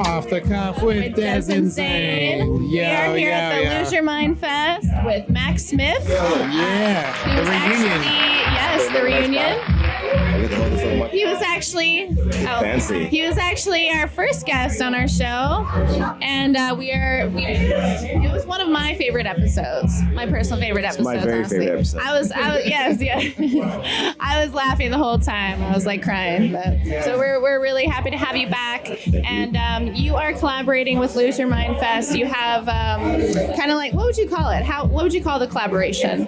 Off the cuff with Des Insane. We are here at the Lose Your Mind Fest with Mac Smiff. Yeah, the reunion. The reunion. He was fancy. He was actually our first guest on our show, and it was one of my favorite episodes. My personal favorite episodes. My very favorite episode. I was I was laughing the whole time. I was like crying. So we're really happy to have you back, and you are collaborating with Lose Your Mind Fest. You have kind of like, what would you call it? What would you call the collaboration?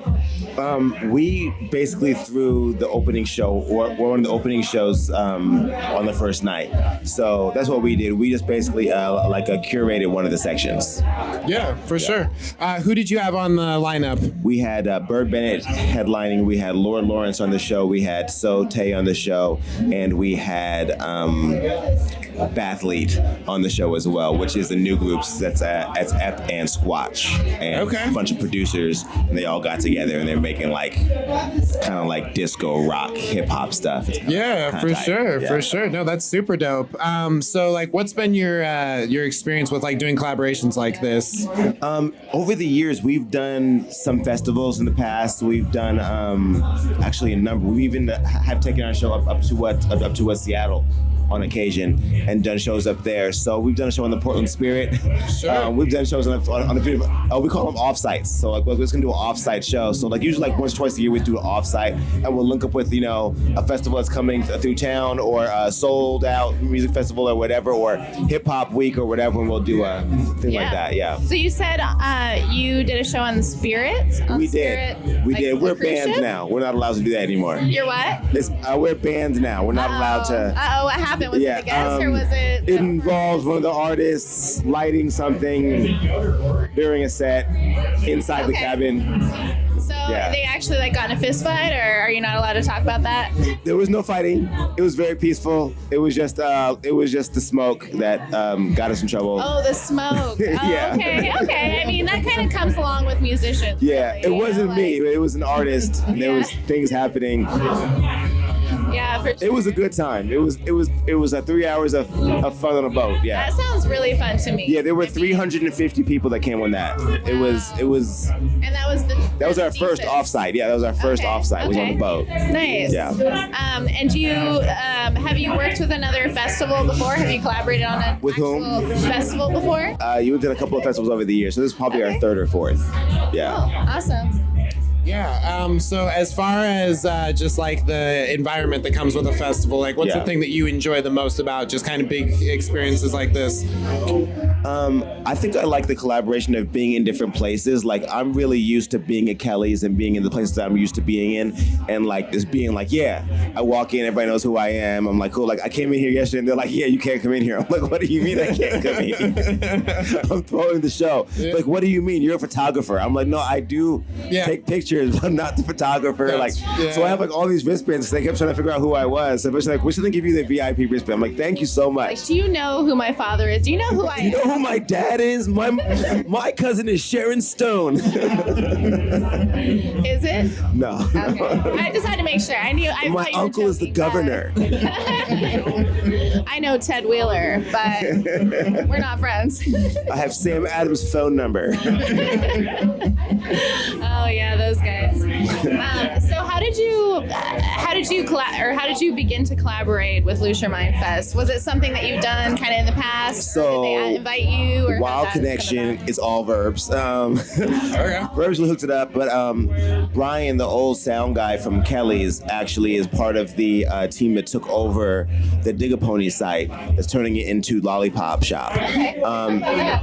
We basically threw the opening show, or one of the opening shows on the first night. So that's what we did. We just basically curated one of the sections. Yeah, for sure. Who did you have on the lineup? We had Bird Bennett headlining. We had Lord Lawrence on the show. We had So Tay on the show, and we had Bathlete on the show as well, which is a new group that's Ep and Squatch, and a bunch of producers, and they all got together and they're making kind of like disco rock hip hop stuff. Yeah, for sure. No, that's super dope. So like, what's been your experience with like doing collaborations like this? Over the years, we've done some festivals in the past. We've done actually a number. We even have taken our show up to Seattle on occasion and done shows up there. So we've done a show on the Portland Spirit. Sure. We've done shows on the we call them offsites. So like we're just gonna do an offsite show. So like usually like once or twice a year we do an offsite, and we'll link up with a festival that's coming through town, or a sold out music festival or whatever, or hip hop week or whatever, and we'll do a thing like that. Yeah. So you said you did a show on the Spirit. We did. We're banned now. We're not allowed to do that anymore. You're what? We're banned now. We're not allowed to. What happened? Was it the guest or was it? It involves one of the artists lighting something during a set inside the cabin. So they actually got in a fist fight, or are you not allowed to talk about that? There was no fighting. It was very peaceful. It was just the smoke that got us in trouble. Oh, the smoke. Yeah. Okay. I mean, that kind of comes along with musicians. Yeah, really, it wasn't me. It was an artist. And there was things happening. Yeah, for sure. It was a good time. It was 3 hours of fun on a boat. Yeah. That sounds really fun to me. Yeah, there were 350 people that came on that. It was. And that was our first offsite. Yeah, that was our first offsite. Was on the boat. Nice. Yeah. And do you have you worked with another festival before? Have you collaborated on an actual festival before? You've done a couple of festivals over the years, so this is probably our third or fourth. Yeah. Oh, awesome. Yeah. So as far as just like the environment that comes with a festival, like what's the thing that you enjoy the most about just kind of big experiences like this? I think I like the collaboration of being in different places. Like I'm really used to being at Kelly's and being in the places that I'm used to being in, and like just being like, I walk in, everybody knows who I am. I'm like, cool. Like I came in here yesterday, and they're like, you can't come in here. I'm like, what do you mean I can't come in here? I'm throwing the show. Yeah. Like, what do you mean? You're a photographer. I'm like, no, I do take pictures, but I'm not the photographer. So I have like all these wristbands. They kept trying to figure out who I was. So I was like, we should give you the VIP wristband. I'm like, thank you so much. Like, do you know who my father is? Do you know who I am? You know who my dad is? My cousin is Sharon Stone. Is it? No. Okay. I just had to make sure. My uncle is the governor. I know Ted Wheeler, but we're not friends. I have Sam Adams' phone number. Oh yeah, those guys. So how did you begin to collaborate with Lose Your Mind Fest? Was it something that you've done kind of in the past? So or did they invite you? Or Wild Connection is all Verbs. Verbs hooked it up, but Brian, the old sound guy from Kelly's, actually is part of the team that took over the Dig-A-Pony site that's turning it into Lollipop Shop.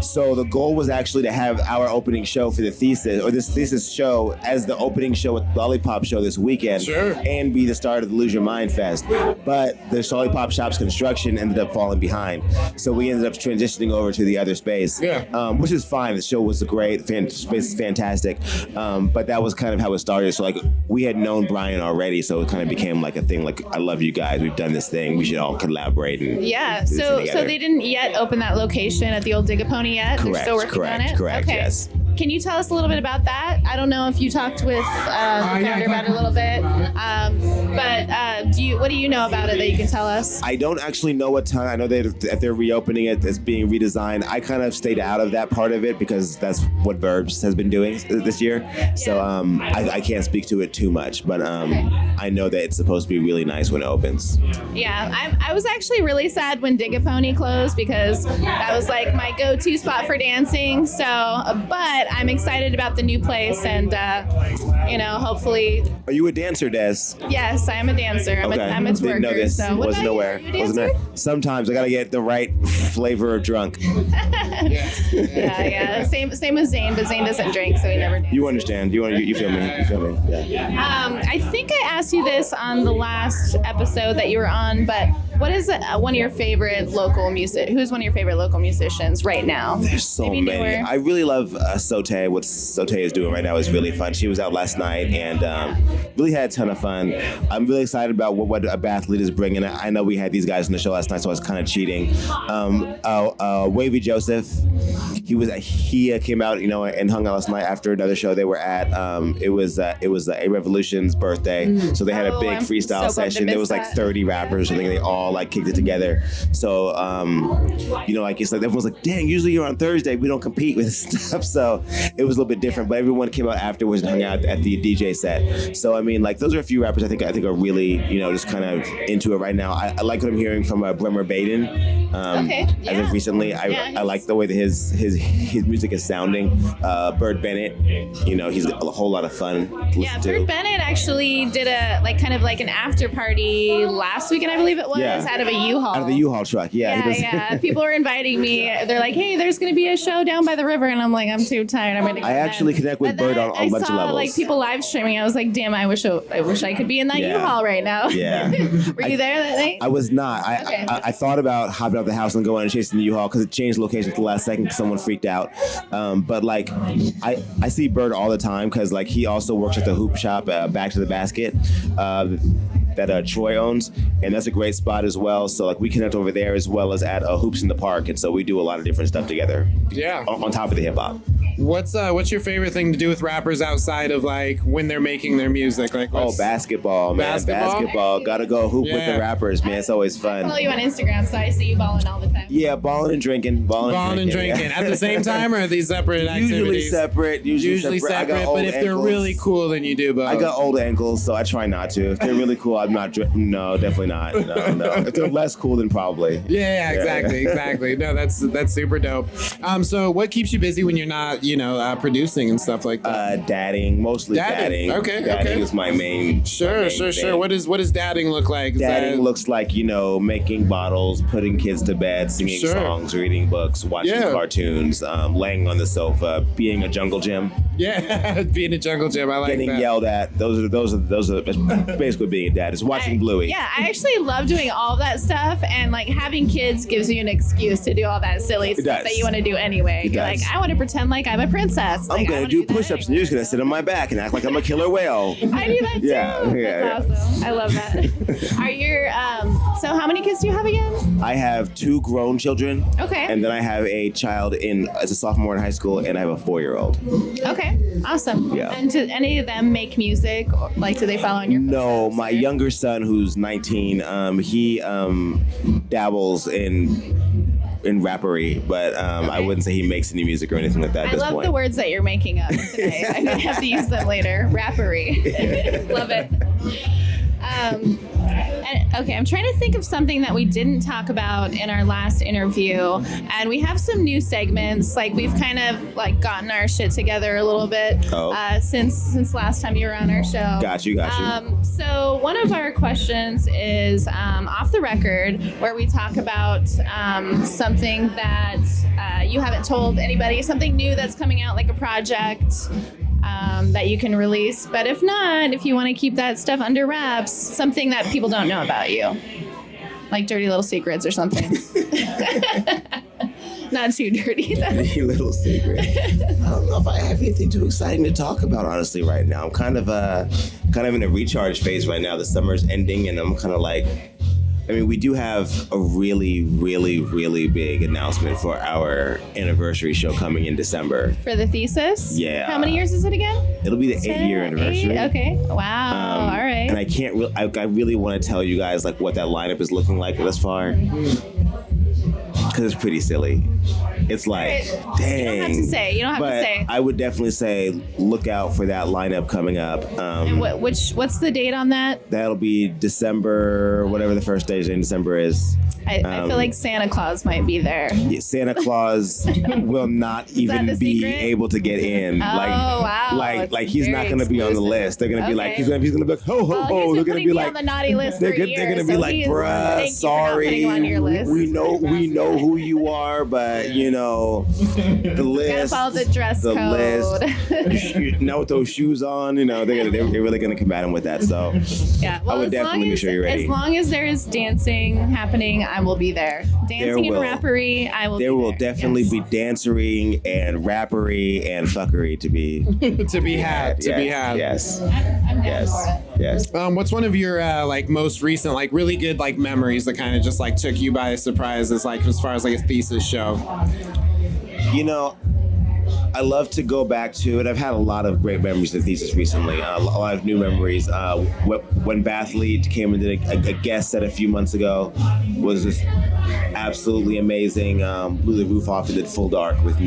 So the goal was actually to have our opening show for the Thesis, or this Thesis show, as the opening show at Lollipop Show this weekend, and be the start of the Lose Your Mind Fest. But the Lollipop Shop's construction ended up falling behind, so we ended up transitioning over to the other space, which is fine. The show was great, space is fantastic, but that was kind of how it started. So like we had known Brian already, so it kind of became like a thing. Like, I love you guys. We've done this thing. We should all collaborate. And so they didn't yet open that location at the old Dig-A-Pony yet. Correct. They're still working on it. Correct. Okay. Yes. Can you tell us a little bit about that? I don't know if you talked with the founder about it a little bit, but what do you know about it that you can tell us? I don't actually know what time. I know that they're reopening it. It's being redesigned. I kind of stayed out of that part of it because that's what Verbs has been doing this year. So I can't speak to it too much, but I know that it's supposed to be really nice when it opens. Yeah, I was actually really sad when Dig-A-Pony closed because that was like my go-to spot for dancing. So, but I'm excited about the new place and, hopefully. Are you a dancer, Des? Yes, I am a dancer. I'm a twerker. Didn't know this. So Wasn't aware. Wasn't there? Sometimes I gotta get the right flavor of drunk. Yeah. Same as Zane, but Zane doesn't drink, so he never dances. You understand? You feel me? You feel me? Yeah. I think I asked you this on the last episode that you were on, but what is one of your favorite local music? Who's one of your favorite local musicians right now? There's so many. Newer? I really love Sote. What Sote is doing right now is really fun. She was out last night and really had a ton of fun. I'm really excited about what a Bathlete is bringing. I know we had these guys on the show last night, so I was kind of cheating. Wavy Joseph, he came out, and hung out last night after another show they were at. It was A Revolution's birthday, so they had a big freestyle session. There was like 30 rappers. I think they all like kicked it together. So it's like everyone's like, dang, usually you're on Thursday, we don't compete with stuff. So it was a little bit different, but everyone came out afterwards and hung out at the DJ set. So I mean, like those are a few rappers I think are really just kind of into it right now. I like what I'm hearing from Bremer Baden. As of recently, I like the way that his music is sounding. Bird Bennett, he's a whole lot of fun to listen to. Bird Bennett actually did kind of an after party last weekend, I believe it was, out of a U-Haul. Out of the U-Haul truck, yeah. People were inviting me. They're like, hey, there's going to be a show down by the river, and I'm like, I'm too tired. I'm ready to go. I actually connect with Bird on a bunch of levels. Like people live streaming. I was like, damn, I wish I could be in that U-Haul right now. Yeah. Were you there that night? I was not. I thought about hopping out the house and going and chasing the U-Haul because it changed location at the last second because someone freaked out. But I see Bird all the time because he also works at the hoop shop, Back to the Basket, that Troy owns, and that's a great spot as well. So we connect over there as well as at Hoops in the Park, and so we do a lot of different stuff together. Yeah. On top of the hip hop. What's your favorite thing to do with rappers outside of when they're making their music? Basketball, man. Basketball. Gotta go hoop with the rappers, man. It's always fun. I follow you on Instagram, so I see you balling all the time. Yeah, balling and drinking. Balling and drinking. At the same time, or are these separate activities? Usually separate. But if they're really cool, then you do both. I got old ankles, so I try not to. If they're really cool, I'm not. No, definitely not. No. If they're less cool, then probably. Yeah, exactly. No, that's super dope. So what keeps you busy when you're not, producing and stuff like that? Dadding, mostly dadding. Okay. Dadding is my main. Sure. What does dadding look like? Dadding looks like making bottles, putting kids to bed, singing songs, reading books, watching cartoons, laying on the sofa, being a jungle gym. Yeah, being a jungle gym. I like getting that. yelled at. Those are basically being a dad. It's watching Bluey. Yeah, I actually love doing all that stuff, and having kids gives you an excuse to do all that silly stuff that you want to do anyway. You're like, I want to pretend like I'm a princess. I'm gonna do push-ups, and you're just gonna sit on my back and act like I'm a killer whale. I do that too. Yeah. That's awesome. I love that. Are your so how many kids do you have again? I have 2 grown children. Okay. And then I have a child as a sophomore in high school, and I have a 4-year-old. Okay. Awesome. Yeah. And do any of them make music? Or, do they follow in your footsteps? No, my younger son, who's 19, he dabbles in rappery, but I wouldn't say he makes any music or anything like that at this point. I love the words that you're making up today. I'm going to have to use them later. Rappery. Love it. Okay, I'm trying to think of something that we didn't talk about in our last interview, and we have some new segments. We've kind of gotten our shit together a little bit since last time you were on our show. Got you. So one of our questions is off the record, where we talk about something that you haven't told anybody, something new that's coming out, like a project. That you can release, but if not, if you want to keep that stuff under wraps, something that people don't know about you, like dirty little secrets or something. Not too dirty. Dirty little secret. I don't know if I have anything too exciting to talk about, honestly, right now. I'm kind of in a recharge phase right now. The summer's ending, and I'm kind of I mean, we do have a really, really, really big announcement for our anniversary show coming in December. For the Thesis? Yeah. How many years is it again? It'll be the 8-year anniversary. 8? Okay. Wow. All right. And I can't really, I really want to tell you guys like what that lineup is looking like thus far. Because it's pretty silly. It's like, dang. You don't have to say. You don't have to say. I would definitely say look out for that lineup coming up. And what's the date on that? That'll be December, whatever the first day in December is. I feel like Santa Claus might be there. Yeah, Santa Claus will not even be secret? able to get in. Wow. Like he's not going to be on the list. They're going to be like, he's going to be like, ho, ho, ho. They're going to be like, on the naughty list they're going to be like, bruh, sorry. We know who you are, but you know, the list. Gotta follow the dress code. List. Now with those shoes on, you know, they're really going to combat him with that. So yeah, well, I would definitely make sure you're ready. As long as there is dancing happening, I will be there. Dancing and rappery, I will be there. There will definitely be dancering and rappery and fuckery to be had. Yes. I'm down for it. Yes. What's one of your like most recent like really good like memories that kind of just like took you by surprise as far as like a Thesis show? You know, I love to go back to it. I've had a lot of great memories of Thesis recently. A lot of new memories. When Bathlete came and did a guest set a few months ago, was just absolutely amazing. Blew the roof off and did full dark with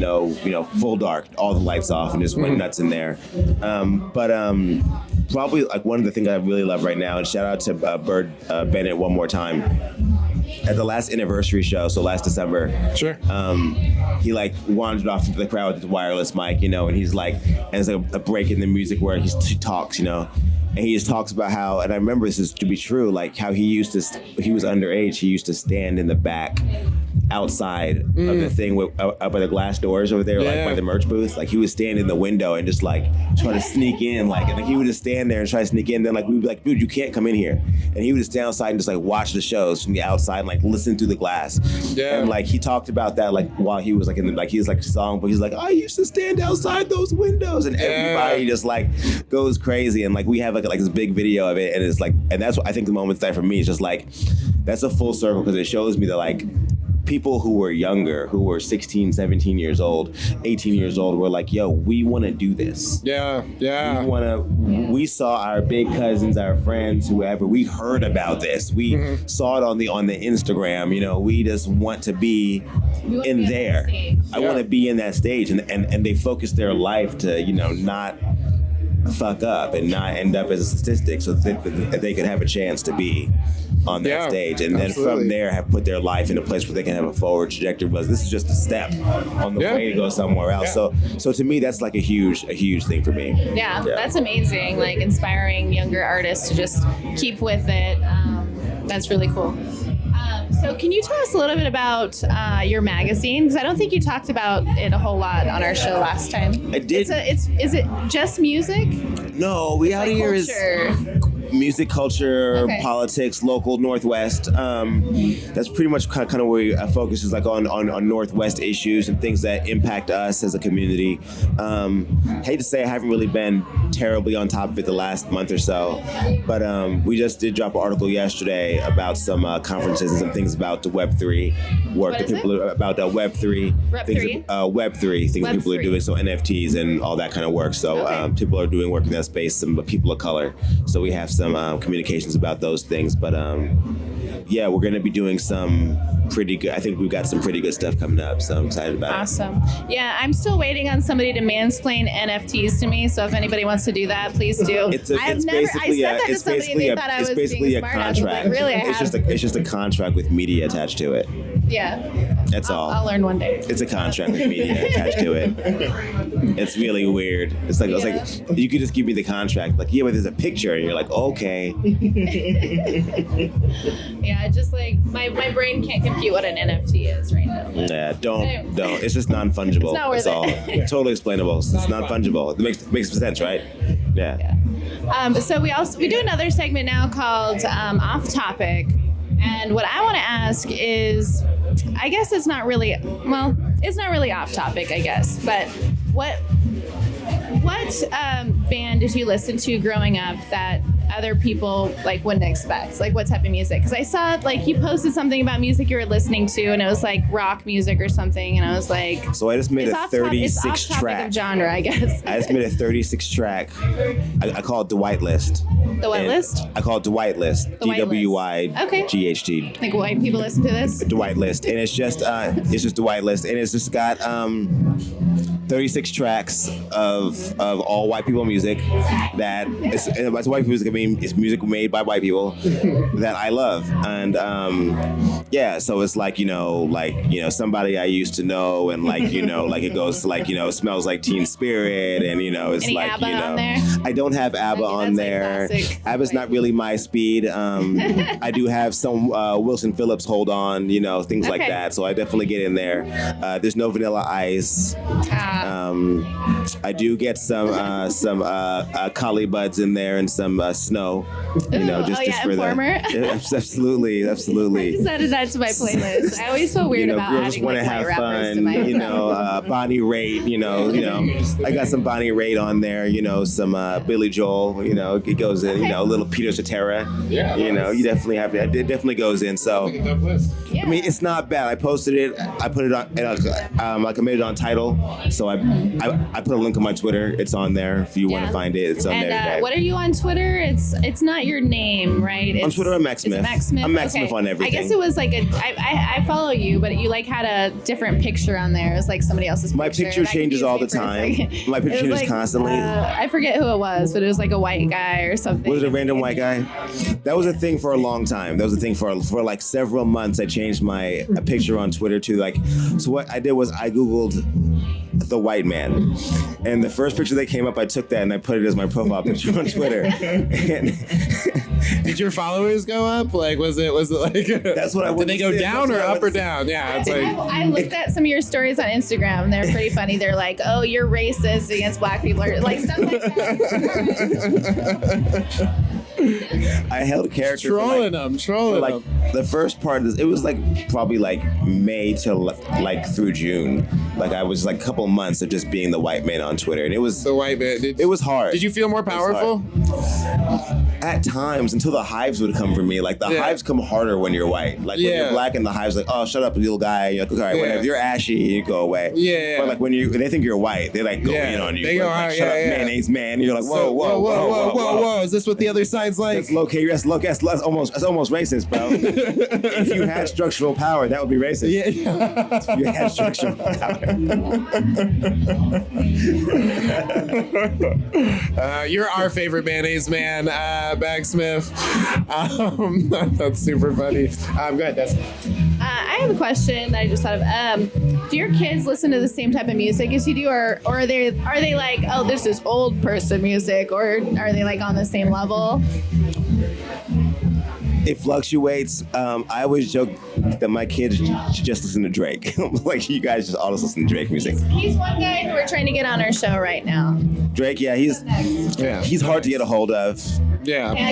full dark, all the lights off, and just went nuts in there. Probably like one of the things I really love right now, and shout out to Bird Bennett one more time. At the last anniversary show, so last December, sure. He like wandered off into the crowd with his wireless mic, and he's like, and there's a break in the music where he talks, and he just talks about how, and I remember this is to be true, like how he was underage, he used to stand in the back outside of the thing up by the glass doors over there, like by the merch booth. Like he would stand in the window and just like try to sneak in, and he would just stand there and try to sneak in. Then like we'd be like, dude, you can't come in here. And he would just stand outside and just like watch the shows from the outside and like listen through the glass. Yeah. And like he talked about that like while he was like in the he was like song, but he's like, I used to stand outside those windows, and everybody just like goes crazy. And like we have like this big video of it, and it's like, and that's what I think the moment that for me is just like that's a full circle, because it shows me that like people who were younger, who were 16, 17 years old, 18 years old, were like, yo, we want to do this. Yeah. We saw our big cousins, our friends, whoever, we heard about this. We saw it on the Instagram, we just want to be in there. I want to be in that stage. And they focus their life to, not fuck up and not end up as a statistic, so that they could have a chance to be on that stage, and then from there have put their life in a place where they can have a forward trajectory. But this is just a step on the way to go somewhere else. So to me, that's like a huge thing for me. Yeah, that's amazing. Like inspiring younger artists to just keep with it. That's really cool. So can you tell us a little bit about your magazine? Because I don't think you talked about it a whole lot on our show last time. I did. Is it just music? No, reality here is music, culture, politics, local Northwest. That's pretty much kind of where our focus is, like on Northwest issues and things that impact us as a community. Hate to say I haven't really been terribly on top of it the last month or so, but we just did drop an article yesterday about some conferences and some things about the Web3 work that people are about Web3 things. Web3 things people are doing, so NFTs and all that kind of work. So people are doing work in that space, some people of color. So we have some communications about those things, but we're going to be doing some pretty good. I think we've got some pretty good stuff coming up, so I'm excited about it. Awesome. Yeah, I'm still waiting on somebody to mansplain NFTs to me, so if anybody wants to do that, please do. I said that to somebody and they thought I was being smart. Contract. Really, it's just a contract with media attached to it. Yeah. That's all. I'll learn one day. It's a contract with media attached to it. It's really weird. It's like you could just give me the contract. Like, but there's a picture, and you're like, okay. Yeah, just like my brain can't compute what an NFT is right now. Yeah, don't. It's just non-fungible. It's not worth it. Totally explainable. It's non-fungible. It makes sense, right? Yeah. So we do another segment now called Off Topic, and what I want to ask is, I guess it's not really off topic, I guess, but what band did you listen to growing up that other people like wouldn't expect? Like what type of music? Because I saw like you posted something about music you were listening to, and it was like rock music or something, and I was like, so I just made a 36 track of genre, I guess. I just made a 36 track. I call it the White List. The what list? I call it the White List. DWYGHT. Like white people listen to this? The White List, and it's just the White List, and it's just got 36 tracks of all white people music that it's white people music. I mean, it's music made by white people that I love, and so it's like somebody I used to know, and like like it goes to like it smells like Teen Spirit, and it's any like ABBA on there? I don't have ABBA on there. Like ABBA's not really my speed. I do have some Wilson Phillips, Hold On, things like that. So I definitely get in there. There's no Vanilla Ice. I do get some Collie Buds in there and some Snow. Just for Informer. Absolutely. I just added that to my playlist. I always feel weird about girls adding want to have fun. Bonnie Raitt. I got some Bonnie Raitt on there. Some Billy Joel. It goes in. A little Peter Cetera. Yeah. You definitely have that. It definitely goes in. So yeah. I mean, it's not bad. I posted it. I put it on. I made it on Tidal. So I put a link on my Twitter. It's on there if you want to find it. It's on there today. What are you on Twitter? It's not your name, right? On Twitter, I'm Macks Smiff. Macks Smiff? I'm Macks Smiff on everything. I guess it was like I follow you, but you like had a different picture on there. It was like somebody else's picture. My picture changes all the time. My picture changes constantly. I forget who it was, but it was like a white guy or something. Was it a random white guy? That was a thing for a long time. That was a thing for like several months. I changed my picture on Twitter to like. So what I did was I Googled the white man, and the first picture that came up, I took that and I put it as my profile picture on Twitter. Did your followers go up? Like, was it like? That's what I. Did they go down or up or down? Yeah, it's like. I looked at some of your stories on Instagram. They're pretty funny. They're like, "Oh, you're racist against black people," or like stuff like that. I held character trolling them. The first part of this, it was like probably like May to like through June. Like I was like a couple months of just being the white man on Twitter, and it was the white man. It was hard. Did you feel more powerful? At times, until the hives would come for me. Like the hives come harder when you're white. Like when you're black, and the hives like, oh, shut up, little guy. You're like, all right, whatever. You're ashy, you go away. Yeah. But like when they think you're white, they like go in on you. They go, like, shut up, mayonnaise man. And you're like, whoa. Is this what the other side's like? That's low-key. That's almost racist, bro. If you had structural power, that would be racist. Yeah. If you had structural power. You're our favorite mayonnaise man, Macks Smiff. That's super funny. Go ahead, Des. I have a question that I just thought of. Do your kids listen to the same type of music as you do, or are they like, oh, this is old person music, or are they like on the same level? It fluctuates. I always joke that my kids just listen to Drake. Like, you guys just all just listen to Drake music. He's one guy who we're trying to get on our show right now. Drake, he's hard to get a hold of. Yeah,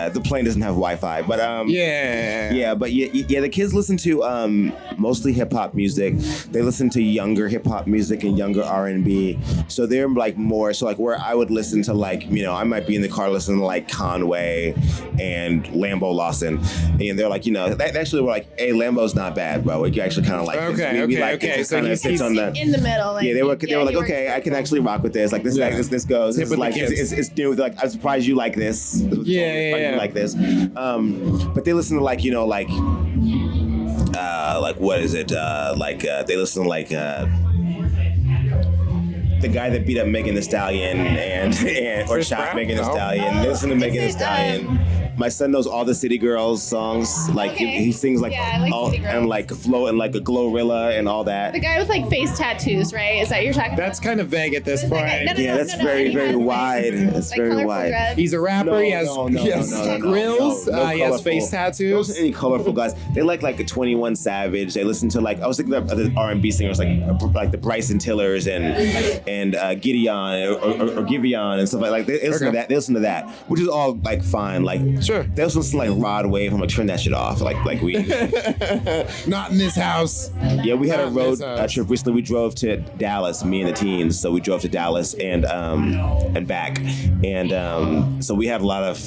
the plane doesn't have Wi-Fi, but the kids listen to mostly hip hop music. They listen to younger hip hop music and younger R&B. So they're like more so like where I would listen to like I might be in the car listening to like Conway and Lambo Lawson, and they're like they actually were like, hey, Lambo's not bad, bro. You actually kind of like okay. So he's on the in the middle. Like, they were like, okay, I can actually rock with this. Like this goes. This is like it's new. They're like, I'm surprised you like this. Like this. But they listen to like what is it? They listen to like the guy that beat up Megan Thee Stallion or shot Megan Thee Stallion. They listen to Megan Thee Stallion. My son knows all the City Girls songs. Like he sings like all and like Flow and like a Glorilla and all that. The guy with like face tattoos, right? Is that you're talking about? That's kind of vague at this point. That's very, very wide. That's like very wide. Red. He's a rapper. He has grills. He has face tattoos. Any colorful guys. They like a 21 Savage. They listen to like I was thinking of other R&B singers like the Bryson Tillers and Gideon or Giveon and stuff like they listen to that. They listen to that, which is all like fine. Like Sure. They also listen to like Rod Wave. I'm like, turn that shit off. Like we. Not in this house. Yeah, we had a road trip recently. We drove to Dallas, me and the teens. So we drove to Dallas and back, and so we had a lot of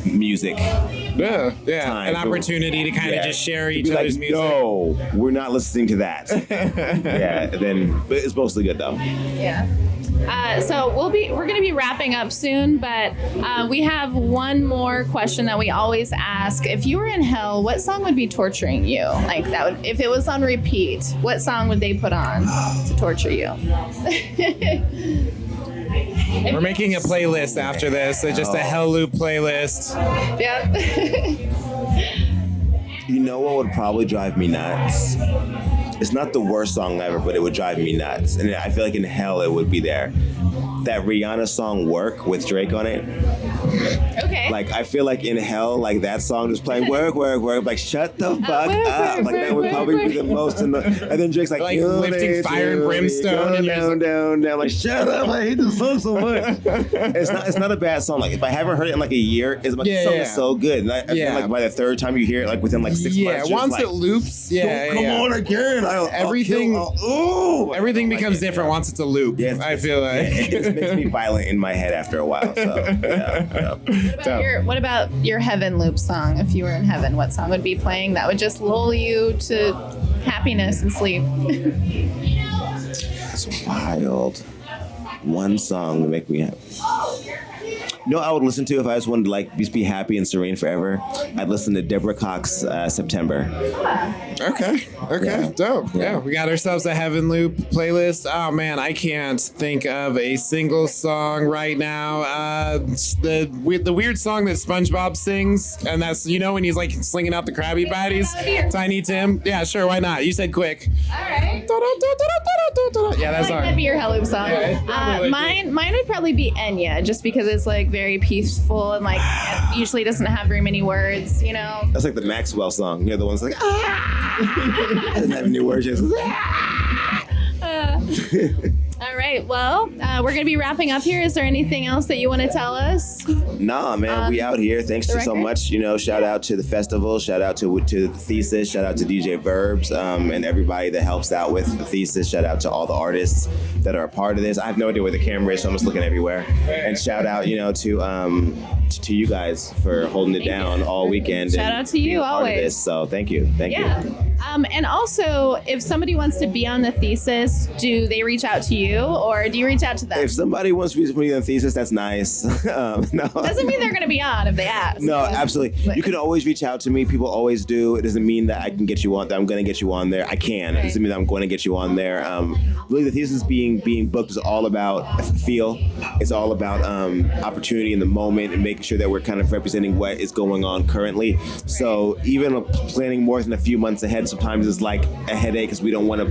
music. Yeah, an opportunity to kind of just share each other's music. No, we're not listening to that. But it's mostly good though. Yeah. So we're gonna be wrapping up soon, but we have one more question that we always ask. If you were in hell, what song would be torturing you? Like that would, if it was on repeat, what song would they put on to torture you? We're making a playlist after this, so just a Hell Loop playlist. Yeah. You know what would probably drive me nuts? It's not the worst song ever, but it would drive me nuts. And I feel like in hell it would be there. That Rihanna song Work with Drake on it. Okay. Like, I feel like in hell, like that song just playing work. Like, shut the fuck up. Like, that would probably be the most in the. And then Drake's like lifting fire and brimstone. Down. Like, shut up. I hate this song so much. It's not a bad song. Like, if I haven't heard it in like a year, the song is so good. And I feel like by the third time you hear it, like within like 6 months. Yeah, once it loops. Come on again. Everything becomes different once it's a loop. Yes, I feel like. It makes me violent in my head after a while. So, What about your heaven loop song? If you were in heaven, what song would be playing that would just lull you to happiness and sleep? It's wild. One song to make me happy. You know what I would listen to if I just wanted to like just be happy and serene forever? I'd listen to Deborah Cox's September. Okay. Yeah. Dope. Yeah, we got ourselves a Heaven Loop playlist. Oh man, I can't think of a single song right now. The weird song that SpongeBob sings, and that's when he's like slinging out the Krabby Patties. Tiny Tim. Yeah, sure. Why not? You said quick. All right. Yeah, that's that'd be your hell loop song. Mine would probably be Enya, just because it's like very peaceful and like it usually doesn't have very many words. That's like the Maxwell song. The one's like doesn't have any words. Just All right. Well, we're going to be wrapping up here. Is there anything else that you want to tell us? Nah, man, we out here. Thanks so much. Shout out to the festival. Shout out to the Thesis. Shout out to DJ Verbs and everybody that helps out with the Thesis. Shout out to all the artists that are a part of this. I have no idea where the camera is, so I'm just looking everywhere. And shout out, to you guys for holding it down all weekend. Shout out to you always. So thank you. Thank you. And also, if somebody wants to be on the Thesis, do they reach out to you or do you reach out to them? If somebody wants to be on the Thesis, that's nice. No. Doesn't mean they're going to be on if they ask. No, absolutely. You can always reach out to me. People always do. It doesn't mean that I can get you on, that I'm going to get you on there. I can. Right. It doesn't mean that I'm going to get you on there. Really, the Thesis being booked is all about feel. It's all about opportunity in the moment and making sure that we're kind of representing what is going on currently. So even planning more than a few months ahead sometimes is like a headache because we don't want to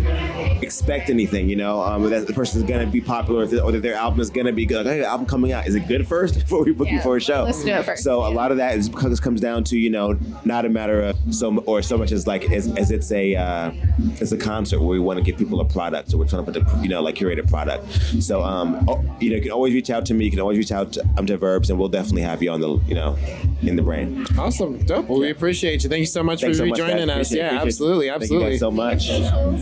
expect anything, that the person is going to be popular or that their album is going to be good. Like, hey, album coming out, is it good first before we book you for a show? Let's do it first. So a lot of that is because it comes down to not a matter of so much as like as it's a concert where we want to give people a product, so we're trying to put curate a product. So you can always reach out to me. You can always reach out to Verbs, and we'll definitely have you on the in the brain. Awesome, dope. Well, we appreciate you. Thank you so much for joining us. Yeah, absolutely. Thank you guys so much.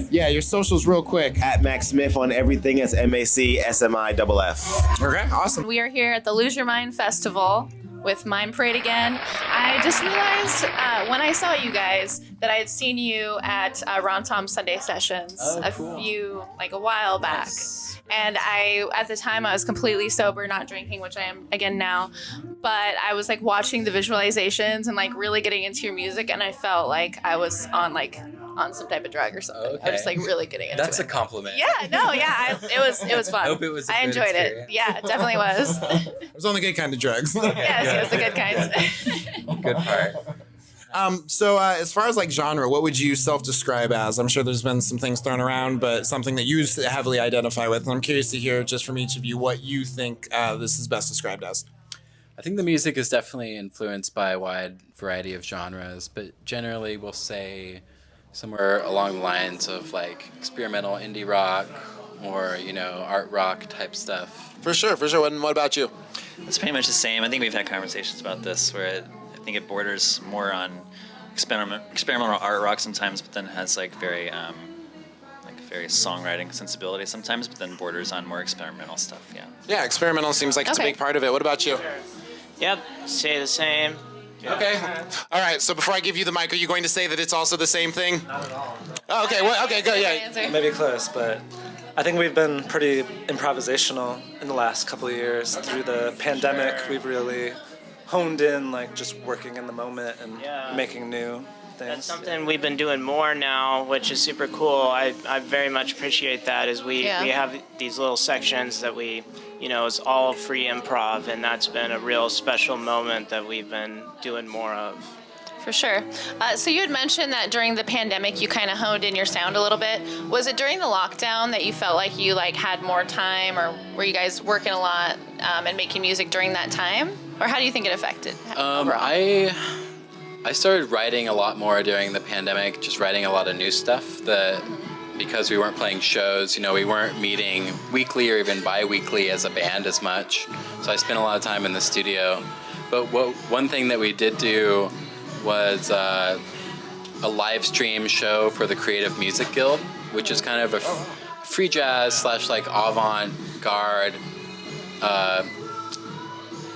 Yeah, your socials real quick. At Mac Smiff on everything. That's MACSMIFF. Okay, awesome. We are here at the Lose Your Mind Festival with Mind Parade again. I just realized when I saw you guys that I had seen you at Ron Tom's Sunday Sessions a while back. And at the time I was completely sober, not drinking, which I am again now. But I was like watching the visualizations and like really getting into your music, and I felt like I was on some type of drug or something. Okay. I was just like really getting into it. That's a compliment. Yeah, no, yeah. It was fun. I hope it was. I enjoyed it. Yeah, it definitely was. It was on the good kind of drugs. Yes, it was the good kinds. Good part. So as far as like genre, what would you self-describe as? I'm sure there's been some things thrown around, but something that you heavily identify with. And I'm curious to hear just from each of you what you think this is best described as. I think the music is definitely influenced by a wide variety of genres, but generally we'll say somewhere along the lines of like experimental indie rock or, art rock type stuff. For sure. And what about you? It's pretty much the same. I think we've had conversations about this where think it borders more on experimental art rock sometimes, but then has like very songwriting sensibility sometimes, but then borders on more experimental stuff. Yeah. Yeah, experimental seems like it's a big part of it. What about you? Yep, say the same. Okay. All right. So before I give you the mic, are you going to say that it's also the same thing? Not at all. Oh, okay. Well, okay. Good. Yeah. Maybe close, but I think we've been pretty improvisational in the last couple of years. Through the pandemic, we've really honed in, like just working in the moment and making new things. That's something we've been doing more now, which is super cool. I very much appreciate that. Is we have these little sections that we. It's all free improv, and that's been a real special moment that we've been doing more of. For sure. So you had mentioned that during the pandemic you kind of honed in your sound a little bit. Was it during the lockdown that you felt like you had more time, or were you guys working a lot and making music during that time? Or how do you think it affected overall? I started writing a lot more during the pandemic, just writing a lot of new stuff that, because we weren't playing shows, we weren't meeting weekly or even bi-weekly as a band as much. So I spent a lot of time in the studio. But one thing that we did do was a live stream show for the Creative Music Guild, which is kind of a free jazz / avant-garde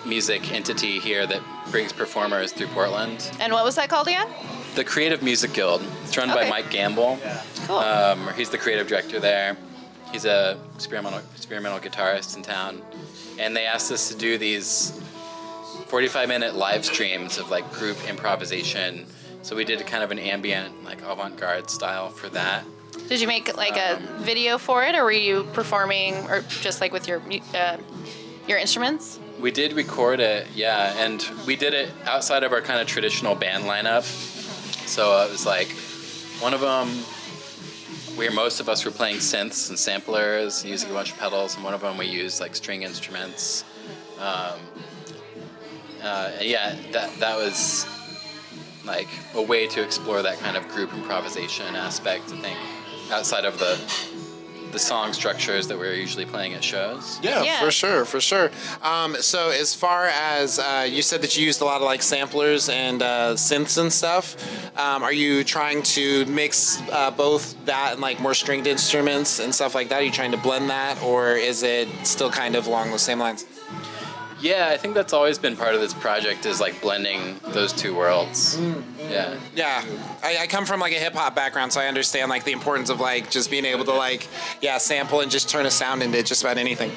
music entity here that brings performers through Portland. And what was that called again? The Creative Music Guild. It's run by Mike Gamble. Cool. He's the creative director there. He's a experimental guitarist in town. And they asked us to do these 45-minute live streams of group improvisation. So we did kind of an ambient, avant-garde style for that. Did you make a video for it, or were you performing, or just with your instruments? We did record it, yeah, and we did it outside of our kind of traditional band lineup. So it was one of them where most of us were playing synths and samplers, using a bunch of pedals, and one of them we used string instruments. That was a way to explore that kind of group improvisation aspect, I think, outside of the song structures that we're usually playing at shows. Yeah. For sure. So as far as you said that you used a lot of samplers and synths and stuff, are you trying to mix both that and more stringed instruments and stuff like that? Are you trying to blend that, or is it still kind of along the same lines? Yeah, I think that's always been part of this project, is blending those two worlds. Yeah. I come from a hip hop background, so I understand the importance of just being able to sample and just turn a sound into just about anything.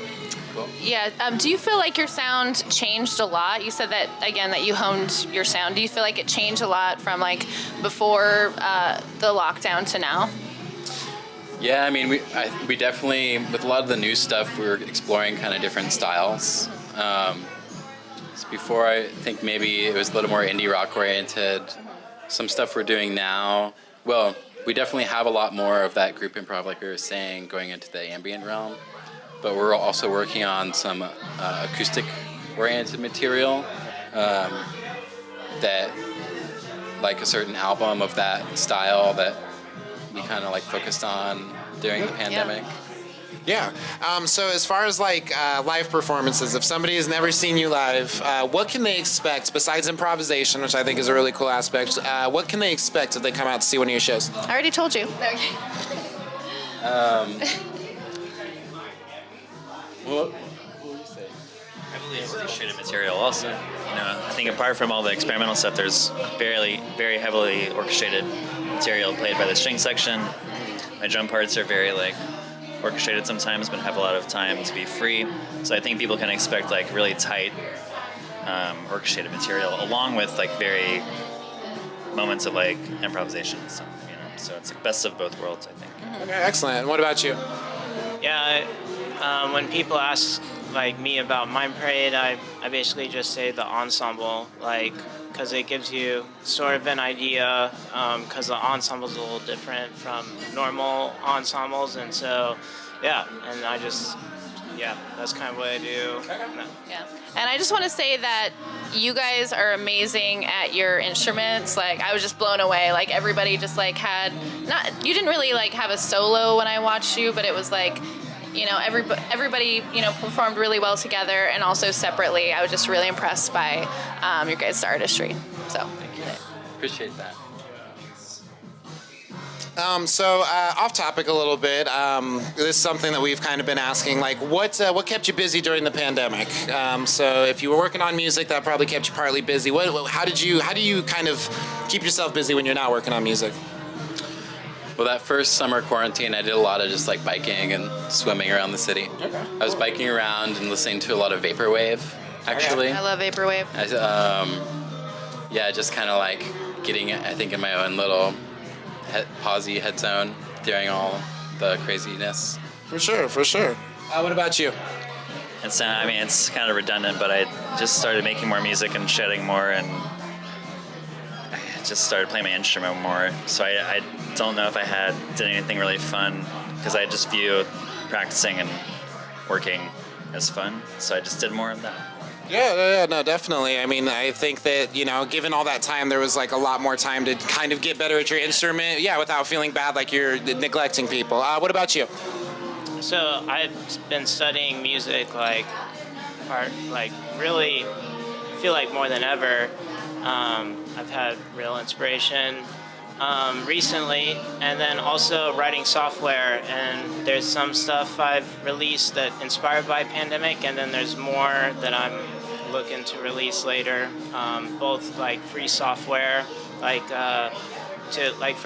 Cool. Yeah. Do you feel like your sound changed a lot? You said that again, that you honed your sound. Do you feel like it changed a lot from before the lockdown to now? Yeah, I mean, we definitely, with a lot of the new stuff, we were exploring kind of different styles. So before, I think maybe it was a little more indie rock oriented. Some stuff we're doing now, well, we definitely have a lot more of that group improv, like we were saying, going into the ambient realm. But we're also working on some acoustic oriented material that, a certain album of that style that we kind of focused on during the pandemic. Yeah. So as far as live performances, if somebody has never seen you live, what can they expect besides improvisation, which I think is a really cool aspect? What can they expect if they come out to see one of your shows? I already told you. What will you say? Heavily orchestrated material also. I think apart from all the experimental stuff, there's very heavily orchestrated material played by the string section. My drum parts are very orchestrated sometimes, but have a lot of time to be free. So I think people can expect really tight orchestrated material, along with very moments of improvisation. So it's best of both worlds, I think. Okay, excellent. And what about you? Yeah, when people ask me about Mind Parade, I basically just say the ensemble, because it gives you sort of an idea, because the ensemble's a little different from normal ensembles, and so, and I just, that's kind of what I do. Yeah. And I just want to say that you guys are amazing at your instruments. I was just blown away. Everybody just you didn't really have a solo when I watched you, but it was everybody performed really well together and also separately. I was just really impressed by your guys' artistry. So. Appreciate that. So off topic a little bit. This is something that we've kind of been asking. Like, what kept you busy during the pandemic? So if you were working on music, that probably kept you partly busy. How do you kind of keep yourself busy when you're not working on music? Well, that first summer quarantine, I did a lot of just like biking and swimming around the city. Okay. I was biking around and listening to a lot of vaporwave, actually. I love vaporwave. Just kind of like getting, I think, in my own little pausey head zone during all the craziness. For sure. What about you? It's kind of redundant, but I just started making more music and shedding more, and I just started playing my instrument more. So I don't know if I did anything really fun, because I just view practicing and working as fun. So I just did more of that. Yeah, no, definitely. I mean, I think that, given all that time, there was like a lot more time to kind of get better at your instrument. Yeah, without feeling bad like you're neglecting people. What about you? So I've been studying music really feel like more than ever. I've had real inspiration recently, and then also writing software, and there's some stuff I've released that inspired by pandemic, and then there's more that I'm looking to release later, both like free software, for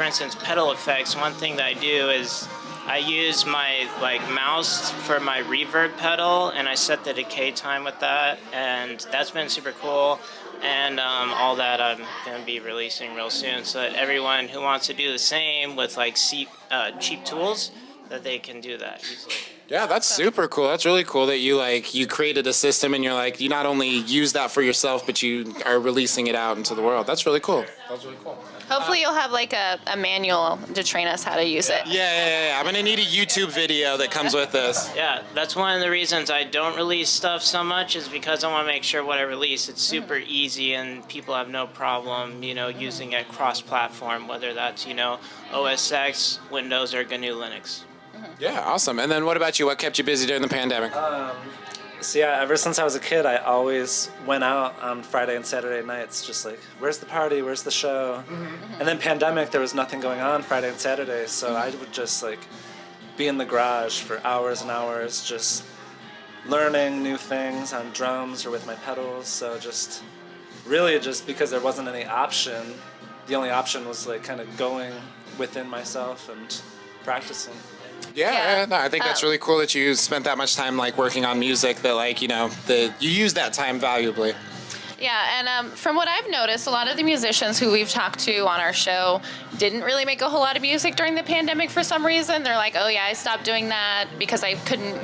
instance, pedal effects. One thing that I do is I use my mouse for my reverb pedal, and I set the decay time with that, and that's been super cool. And all that I'm going to be releasing real soon, so that everyone who wants to do the same with cheap tools, that they can do that easily. Yeah, that's super cool. That's really cool that you created a system, and you not only use that for yourself, but you are releasing it out into the world. That's really cool. Hopefully you'll have a manual to train us how to use it. Yeah. I'm gonna need a YouTube video that comes with this. Yeah, that's one of the reasons I don't release stuff so much, is because I want to make sure what I release, it's super easy and people have no problem, using it cross-platform, whether that's, OS X, Windows, or GNU Linux. Yeah, awesome. And then what about you? What kept you busy during the pandemic? Ever since I was a kid, I always went out on Friday and Saturday nights, just like, where's the party, where's the show? Mm-hmm. And then pandemic, there was nothing going on Friday and Saturday, so I would just be in the garage for hours and hours, just learning new things on drums or with my pedals. So just because there wasn't any option, the only option was kind of going within myself and practicing. Yeah, no, I think that's really cool that you spent that much time working on music, that you use that time valuably. Yeah, and from what I've noticed, a lot of the musicians who we've talked to on our show didn't really make a whole lot of music during the pandemic for some reason. They're like, oh yeah, I stopped doing that because I couldn't,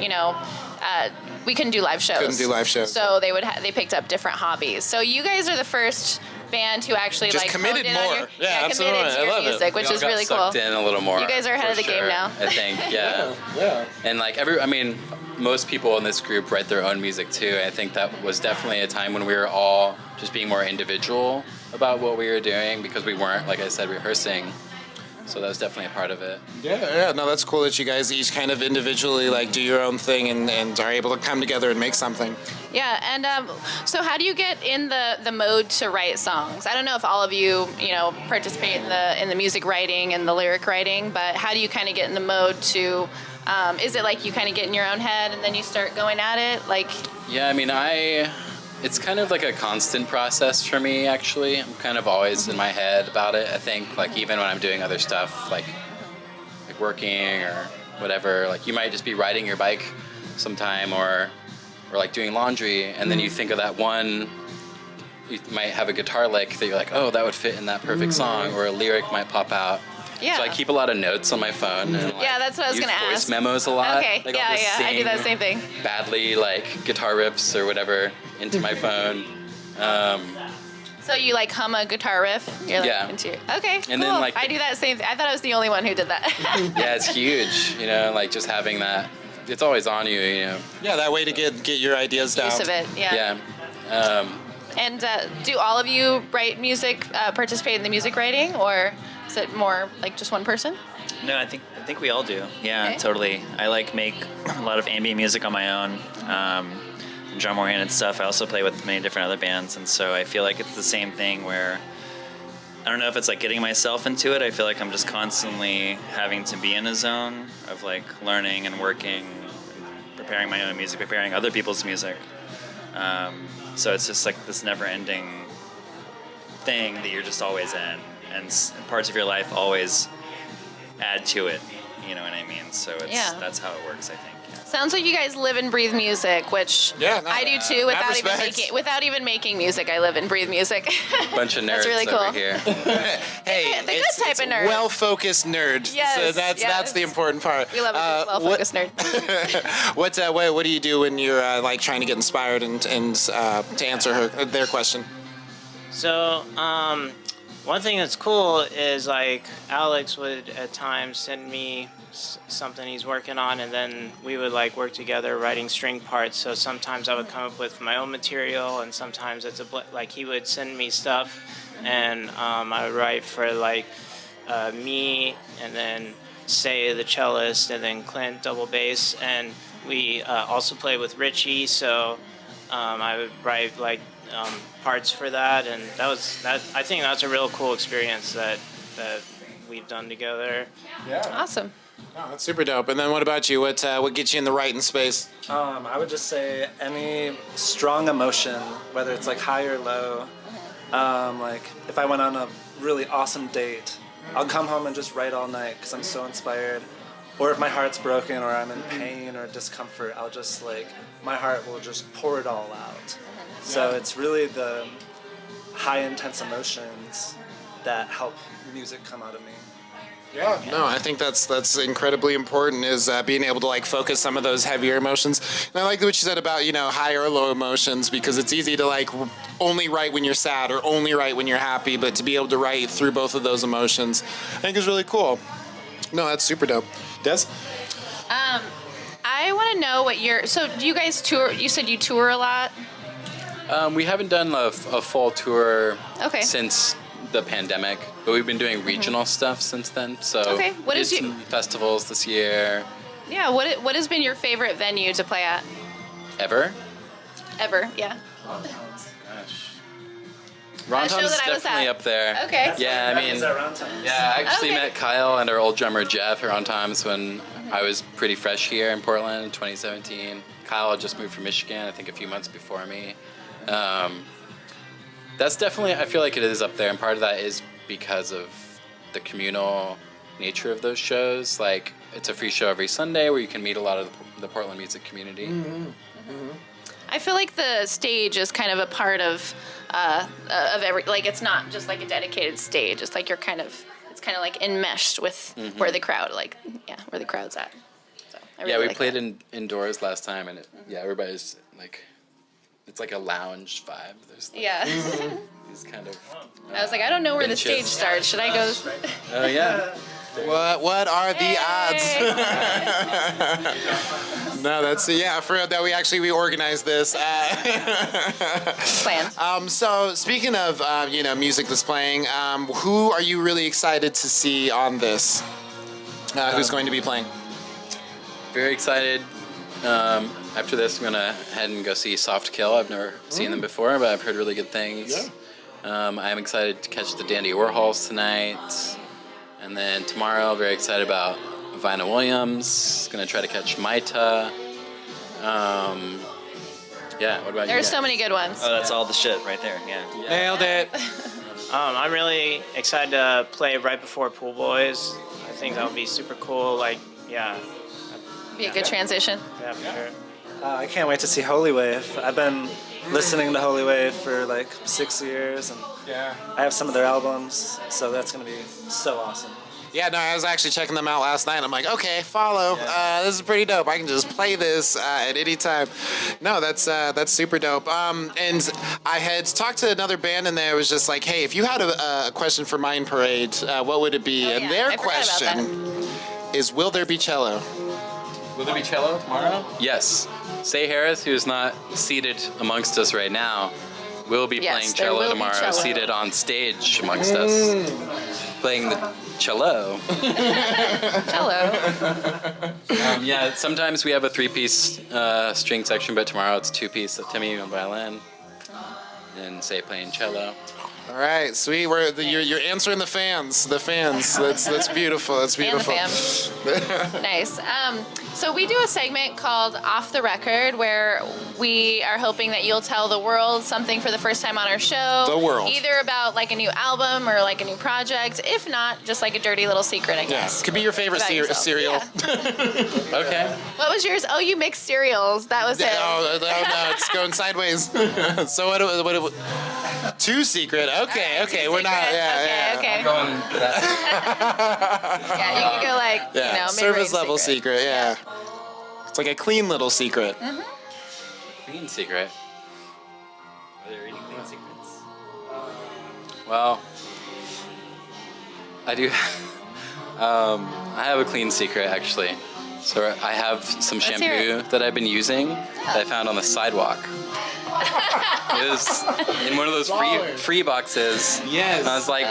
we couldn't do live shows. So they picked up different hobbies. So you guys are the first band who actually just committed more. Committed to your music, which is really cool. Sucked in a little more. You guys are ahead of the game now. I think, yeah. And most people in this group write their own music too. I think that was definitely a time when we were all just being more individual about what we were doing, because we weren't, like I said, rehearsing. So that was definitely a part of it. Yeah. No, that's cool that you guys each kind of individually do your own thing and are able to come together and make something. Yeah, and so how do you get in the mode to write songs? I don't know if all of you, participate in the music writing and the lyric writing, but how do you kind of get in the mode to? Is it you kind of get in your own head and then you start going at it? Yeah, it's kind of a constant process for me, actually. I'm kind of always in my head about it, I think. Even when I'm doing other stuff, like working or whatever, you might just be riding your bike sometime or doing laundry, and then you think of that one, you might have a guitar lick that you're like, oh, that would fit in that perfect song, or a lyric might pop out. Yeah. So I keep a lot of notes on my phone. And, that's what I was going to ask. Voice memos a lot. Okay, I do that same thing. Badly, guitar riffs or whatever into my phone. So you hum a guitar riff? You're into it. Okay, and cool. Then, I do that same thing. I thought I was the only one who did that. Yeah, it's huge. Just having that. It's always on you. Yeah, that way to get your ideas down. Use of it. Yeah. Yeah. And do all of you write music, participate in the music writing, or is it more just one person? No, I think we all do. Yeah, okay. Totally. I make a lot of ambient music on my own, drum-oriented stuff. I also play with many different other bands, and so I feel like it's the same thing where I don't know if it's like getting myself into it. I feel like I'm just constantly having to be in a zone of like learning and working, preparing my own music, preparing other people's music. So it's just like this never-ending thing that you're just always in, and parts of your life always add to it. You know what I mean? So that's how it works, I think. Sounds like you guys live and breathe music, which I do too. Without even making music, I live and breathe music. Bunch of nerds That's really cool. over here. Hey, the good type of nerd. Well-focused nerd. Yes, so that's the important part. We love a well-focused nerd. What do you do when you're like trying to get inspired and to answer their question? So, one thing that's cool is like Alex would at times send me something he's working on, and then we would like work together writing string parts. So sometimes I would come up with my own material, and sometimes it's like he would send me stuff, and I would write for like me, and then Say the cellist, and then Clint double bass, and we also play with Richie. So I would write like parts for that, and I think that's a real cool experience that we've done together. Yeah. Awesome. Oh, that's super dope. And then what about you? What gets you in the writing space? I would just say any strong emotion, whether it's like high or low. Like if I went on a really awesome date, I'll come home and just write all night because I'm so inspired. Or if my heart's broken or I'm in pain or discomfort, I'll just like, my heart will just pour it all out. So it's really the high intense emotions that help music come out of me. Yeah, no, I think that's incredibly important, is being able to like focus some of those heavier emotions. And I like what you said about, high or low emotions, because it's easy to like only write when you're sad or only write when you're happy, but to be able to write through both of those emotions, I think is really cool. No, that's super dope. Des? I want to know so do you guys tour? You said you tour a lot? We haven't done a full tour Okay. since the pandemic, but we've been doing regional stuff since then. So Okay. What we is did some festivals this year. Yeah, what has been your favorite venue to play at? Ever? Yeah. Oh, gosh. show Rontom's that I was definitely at. up there. Okay. Yeah, I mean, yeah, I actually met Kyle and our old drummer Jeff around times when I was pretty fresh here in Portland in 2017. Kyle had just moved from Michigan, I think a few months before me. That's definitely, I feel like it is up there, and part of that is because of the communal nature of those shows. Like, it's a free show every Sunday where you can meet a lot of the Portland music community. Mm-hmm. Mm-hmm. I feel like the stage is kind of a part of every, like, it's not just like a dedicated stage. It's like it's kind of like enmeshed with where the crowd's at. So I really Yeah, we like played that. indoors last time, and everybody's like, it's like a lounge vibe. There's like these kind of. I was like, I don't know where the stage benches. starts. Should I go? Oh yeah. What are the odds? No, that's for real. That we organized this. Planned. So speaking of music that's playing, who are you really excited to see on this? Who's going to be playing? Very excited. After this, I'm gonna head and go see Soft Kill. I've never seen them before, but I've heard really good things. Yeah. I'm excited to catch the Dandy Warhols tonight. And then tomorrow, very excited about Vina Williams. Gonna try to catch Maita. What about you? There's so many good ones. Oh, that's all the shit right there. Yeah. Nailed it. I'm really excited to play right before Poolboys. I think that would be super cool. Like, Be a good transition. Yeah, for sure. I can't wait to see Holy Wave. I've been listening to Holy Wave for like 6 years, and I have some of their albums, so that's gonna be so awesome. Yeah, no, I was actually checking them out last night. I'm like, okay, follow. This is pretty dope. I can just play this at any time. No, that's super dope. And I had talked to another band in there. It was just like, hey, if you had a question for Mind Parade, what would it be? And their question is, will there be cello? Will there be cello tomorrow? Yes. Say Harris, who is not seated amongst us right now, will be playing cello tomorrow, seated on stage amongst us, playing the cello. Cello. Sometimes we have a 3-piece string section, but tomorrow it's 2-piece, so Timmy on violin, and Say playing cello. All right, sweet. You're answering the fans. The fans. That's beautiful. That's beautiful. And the fans. Nice. So we do a segment called Off the Record, where we are hoping that you'll tell the world something for the first time on our show. The world. Either about like a new album or like a new project. If not, just like a dirty little secret, I guess. Yeah. Could be your favorite cereal. Yeah. Okay. What was yours? Oh, you mixed cereals. That was it. Oh, no, it's going sideways. So what? Too secret. Okay. We're not. Yeah. Okay. I'm going for that. Yeah, you could go like, Yeah. mid-range Service level secret. Yeah. It's like a clean little secret. Clean secret. Are there any clean secrets? Well, I do. I have a clean secret actually. So I have some hear shampoo that I've been using that I found on the sidewalk. It was in one of those free boxes. Yes. And I was like,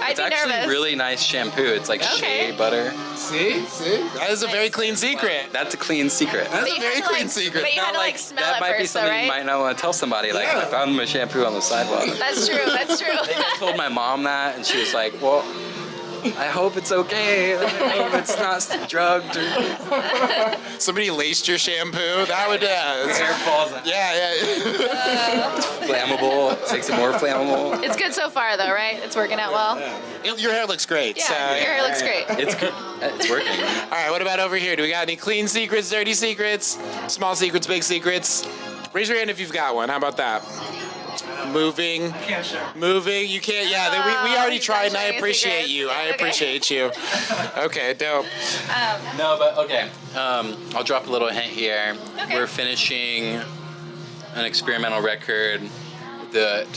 it's actually nervous. really nice shampoo. It's like shea butter. See? That is a very clean secret. That's a clean secret. That's But a you very had to, clean like, secret. but you had to like smell that it might be first, though, something right? you might not want to tell somebody. Like, I found my shampoo on the sidewalk. That's true. I told my mom that, and she was like, well, I hope it's okay. I hope it's not drugged or Somebody laced your shampoo. That would. hair falls out. Yeah. It's flammable. It makes it more flammable. It's good so far, though, right? It's working out well. Your hair looks great. Yeah, So, your hair looks great. It's good. It's working. All right. What about over here? Do we got any clean secrets, dirty secrets, small secrets, big secrets? Raise your hand if you've got one. How about that? Moving. Moving. You can't. Yeah. We already he's tried, and I sharing his appreciate secrets. you. I Okay. appreciate you. Okay. Dope. No, but okay. I'll drop a little hint here. Okay. We're finishing an experimental record that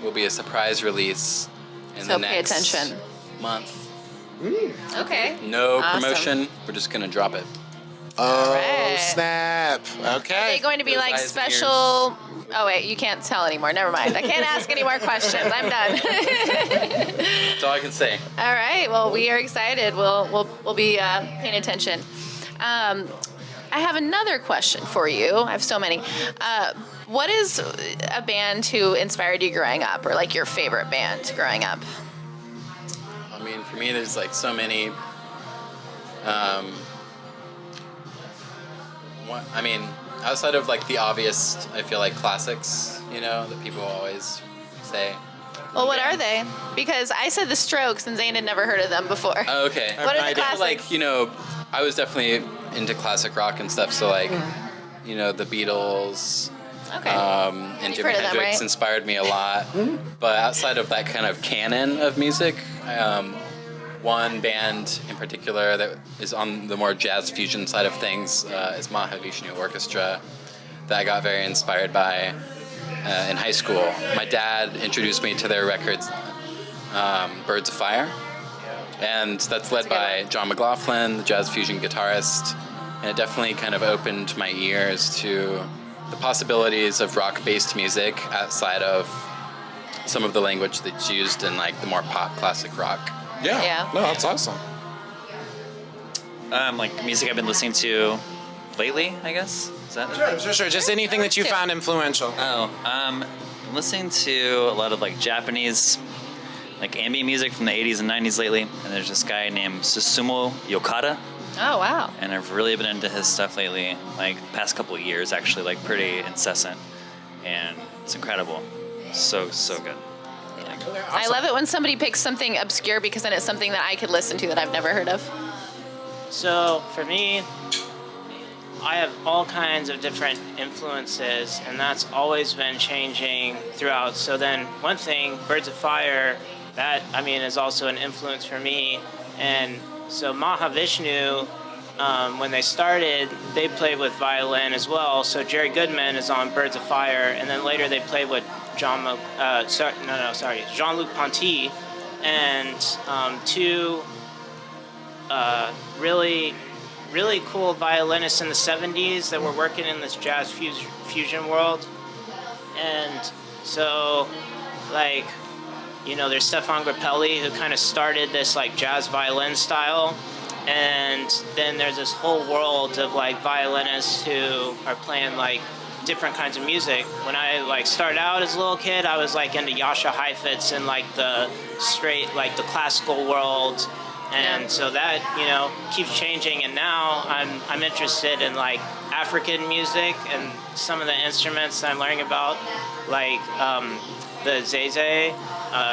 will be a surprise release in So the pay next attention. month. Okay. No Awesome. promotion. We're just gonna drop it. Oh right. snap. Are Okay. they going to be Those like eyes and special? Oh wait, you can't tell anymore. Never mind. I can't ask any more questions. I'm done. That's all I can say. All right. Well, we are excited. We'll be paying attention. I have another question for you. I have so many. What is a band who inspired you growing up, or like your favorite band growing up? I mean, for me, there's like so many. I mean, outside of like the obvious, I feel like classics, that people always say. Well, what are they? Because I said the Strokes, and Zane had never heard of them before. Oh, okay. What are the classics? Like, I was definitely into classic rock and stuff, so like, the Beatles. Okay. And You've Jimi heard of them, Hendrix right? inspired me a lot. But outside of that kind of canon of music, one band in particular that is on the more jazz fusion side of things is Mahavishnu Orchestra, that I got very inspired by in high school. My dad introduced me to their records, Birds of Fire, and that's led by John McLaughlin, the jazz fusion guitarist, and it definitely kind of opened my ears to the possibilities of rock-based music outside of some of the language that's used in like the more pop classic rock. Yeah. No, that's awesome. Like music I've been listening to lately, I guess. Is that Sure. Just anything that you found influential. I'm listening to a lot of like Japanese, like ambient music from the 80s and 90s lately. And there's this guy named Susumu Yokata, Oh wow. and I've really been into his stuff lately. Like the past couple of years, actually, like pretty incessant, and it's incredible. So good. Really good. I love it when somebody picks something obscure, because then it's something that I could listen to that I've never heard of. So for me, I have all kinds of different influences, and that's always been changing throughout. So then one thing, Birds of Fire, that is also an influence for me. And so Mahavishnu, when they started, they played with violin as well. So Jerry Goodman is on Birds of Fire, and then later they played with Jean-Luc Ponty, and two really cool violinists in the 70s that were working in this jazz fusion world. And so, like, there's Stefan Grappelli, who kind of started this like jazz violin style, and then there's this whole world of like violinists who are playing like different kinds of music. When I like started out as a little kid, I was like into Yasha Heifetz and like the straight, like the classical world. And so that, you know, keeps changing, and now I'm interested in like African music and some of the instruments that I'm learning about, like the zeze.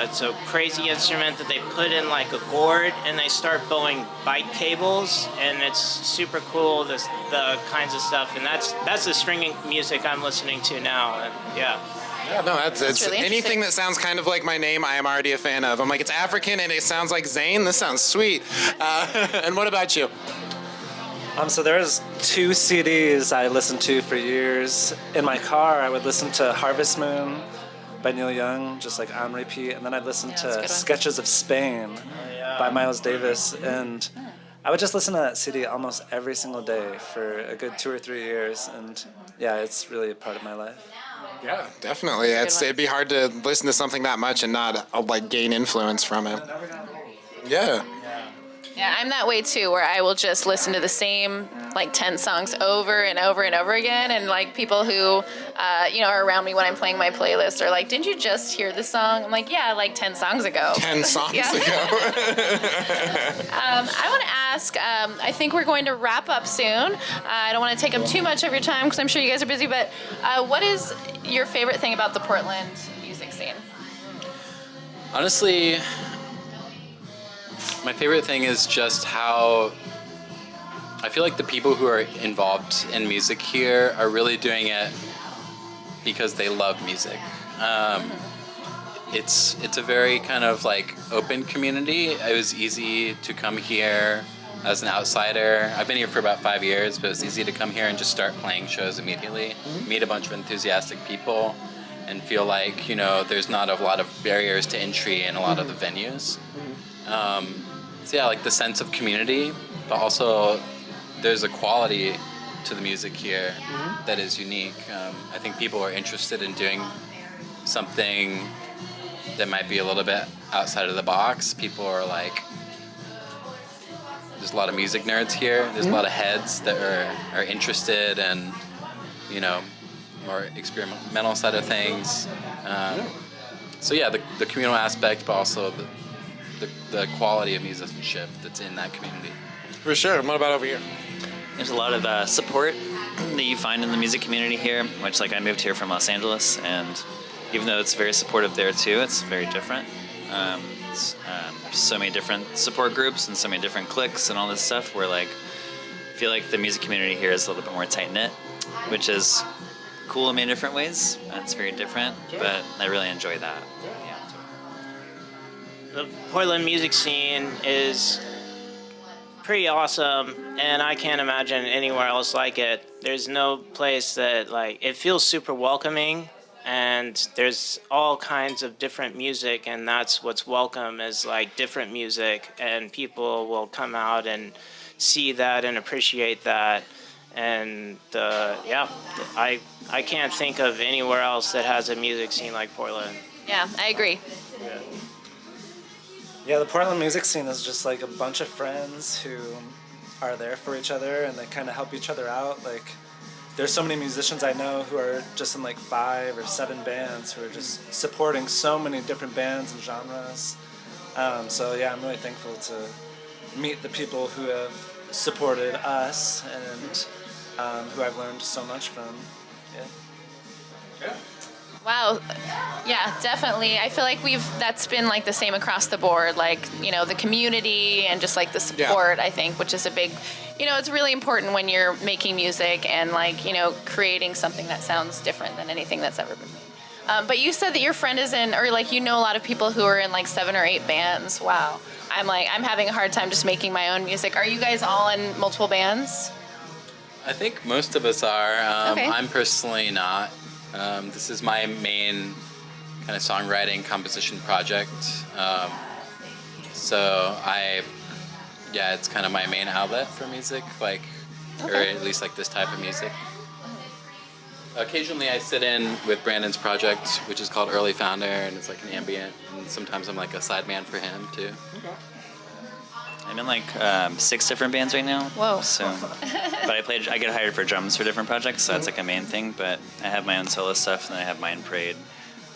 It's a crazy instrument that they put in like a gourd and they start bowing bite cables, and it's super cool, the kinds of stuff, and that's the stringing music I'm listening to now, and yeah. Yeah, no, it's really anything that sounds kind of like my name, I am already a fan of. I'm like, it's African and it sounds like Zayn. This sounds sweet. And what about you? So there's 2 CDs I listened to for years. In my car, I would listen to Harvest Moon by Neil Young, just like on repeat, and then I'd listen to Sketches of Spain by Miles Davis, and I would just listen to that CD almost every single day for a good 2 or 3 years, and yeah, it's really a part of my life. Yeah, definitely. It'd be hard to listen to something that much and not like gain influence from it. Yeah. Yeah, I'm that way too, where I will just listen to the same like 10 songs over and over and over again, and like people who, you know, are around me when I'm playing my playlist are like, "Didn't you just hear this song?" I'm like, "Yeah, like 10 songs ago." 10 songs ago. I want to ask. I think we're going to wrap up soon. I don't want to take up too much of your time because I'm sure you guys are busy. But what is your favorite thing about the Portland music scene? Honestly, my favorite thing is just how I feel like the people who are involved in music here are really doing it because they love music. It's a very kind of like open community. It was easy to come here as an outsider. I've been here for about 5 years, but it was easy to come here and just start playing shows immediately, meet a bunch of enthusiastic people, and feel like, you know, there's not a lot of barriers to entry in a lot of the venues. So yeah, like the sense of community, but also there's a quality to the music here that is unique. I think people are interested in doing something that might be a little bit outside of the box. People are like, there's a lot of music nerds here. There's a lot of heads that are interested in, you know, more experimental side of things. So yeah, the communal aspect, but also the quality of musicianship that's in that community. For sure. What about over here? There's a lot of support that you find in the music community here, which like I moved here from Los Angeles, and even though it's very supportive there too, it's very different. There's so many different support groups and so many different cliques and all this stuff where like I feel like the music community here is a little bit more tight-knit, which is cool in many different ways. It's very different, but I really enjoy that. The Portland music scene is pretty awesome, and I can't imagine anywhere else like it. There's no place that, like, it feels super welcoming, and there's all kinds of different music, and that's what's welcome is, like, different music, and people will come out and see that and appreciate that. And, yeah, I can't think of anywhere else that has a music scene like Portland. Yeah, I agree. Yeah, the Portland music scene is just like a bunch of friends who are there for each other and they kind of help each other out. Like, there's so many musicians I know who are just in like 5 or 7 bands who are just supporting so many different bands and genres. So yeah, I'm really thankful to meet the people who have supported us and who I've learned so much from. Yeah. Wow. Yeah, definitely. I feel like that's been like the same across the board, like, you know, the community and just like the support, I think, which is a big, you know, it's really important when you're making music and like, you know, creating something that sounds different than anything that's ever been made. But you said that your friend is in, or like, you know, a lot of people who are in like 7 or 8 bands. Wow. I'm having a hard time just making my own music. Are you guys all in multiple bands? I think most of us are. Okay. I'm personally not. This is my main kind of songwriting composition project. So it's kind of my main outlet for music, like, or at least like this type of music. Occasionally I sit in with Brandon's project, which is called Early Founder, and it's like an ambient, and sometimes I'm like a sideman for him too. I'm in like 6 different bands right now. Whoa. So, but I get hired for drums for different projects, so that's like a main thing. But I have my own solo stuff, and then I have Mind Parade,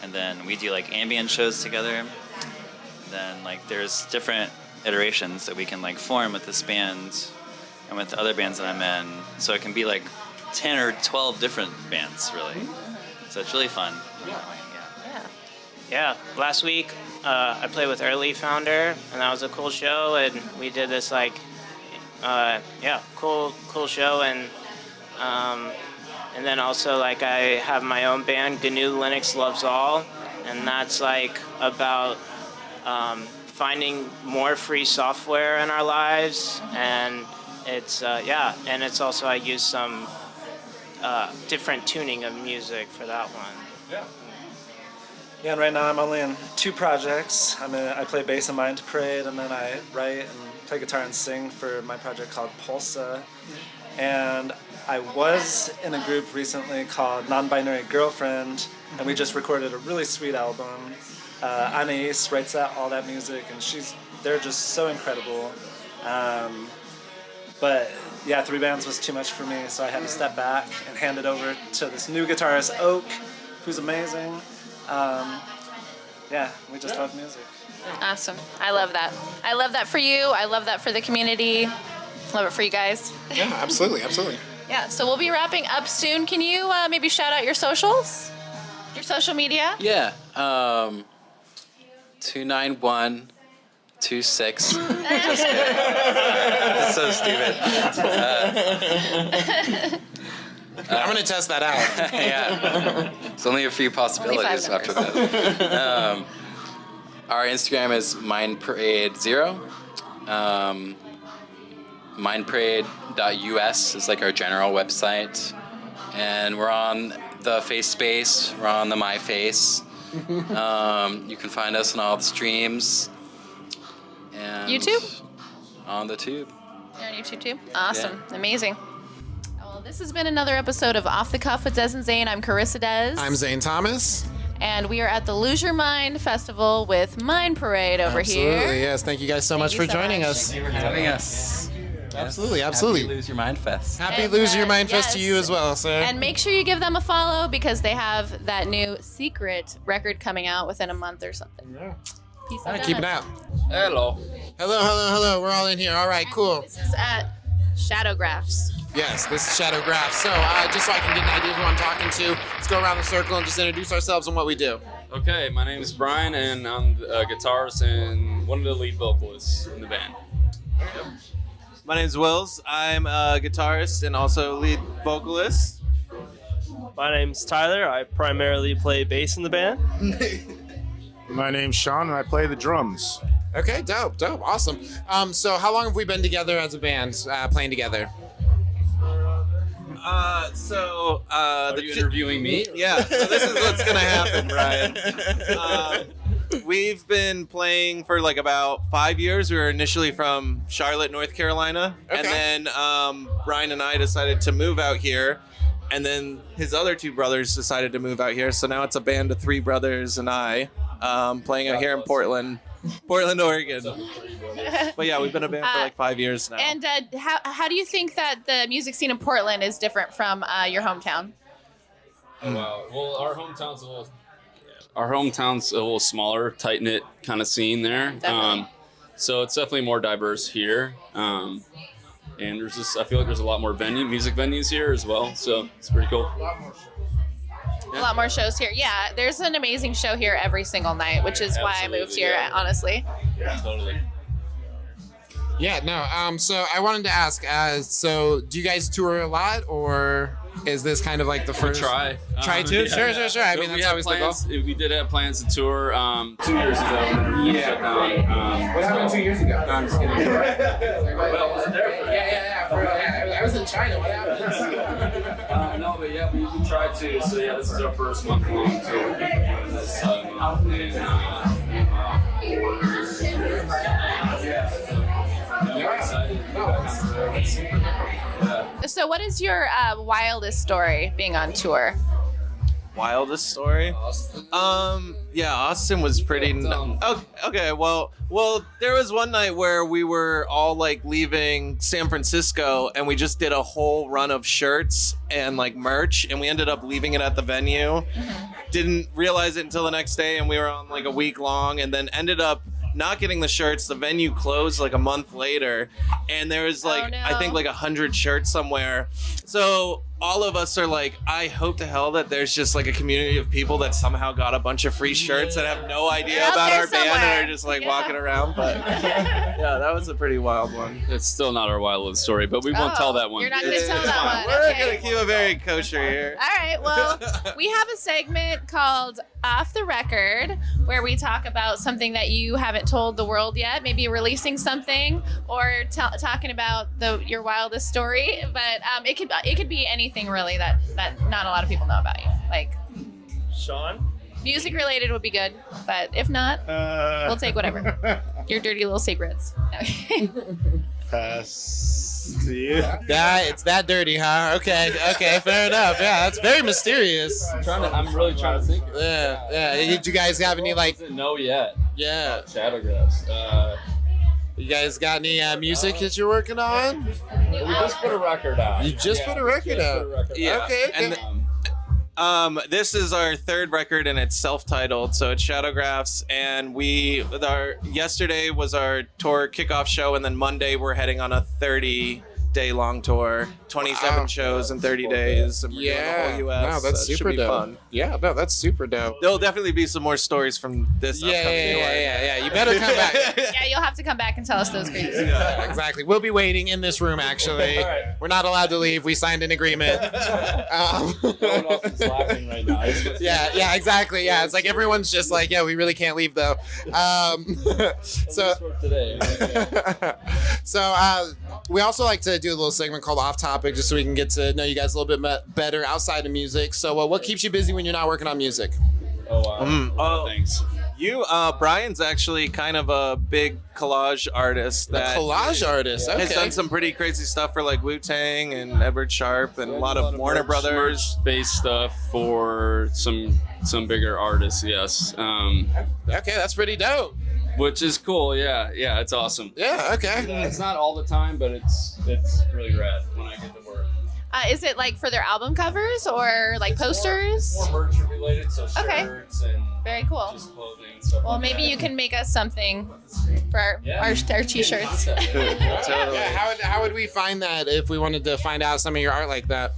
and then we do like ambient shows together. Then like there's different iterations that we can like form with this band and with the other bands that I'm in. So it can be like 10 or 12 different bands, really. So it's really fun. Yeah. Last week I played with Early Founder, and that was a cool show. And we did this like, cool show. And then also like I have my own band, GNU Linux Loves All, and that's like about finding more free software in our lives. And it's and it's also I use some different tuning of music for that one. Yeah, and right now I'm only in 2 projects. I play bass in Mind Parade, and then I write and play guitar and sing for my project called Pulsa. And I was in a group recently called Non-Binary Girlfriend, and we just recorded a really sweet album. Anais writes all that music, and they're just so incredible. But yeah, 3 bands was too much for me, so I had to step back and hand it over to this new guitarist, Oak, who's amazing. We just love music. Awesome. I love that. I love that for you. I love that for the community. Love it for you guys. Yeah, absolutely. Yeah, so we'll be wrapping up soon. Can you maybe shout out your socials? Your social media? Yeah. 29126. Just kidding. It's so stupid. I'm going to test that out. Yeah. There's only a few possibilities after that. Our Instagram is mindparade0. Mindparade.us is like our general website. And we're on the Face Space. We're on the MyFace. You can find us on all the streams. And YouTube? On the tube. You're on YouTube too? Awesome. Yeah. Amazing. Well, this has been another episode of Off the Cuff with Des and Zane. I'm Carissa Des. I'm Zane Thomas. And we are at the Lose Your Mind Festival with Mind Parade over here. Absolutely, yes. Thank you guys so much for joining us. Thank you for having us. Absolutely. Happy Lose Your Mind Fest. Happy Lose Your Mind Fest to you as well, sir. And make sure you give them a follow because they have that new secret record coming out within a month or something. Yeah. Peace out. Keep it out. Hello. Hello. We're all in here. All right, cool. This is at Shadowgraphs. Yes, this is Shadowgraphs. So, just so I can get an idea of who I'm talking to, let's go around the circle and just introduce ourselves and what we do. Okay, my name is Brian, and I'm a guitarist and one of the lead vocalists in the band. Yep. My name's Wills. I'm a guitarist and also lead vocalist. My name's Tyler. I primarily play bass in the band. My name's Sean, and I play the drums. Okay, dope, awesome. So how long have we been together as a band, playing together? Are you interviewing me? Yeah, so this is what's gonna happen, Brian. We've been playing for like about 5 years. We were initially from Charlotte, North Carolina, and then Brian and I decided to move out here, and then his other 2 brothers decided to move out here. So now it's a band of 3 brothers and I playing out here in Portland, Oregon. But yeah, we've been a band for like 5 years now. And how do you think that the music scene in Portland is different from your hometown? Wow. Well, our hometown's a little smaller, tight-knit kind of scene there. So it's definitely more diverse here. And I feel like there's a lot more music venues here as well. So it's pretty cool. A lot more shows here. Yeah, there's an amazing show here every single night, which is why I moved here, honestly. Yeah, totally. Yeah, no. So I wanted to ask, so do you guys tour a lot, or is this kind of like the first? We try. Try to? Sure. I mean, that's always the goal. We did have plans to tour 2 years ago. Shut down. What happened 2 years ago? No, I'm just kidding. Well, I wasn't there for that. Yeah. I was in China. What happened? No, but yeah, we tried to. So yeah, this is our first month-long tour. So what is your wildest story being on tour? wildest story. Yeah, Austin was pretty. Okay, well, there was one night where we were all like leaving San Francisco, and we just did a whole run of shirts and like merch, and we ended up leaving it at the venue. Didn't realize it until the next day, and we were on like a week long, and then ended up not getting the shirts. The venue closed like a month later, and there was like I think like 100 shirts somewhere. So all of us are like, I hope to hell that there's just like a community of people that somehow got a bunch of free shirts and have no idea about our band and are just like walking around. But yeah, that was a pretty wild one. It's still not our wildest story, but we won't tell that one. You're not going to tell that one. We're going to keep it very kosher here. All right. Well, we have a segment called Off the Record where we talk about something that you haven't told the world yet, maybe releasing something or talking about your wildest story. But it could be anything really that not a lot of people know about you. Like Sean? Music related would be good, but if not, we'll take whatever. Your dirty little secrets. Pass to you. It's that dirty, huh? Okay, fair enough. Yeah, that's very mysterious. I'm really trying to think. Yeah. Did you guys have any like? No yet. Yeah. Shadowgraphs. You guys got any music that you're working on? We just put a record out. You just put a record out. Yeah. Okay. And this is our third record, and it's self-titled, so it's Shadowgraphs. And yesterday was our tour kickoff show, and then Monday we're heading on a 30-day long tour, 27 shows in 30 days, and we're doing the whole U.S. No, that's so super it should be dope. fun. Yeah, no, that's super dope. There'll definitely be some more stories from this upcoming tour. Yeah. You better come back. Yeah, you'll have to come back and tell us those great. Yeah, exactly. We'll be waiting in this room, actually. Right. We're not allowed to leave. We signed an agreement. No one else is laughing right now. Yeah, exactly. Yeah, it's like everyone's just like, yeah, we really can't leave, though. So we also like to do a little segment called Off Topic, just so we can get to know you guys a little bit better outside of music. So what keeps you busy when you're not working on music? Oh, wow. Thanks. Brian's actually kind of a big collage artist. Okay. Has done some pretty crazy stuff for like Wu-Tang and Edward Sharp and a lot of Warner Brothers. Based stuff for some bigger artists, yes. Okay, that's pretty dope. Which is cool, yeah, it's awesome. Yeah, okay. It's not all the time, but it's really rad when I get to work. Is it like for their album covers or like posters? More merch related, so shirts and very cool. Just clothing and stuff. Well, maybe you can make us something for our t-shirts. Totally. How would we find that if we wanted to find out some of your art like that?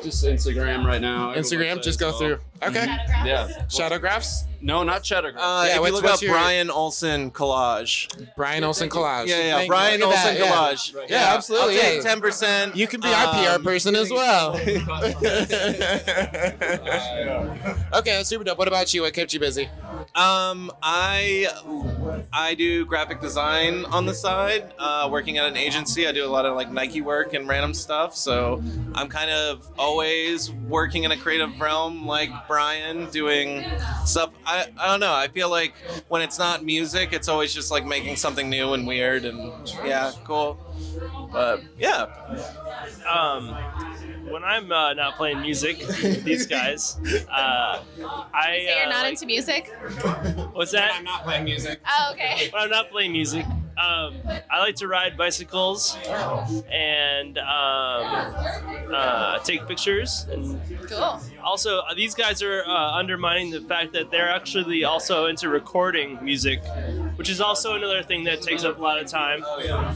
Just Instagram right now. Instagram, just go through. Okay. Yeah. Shadowgraphs? No, not Shadowgraphs. If you look up Brian Olsen Collage. Brian Olsen Collage. Yeah. Brian Olsen Collage. Yeah, absolutely. I'll take 10%. You can be our PR person as well. Okay, that's super dope. What about you? What kept you busy? I do graphic design on the side, working at an agency. I do a lot of like Nike work and random stuff. So I'm kind of always working in a creative realm like Brian, doing stuff. I don't know. I feel like when it's not music, it's always just like making something new and weird and cool. But yeah. When I'm not playing music, these guys, I. So you're not into music? What's that? I'm not playing music. Oh, okay. When I'm not playing music, I like to ride bicycles and take pictures. And cool. Also, these guys are undermining the fact that they're actually also into recording music, which is also another thing that takes up a lot of time.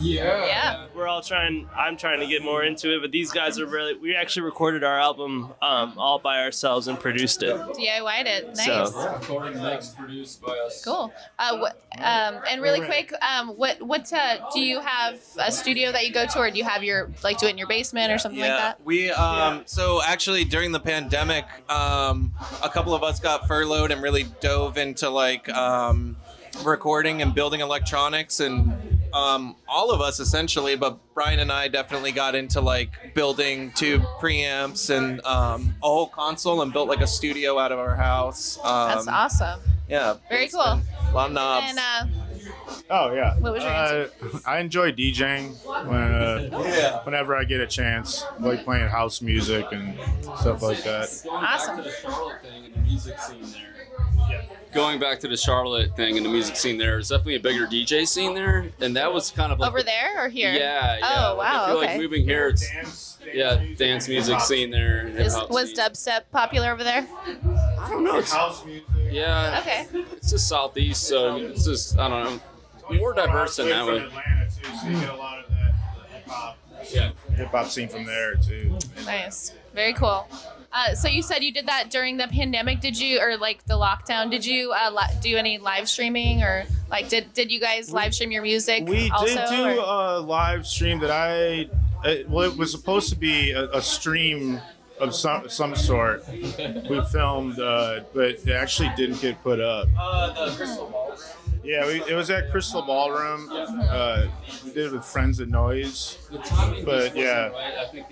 Yeah. I'm trying to get more into it, but these guys are we actually recorded our album all by ourselves and produced it. DIY'd it. Nice. So. Recording mix produced by us. Cool. And really quick, what do you have a studio that you go to, or do you have do it in your basement or something like that? We so actually during the pandemic, a couple of us got furloughed and really dove into like recording and building electronics, and all of us essentially, but Brian and I definitely got into like building tube preamps and a whole console and built like a studio out of our house. That's awesome. Yeah. Very cool. A lot of knobs. And Oh yeah. What was your answer? I enjoy DJing whenever I get a chance. I like playing house music and stuff like that. Awesome. The Charlotte thing and the music scene there. Going back to the Charlotte thing and the music scene there's definitely a bigger DJ scene there, and that was kind of like Over there or here? Yeah. Oh, Like, I wow, feel okay. like moving here, it's dance music scene there. And hip-hop Was scene. dubstep popular over there. I don't know. It's, House music. yeah. Okay. It's just southeast, so it's just I don't know, more diverse in that way. Atlanta too, so you get a lot of that hip hop scene from there too. Nice. Very cool. So you said you did that during the pandemic. Did you, or like the lockdown? Did you do any live streaming, or like did you guys live stream your music? We also, did do or? a live stream that well, it was supposed to be a stream of some sort. We filmed, but it actually didn't get put up. The Crystal Ballroom. Yeah, it was at Crystal Ballroom. We did it with Friends of Noise. The timing But, was yeah. right. I think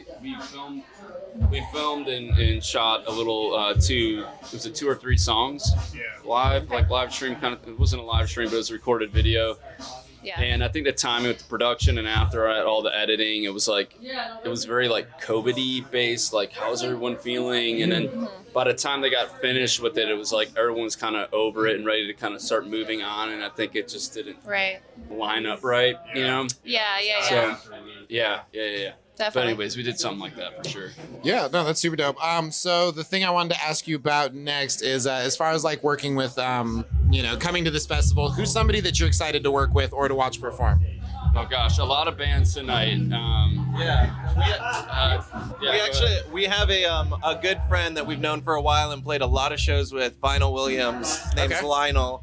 we filmed and shot a little it was 2 or 3 songs live, like live stream kind of. It wasn't a live stream, but it was a recorded video. Yeah. And I think the timing with the production and after all the editing, it was like it was very like COVID-y based, like how's everyone feeling? And then by the time they got finished with it, it was like everyone's kind of over it and ready to kind of start moving on. And I think it just didn't line up right, you know? Yeah. So yeah. But Definitely. anyways, we did something like that for sure. Yeah, no, that's super dope. So the thing I wanted to ask you about next is as far as like working with, coming to this festival, who's somebody that you're excited to work with or to watch perform? Oh gosh, a lot of bands tonight. We have a good friend that we've known for a while and played a lot of shows with, Vinyl Williams. His name's Lionel.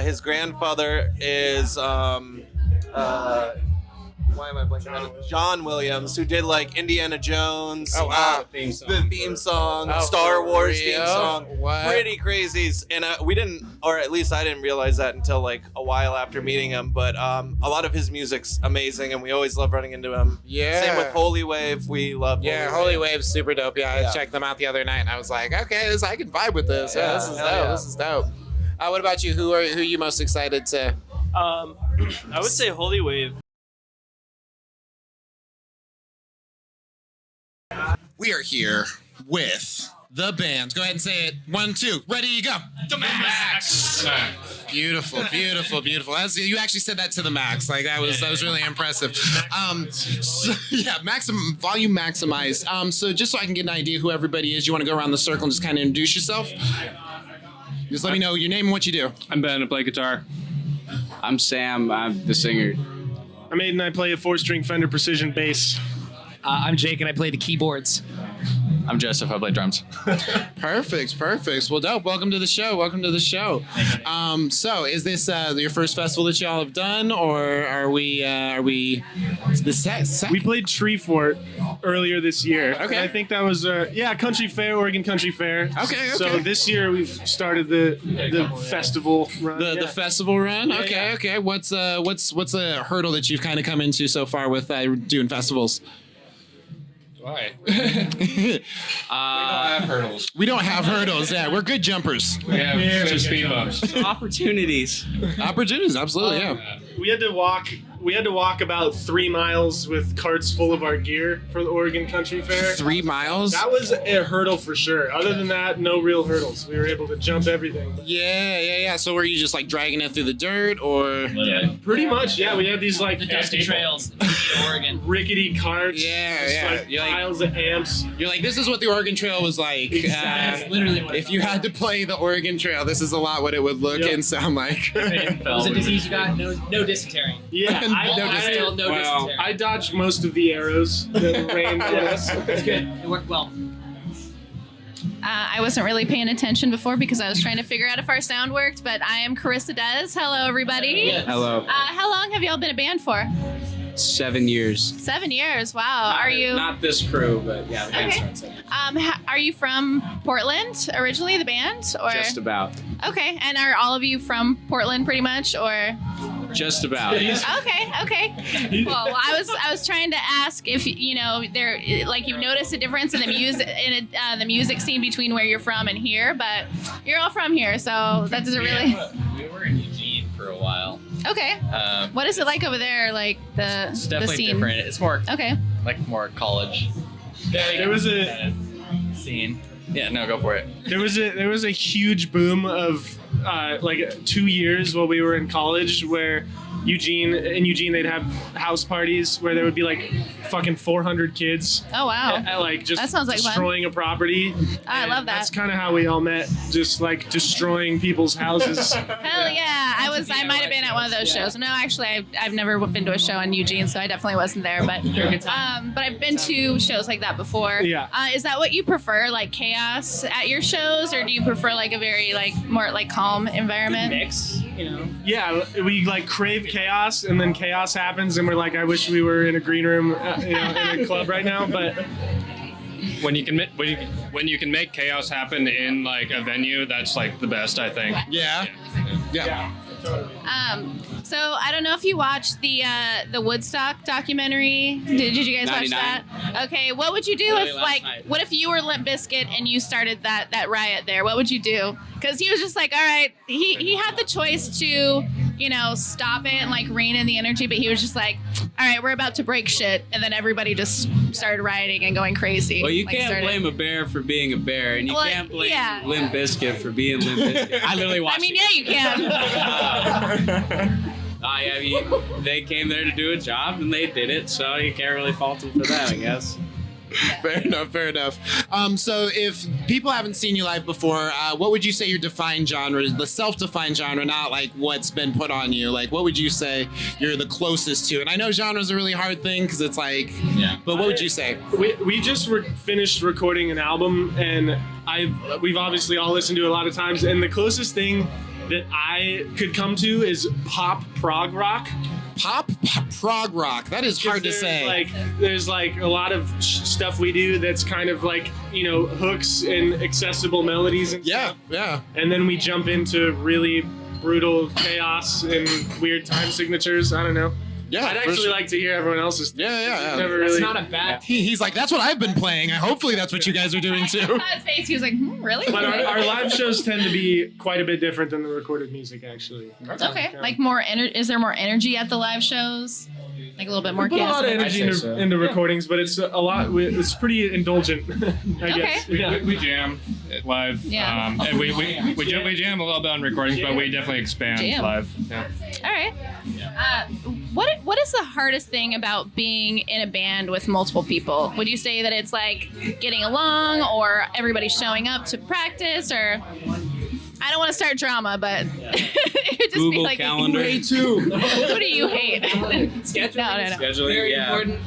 His grandfather is why am I blanking on it? John Williams, who did like Indiana Jones, the theme song, Star Wars theme song. What? Pretty crazies. And we didn't, or at least I didn't realize that until like a while after meeting him. But a lot of his music's amazing, and we always love running into him. Yeah. Same with Holy Wave. We love Holy Wave's super dope. Yeah, I checked them out the other night, and I was like, okay, I can vibe with this. Yeah, this is dope. yeah. This is dope. What about you? Who are you most excited to? I would say Holy Wave. We are here with the band. Go ahead and say it. 1, 2. Ready, go. The Macks. Beautiful. You actually said that to the Macks. Like that was really impressive. Volume maximized. So just so I can get an idea who everybody is, you want to go around the circle and just kind of introduce yourself? Just let me know your name and what you do. I'm Ben. I play guitar. I'm Sam. I'm the singer. I'm Aiden. I play a 4-string Fender Precision bass. I'm Jake, and I play the keyboards. I'm Joseph. I play drums. Perfect. Well, dope. Welcome to the show. So is this your first festival that y'all have done, or are we the set? We played Tree Fort earlier this year. Okay. I think that was Country Fair, Oregon Country Fair. Okay. So this year we've started the festival run. The festival run. Yeah, Okay. What's a hurdle that you've kind of come into so far with doing festivals? Why? We don't have hurdles. We don't have hurdles. Yeah, we're good jumpers. We have just speed bumps. Opportunities. Opportunities, absolutely. Yeah. We had to walk about 3 miles with carts full of our gear for the Oregon Country Fair. 3 miles. That was a hurdle for sure. Other than that, no real hurdles. We were able to jump everything. Yeah. So were you just like dragging it through the dirt, or? Yeah, pretty much. Yeah, we had these like The dusty trails in Oregon. rickety carts. Yeah. Like piles of amps. You're like, this is what the Oregon Trail was like. Exactly. Literally what If you had to play the Oregon Trail, this is a lot what it would look and sound like. it was a disease you got. No dysentery. Yeah, Still no dysentery. I dodged most of the arrows that rained on us. It's good. It worked well. I wasn't really paying attention before because I was trying to figure out if our sound worked, but I am Carissa Dez. Hello, everybody. Hello. How long have y'all been a band for? 7 years. 7 years. Wow. Are you? Not this crew, but yeah, the band started 7 years. Are you from Portland originally, the band, or? Just about. Okay. And are all of you from Portland, pretty much, or? Just about. Okay. Well, I was trying to ask if there you've noticed a difference in the music scene between where you're from and here, but you're all from here, so that doesn't really. We were in Eugene for a while. Okay. What is it like over there? Like It's the definitely scene? different. It's more Okay. like more college. There was a scene. Yeah, no, go for it. there was a huge boom of like 2 years while we were in college where Eugene they'd have house parties where there would be like fucking 400 kids. Oh wow. Like just That sounds like fun. destroying a property. I love that. That's kind of how we all met, just like destroying people's houses. Hell yeah! I might have been at one of those shows. No, actually, I've never been to a show in Eugene, so I definitely wasn't there. But I've been to shows like that before. Yeah. Is that what you prefer, like chaos at your shows, or do you prefer like a very like more like calm environment? Mix, you know. Yeah, we like crave chaos, and then chaos happens, and we're like, I wish we were in a green room, in a club right now. But when you can make chaos happen in like a venue, that's like the best, I think. Yeah. So I don't know if you watched the Woodstock documentary. Did you guys watch 99. that? Okay, what would you do Literally if last like night. what if you were Limp Bizkit and you started that riot there? What would you do? Because he was just like, all right, he had the choice to stop it and like rein in the energy, but he was just like, all right, we're about to break shit, and then everybody just started rioting and going crazy. Well, you Like, can't started- blame a bear for being a bear, and you Well, can't blame yeah. Limp Bizkit for being Limp Bizkit. I literally watched I mean, yeah, you can. I mean, they came there to do a job, and they did it, so you can't really fault them for that, I guess. Fair enough. So if people haven't seen you live before, what would you say your defined genre is? The self-defined genre, not like what's been put on you. Like, what would you say you're the closest to? And I know genre is a really hard thing because it's like, yeah. But what would you say? we just finished recording an album, and we've obviously all listened to it a lot of times, and the closest thing that I could come to is pop prog rock. Pop prog rock. That is hard to say. There's like a lot of stuff we do that's kind of like hooks and accessible melodies and stuff. Yeah. And then we jump into really brutal chaos and weird time signatures. I don't know. Yeah, I'd actually like to hear everyone else's. Yeah. Never That's really. not a bad. He's like, that's what I've been playing. Hopefully that's what you guys are doing I too. saw his face. He was like, really? But our live shows tend to be quite a bit different than the recorded music, actually. Okay. Like more is there more energy at the live shows? Like a little bit more We put a lot of chaos? energy into recordings, but it's a lot. It's pretty indulgent, I guess. Okay. We jam live. Yeah. And we jam a little bit on recordings, but we definitely expand Jam. live. Yeah. All right. What is the hardest thing about being in a band with multiple people? Would you say that it's like getting along, or everybody showing up to practice, or I don't want to start drama, but it just Google be like Calendar. Me too. Who do you hate? Scheduling. No. Scheduling, Very yeah. important.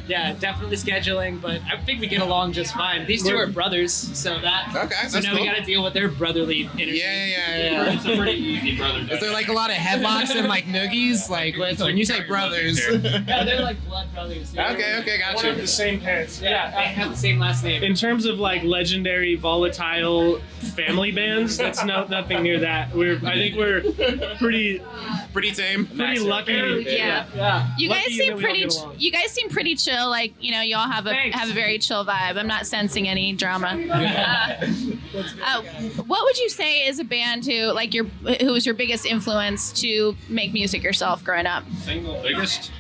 Yeah, definitely scheduling, but I think we get along just fine. These two are brothers, so that. Okay, So that's now cool. we got to deal with their brotherly energy. Yeah. It's a pretty easy brother. Is there like a lot of headlocks and like noogies? Like when you say brothers. Yeah, they're like blood brothers. Okay, One gotcha. of the same parents. Yeah, they have the same last name. In terms of like legendary volatile family bands, that's nothing near that. I think we're pretty tame. Pretty lucky. Yeah. You guys Lucky seem that we all pretty. get along. You guys seem pretty chill. Like you all have a very chill vibe. I'm not sensing any drama. What would you say is a band who was your biggest influence to make music yourself growing up? Single biggest.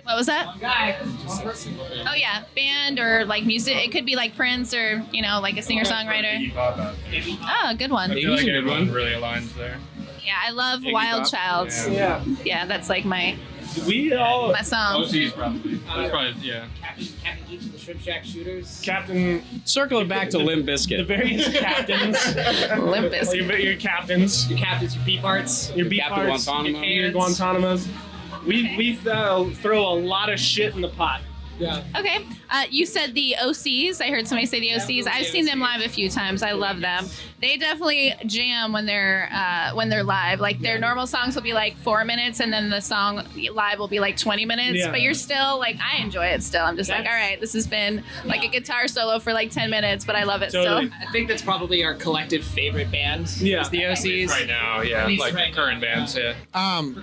What was that? Oh yeah, band or like music. It could be like Prince or like a singer-songwriter. Oh, good one. I feel like everyone really aligns there. Yeah, I love Iggy Wild Pop? Child. Yeah. Yeah, that's like my song. OC's probably. That's probably, yeah. Captain Geach and the Shrimp Shack Shooters. Captain. Circle it back to Limp Bizkit. The various captains. Limp Bizkit. Your captains. Your captains, your beef-hearts. Your beef Captain hearts. Guantanamo. Your Guantanamos. We throw a lot of shit in the pot. Yeah. Okay. You said the OCs. I heard somebody say the OCs. I've seen them live a few times. I love them. They definitely jam when they're live. Like their normal songs will be like 4 minutes, and then the song live will be like 20 minutes. Yeah. But you're still like, I enjoy it still. I'm just like, all right, this has been like a guitar solo for like 10 minutes, but I love it Totally. still. I think that's probably our collective favorite band. Yeah. Is the OCs. Right now, yeah. At least Like right current now. bands, yeah.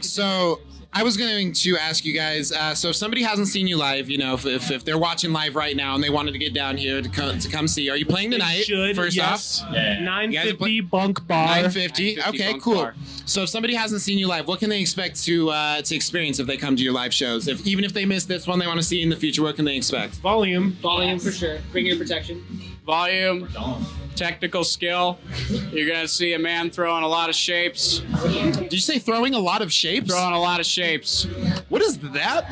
So I was going to ask you guys, so if somebody hasn't seen you live, you know, if they're watching live right now and they wanted to get down here to come see, are you playing tonight? First off? Yeah. 950 Bunk Bar. 950. 950 Okay, Bunk cool. Bar. So if somebody hasn't seen you live, what can they expect to experience if they come to your live shows? Even if they miss this one, they want to see in the future, what can they expect? Volume for sure. Bring your protection. Volume, technical skill. You're gonna see a man throwing a lot of shapes. Did you say throwing a lot of shapes? Throwing a lot of shapes. What is that?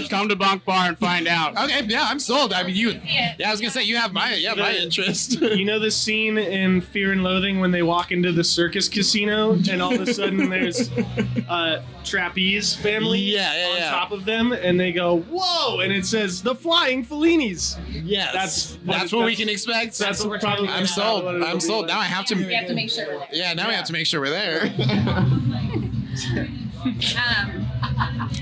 Come to Bunk Bar and find out. Okay, yeah, I'm sold. I mean, I was gonna say you have my interest. You know the scene in Fear and Loathing when they walk into the circus casino and all of a sudden there's a trapeze family on top of them and they go, whoa, and it says the Flying Fellinis. Yes, that's what we can expect. That's what probably. I'm sold. I'm sold. Now I have to. We have to make sure we're there. Yeah, now we have to make sure we're there.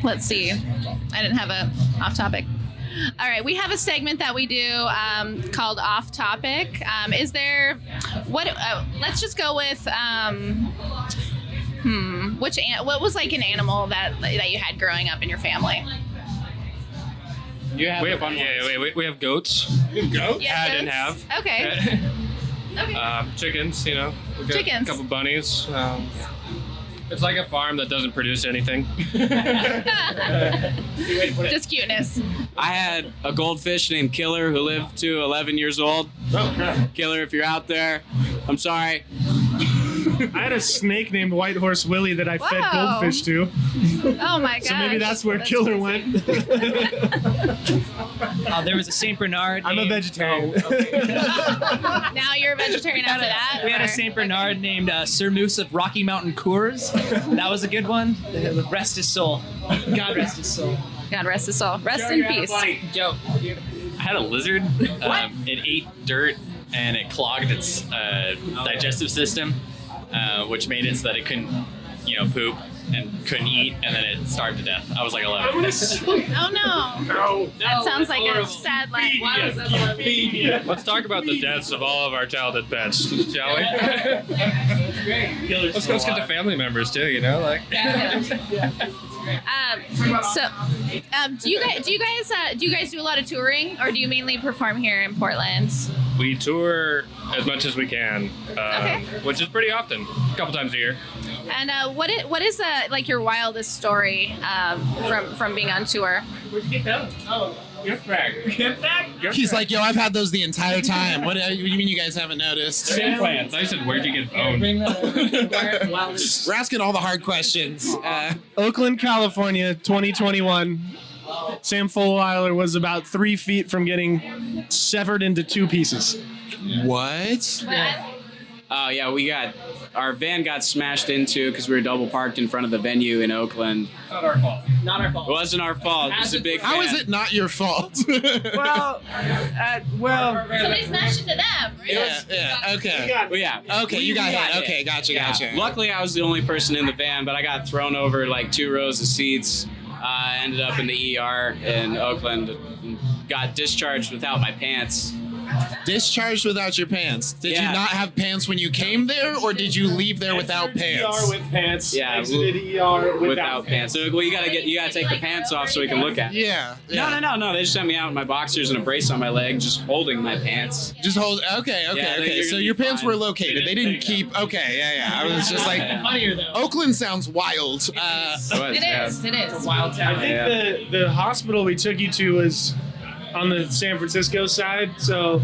Let's see. I didn't have a off topic. All right, we have a segment that we do called Off Topic. Is there what? Let's just go with. What was like an animal that you had growing up in your family? We have goats. You have goats? Had and have. Okay. Chickens, you know. We've got Chickens. A couple bunnies. It's like a farm that doesn't produce anything. Just cuteness. I had a goldfish named Killer who lived to 11 years old. Killer, if you're out there, I'm sorry. I had a snake named White Horse Willie that I fed Wow. goldfish to. Oh my god. So maybe that's where Killer went. There was a Saint Bernard. I'm a vegetarian. Now you're a vegetarian after that? We had a Saint Bernard named Sir Moose of Rocky Mountain Coors. That was a good one. Rest his soul. God rest his soul. God rest his soul. Rest in peace. Joe. I had a lizard. It ate dirt and it clogged its digestive system, which made it so that it couldn't, poop and couldn't eat, and then it starved to death. I was like 11. Oh no. That sounds like a sad life. Let's talk about the deaths of all of our childhood pets, shall we? Let's get to family members too, you know, like. Do you guys do a lot of touring, or do you mainly perform here in Portland? We tour as much as we can, which is pretty often, a couple times a year. And what is like your wildest story from being on tour? Where'd you get that? Oh, gift bag. Gift bag? He's like, yo, I've had those the entire time. What do you mean you guys haven't noticed? Implants. I said, where'd you get bone? We're asking all the hard questions. Oakland, California, 2021. Sam Fulweiler was about 3 feet from getting severed into 2 pieces. What? Oh yeah, our van got smashed into because we were double parked in front of the venue in Oakland. Not our fault. Not our fault. It wasn't our fault. It was a big. How is it not your fault? Well, Somebody smashed into them, right? Yeah. Okay. Yeah. Okay, you got hit. Okay, gotcha. Luckily, I was the only person in the van, but I got thrown over like 2 rows of seats. Ended up in the ER in Oakland. Got discharged without my pants. Discharged without your pants. Did you not have pants when you came there, or did you leave there without pants? ER with pants. Yeah, Exited ER without pants. So, well, you gotta take the pants off so we can look at it. Yeah. No. They just sent me out with my boxers and a brace on my leg, just holding my pants. Just hold. Okay. So your pants were located. They didn't keep. Okay. Yeah. I was just like, Oakland sounds wild. It is. It's a wild town. I think the hospital we took you to was on the San Francisco side, so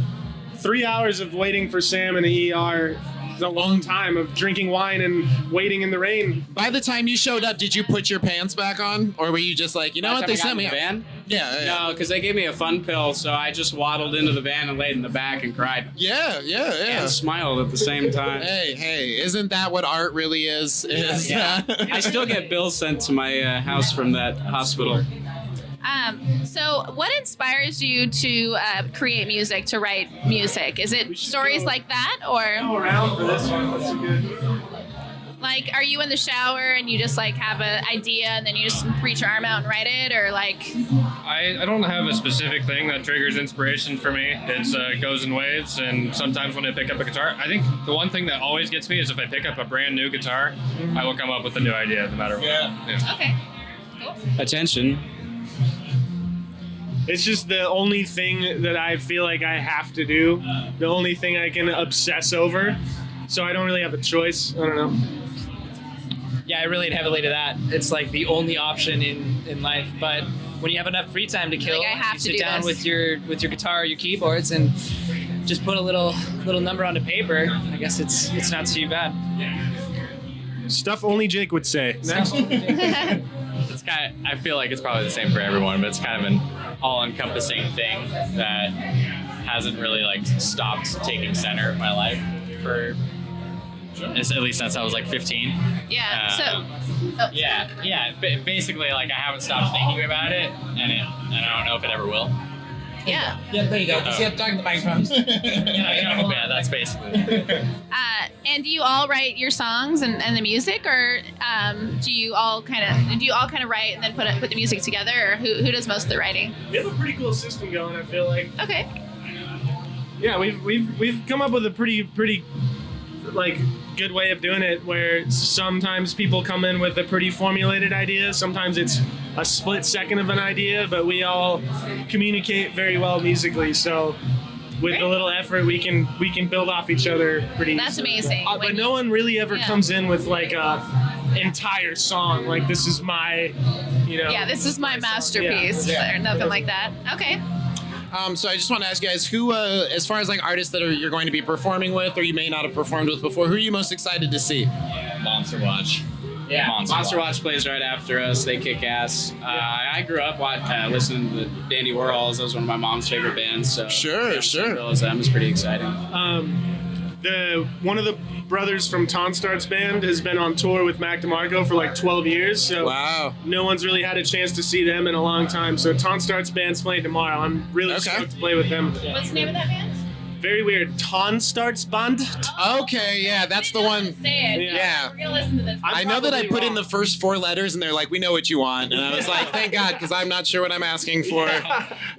3 hours of waiting for Sam in the ER is a long time of drinking wine and waiting in the rain. By the time you showed up, did you put your pants back on, or were you just like, you know what, they sent me out? Van? Yeah. No, because they gave me a fun pill, so I just waddled into the van and laid in the back and cried. Yeah. And smiled at the same time. Hey, isn't that what art really is? Yeah. I still get bills sent to my house from that hospital. So what inspires you to create music, to write music? Is it stories like that, or Go around for this one. That's good. like, are you in the shower and you just like have an idea and then you just reach your arm out and write it, or like? I don't have a specific thing that triggers inspiration for me. It goes in waves, and sometimes when I pick up a guitar, I think the one thing that always gets me is if I pick up a brand new guitar, I will come up with a new idea no matter what. Okay. attention. It's just the only thing that I feel like I have to do, the only thing I can obsess over. So I don't really have a choice. I don't know. Yeah, I relate heavily to that. It's like the only option in life. But when you have enough free time to kill, Like, I have you to sit do down this. with your guitar or your keyboards and just put a little number onto paper. I guess it's not too bad. Stuff only Jake would say. Next. It's kind of, I feel like it's probably the same for everyone, but it's kind of an all-encompassing thing that hasn't really like stopped taking center of my life for. At least since I was like 15. Yeah. Basically, like I haven't stopped thinking about it, and I don't know if it ever will. Yeah. Yeah, there you go. Just talking to the microphones. Yeah, that's basically. And do you all write your songs and the music, or do you all kind of write and then put the music together, or who does most of the writing? We have a pretty cool system going, I feel like. Okay. Yeah, we've come up with a pretty like good way of doing it, where sometimes people come in with a pretty formulated idea, sometimes it's a split second of an idea, but we all communicate very well musically, so with a little effort we can build off each other pretty That's amazing. but no one really ever comes in with like a entire song like this is my Yeah, this is my masterpiece, or nothing like that. Okay. So I just want to ask you guys, who, as far as like artists that you're going to be performing with, or you may not have performed with before, who are you most excited to see? Monster Watch. Yeah, Monster Watch plays right after us. They kick ass. I grew up listening to the Dandy Warhols. That was one of my mom's favorite bands. So sure. Realize them is pretty exciting. One of the brothers from Tonstart's band has been on tour with Mac DeMarco for like 12 years, so wow. No one's really had a chance to see them in a long time. So Tonstart's band's playing tomorrow. I'm really stoked to play with them. What's the name of that band? Very weird. Tonstart's band? Okay, yeah, that's the one. Say it. Yeah. We're gonna listen to this. I know that I put in the first 4 letters, and they're like, "We know what you want," and I was like, "Thank God," because I'm not sure what I'm asking for.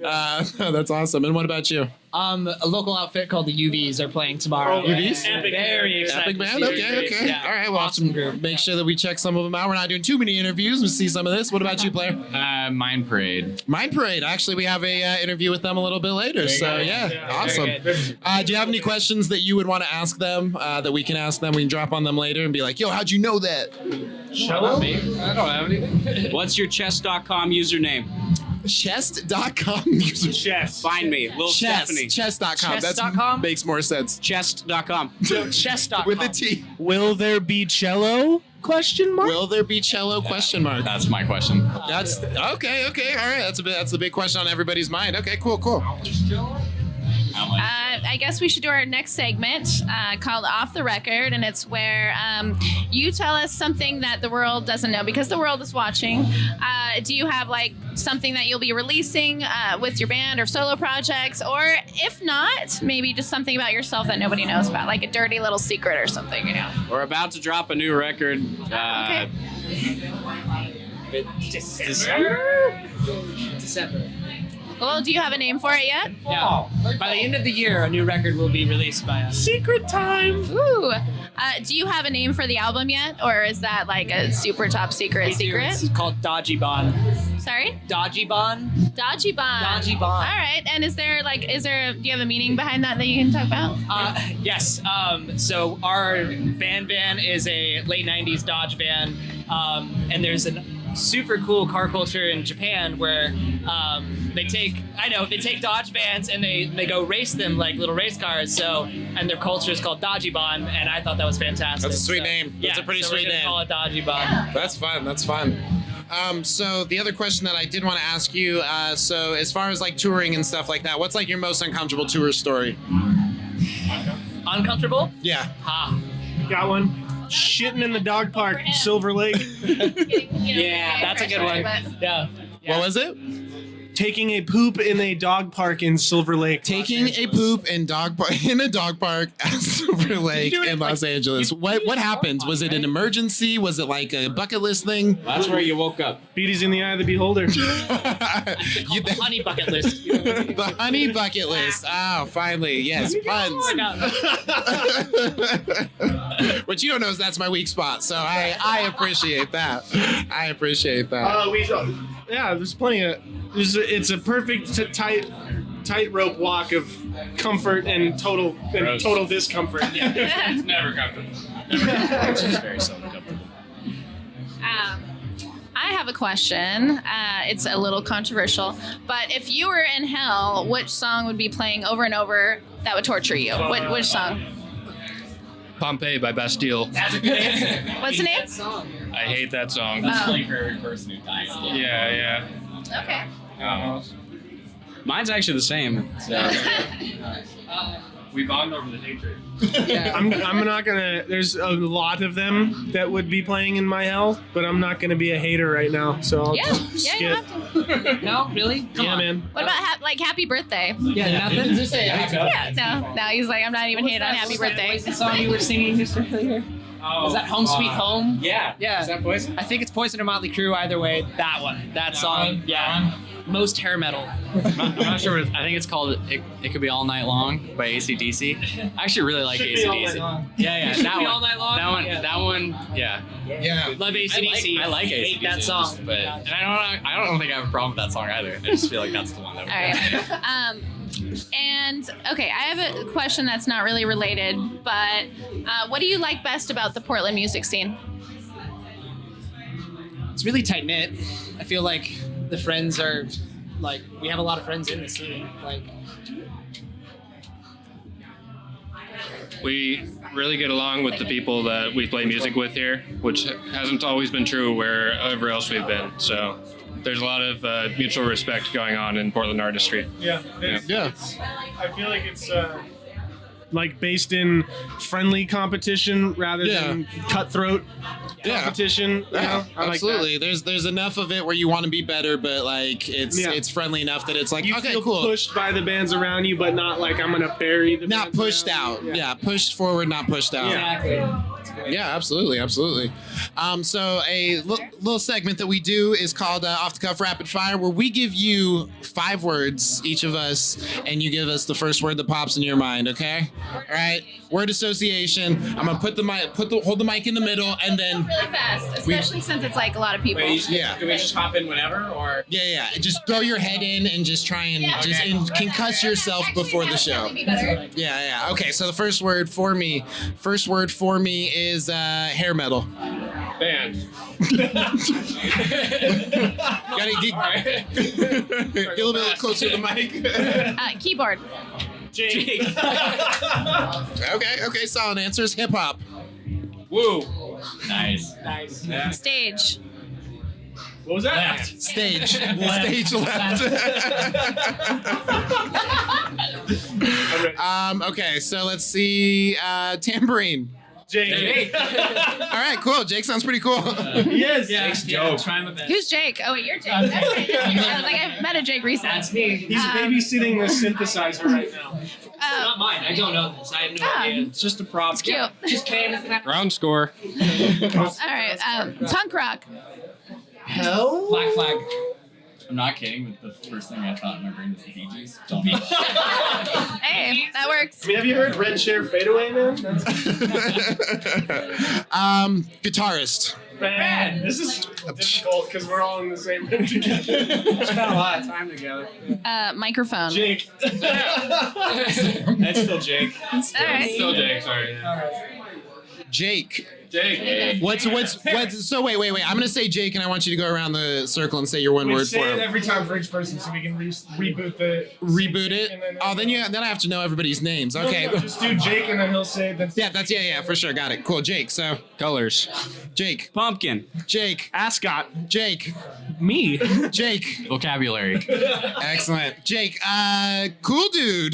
That's awesome. And what about you? A local outfit called the Yuvees are playing tomorrow. Yuvees? Very excited. Epic band? to see Okay. Yuvees. Yeah. All right, well, Awesome group. make sure that we check some of them out. We're not doing too many interviews. We'll see some of this. What about you, Blair? Mind Parade. Mind Parade. Actually, we have a interview with them a little bit later. So, yeah, awesome. Do you have any questions that you would want to ask them that we can ask them? We can drop on them later and be like, yo, how'd you know that? Not me. I don't have anything. What's your chess.com username? Chest.com user. Chess. Find me, Lil Stephanie. Chest.com. Chest.com? Makes more sense. Chest.com. So chess.com. With a T. Will there be cello? Question mark. Will there be cello? Question mark. That's my question. That's okay. All right. That's the big question on everybody's mind. Okay. Cool. I guess we should do our next segment called Off the Record, and it's where you tell us something that the world doesn't know, because the world is watching. Do you have like something that you'll be releasing with your band or solo projects, or if not, maybe just something about yourself that nobody knows about, like a dirty little secret or something, We're about to drop a new record. Okay. December. Well, do you have a name for it yet? Yeah. By the end of the year, a new record will be released by us. Secret time. Ooh. Do you have a name for the album yet, or is that like a super top secret? It's called Dodgy Bond. Sorry? Dodgy Bond. Dodgy Bond. Dodgy Bond. All right. And do you have a meaning behind that you can talk about? Yes. So our band is a late 90s Dodge van. And there's a super cool car culture in Japan where they take Dodge vans and they go race them like little race cars. And their culture is called Dodgy Bond, and I thought that was fantastic. That's a sweet name. That's a pretty sweet name. Call it Dodgy Bond. That's fun. So the other question that I did want to ask you, so as far as like touring and stuff like that, what's like your most uncomfortable tour story? Uncomfortable? Yeah. Got one. Shitting in the dog park, Silver Lake. Yeah, that's a good one. Yeah. What was it? Taking a poop in a dog park in Silver Lake. Taking a poop in a dog park at Silver Lake in Los Angeles. What happened? Was it an emergency? Was it like a bucket list thing? That's where you woke up. Beauty's in the eye of the beholder. The honey bucket list. The honey bucket list. Oh, finally. Yes, puns. What you don't know is that's my weak spot. So I appreciate that. I appreciate that. There's plenty of. It's a perfect tightrope walk of comfort and total discomfort. Yeah, it's never comfortable. It's just very seldom comfortable. I have a question. It's a little controversial, but if you were in hell, which song would be playing over and over that would torture you? Which song? Pompeii by Bastille. That's a good answer. What's the name? I hate that song. That's like for every person who dies. Yeah. Okay. Mine's actually the same. So. We bond over the hatred. I'm not gonna. There's a lot of them that would be playing in my hell, but I'm not gonna be a hater right now. So I'll just skip. You have to. No, really? Come on, man. What about Happy Birthday? Yeah, nothing. Just say Yeah, no. He's like, I'm not even hating on Happy Birthday. What's the song you were singing just earlier? Oh, is that Home Sweet Home? Yeah. Is that Poison? I think it's Poison or Motley Crue. Either way, that one. That song. Yeah. Most hair metal. I'm not sure. I think it's called It Could Be All Night Long by AC/DC. I actually really like AC/DC. Yeah. Should That Be one. All Night Long? That one. Yeah. That one. Yeah. Love AC/DC. I like AC/DC. Hate that song. But and I don't think I have a problem with that song either. I just feel like that's the one that would All right. And okay, I have a question that's not really related, but what do you like best about the Portland music scene? It's really tight knit. I feel like the friends are like we have a lot of friends in the scene. Like We really get along with the people that we play music with here, which hasn't always been true wherever else we've been. So there's a lot of mutual respect going on in Portland artistry. Yeah. Yeah. I feel like it's like based in friendly competition rather than cutthroat competition. You know? I Absolutely. Like there's enough of it where you want to be better, but like it's friendly enough that it's like, you okay, feel cool. pushed by the bands around you, but not like I'm gonna bury the Not bands pushed around out. you. Yeah, pushed forward, not pushed out. exactly. Yeah, absolutely. So a little segment that we do is called Off the Cuff Rapid Fire, where we give you 5 words, each of us, and you give us the first word that pops in your mind. Okay? All right. Word association. I'm gonna put the mic, hold the mic in the middle, and then Really fast, especially since it's like a lot of people. Do we just hop in whenever, or? Yeah. Just throw your head in and just try and concuss yourself before the show. Yeah. Okay. So the first word for me is hair metal. Band. Gotta get a little bit closer to the mic. Keyboard. Jake. Okay, solid answers. Hip hop. Woo. Nice. Yeah. Stage. What was that? Left. Stage. Stage left. Okay, so let's see. Tambourine. Jake. All right, cool. Jake sounds pretty cool. Yes. Jake's dope. Try my best. Who's Jake? Oh, wait, you're Jake. That's right. I was like, I've met a Jake recently. That's me. He's babysitting the synthesizer right now. Not mine. I don't know this. I have no idea. It's just a prop. It's cute. Just came. Round score. All right, punk rock. Hell? Black Flag. I'm not kidding, but the first thing I thought in my brain was the Bee Gees. Hey, that works. I mean, have you heard Red Chair Fadeaway, man? Guitarist. Bad. This is difficult because we're all in the same room together. Spent a lot of time together. Microphone. Jake. That's still Jake. All right. Still Jake, sorry. Jake. Jake. What's so wait. I'm gonna say Jake, and I want you to go around the circle and say your one word say for it him. every time for each person so we can reboot the... Reboot it? Then I have to know everybody's names. Okay. No, just do Jake and then he'll say... Yeah, for sure. Got it. Cool. Jake, so... Colors. Jake. Pumpkin. Jake. Ascot. Jake. Me. Jake. Vocabulary. Excellent. Jake. Cool dude.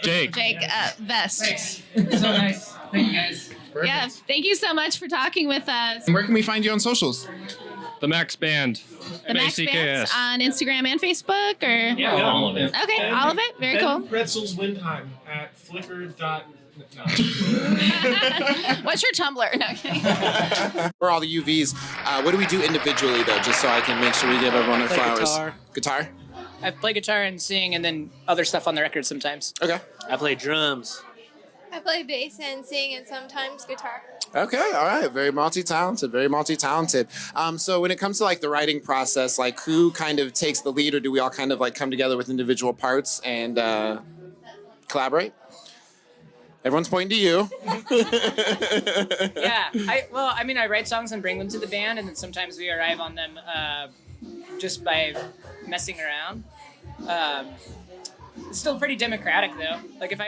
Jake. Jake, vest. Thanks. So nice. Thank you, guys. Perfect. Yeah, thank you so much for talking with us. Where can we find you on socials? The Macks Band. The Macks Band MACKS. on Instagram and Facebook, or all of it. Okay, all of it. Very cool. Pretzels Windheim at flickr. What's your Tumblr? No, kidding. For all the UVs, what do we do individually though, just so I can make sure we give everyone their Play flowers? Guitar. I play guitar and sing, and then other stuff on the record sometimes. Okay. I play drums. I play bass and sing and sometimes guitar. Okay, all right, very multi-talented, very multi-talented. So when it comes to like the writing process, like who kind of takes the lead, or do we all kind of like come together with individual parts and collaborate? Everyone's pointing to you. Yeah, I write songs and bring them to the band, and then sometimes we arrive on them just by messing around. It's still pretty democratic though. Like if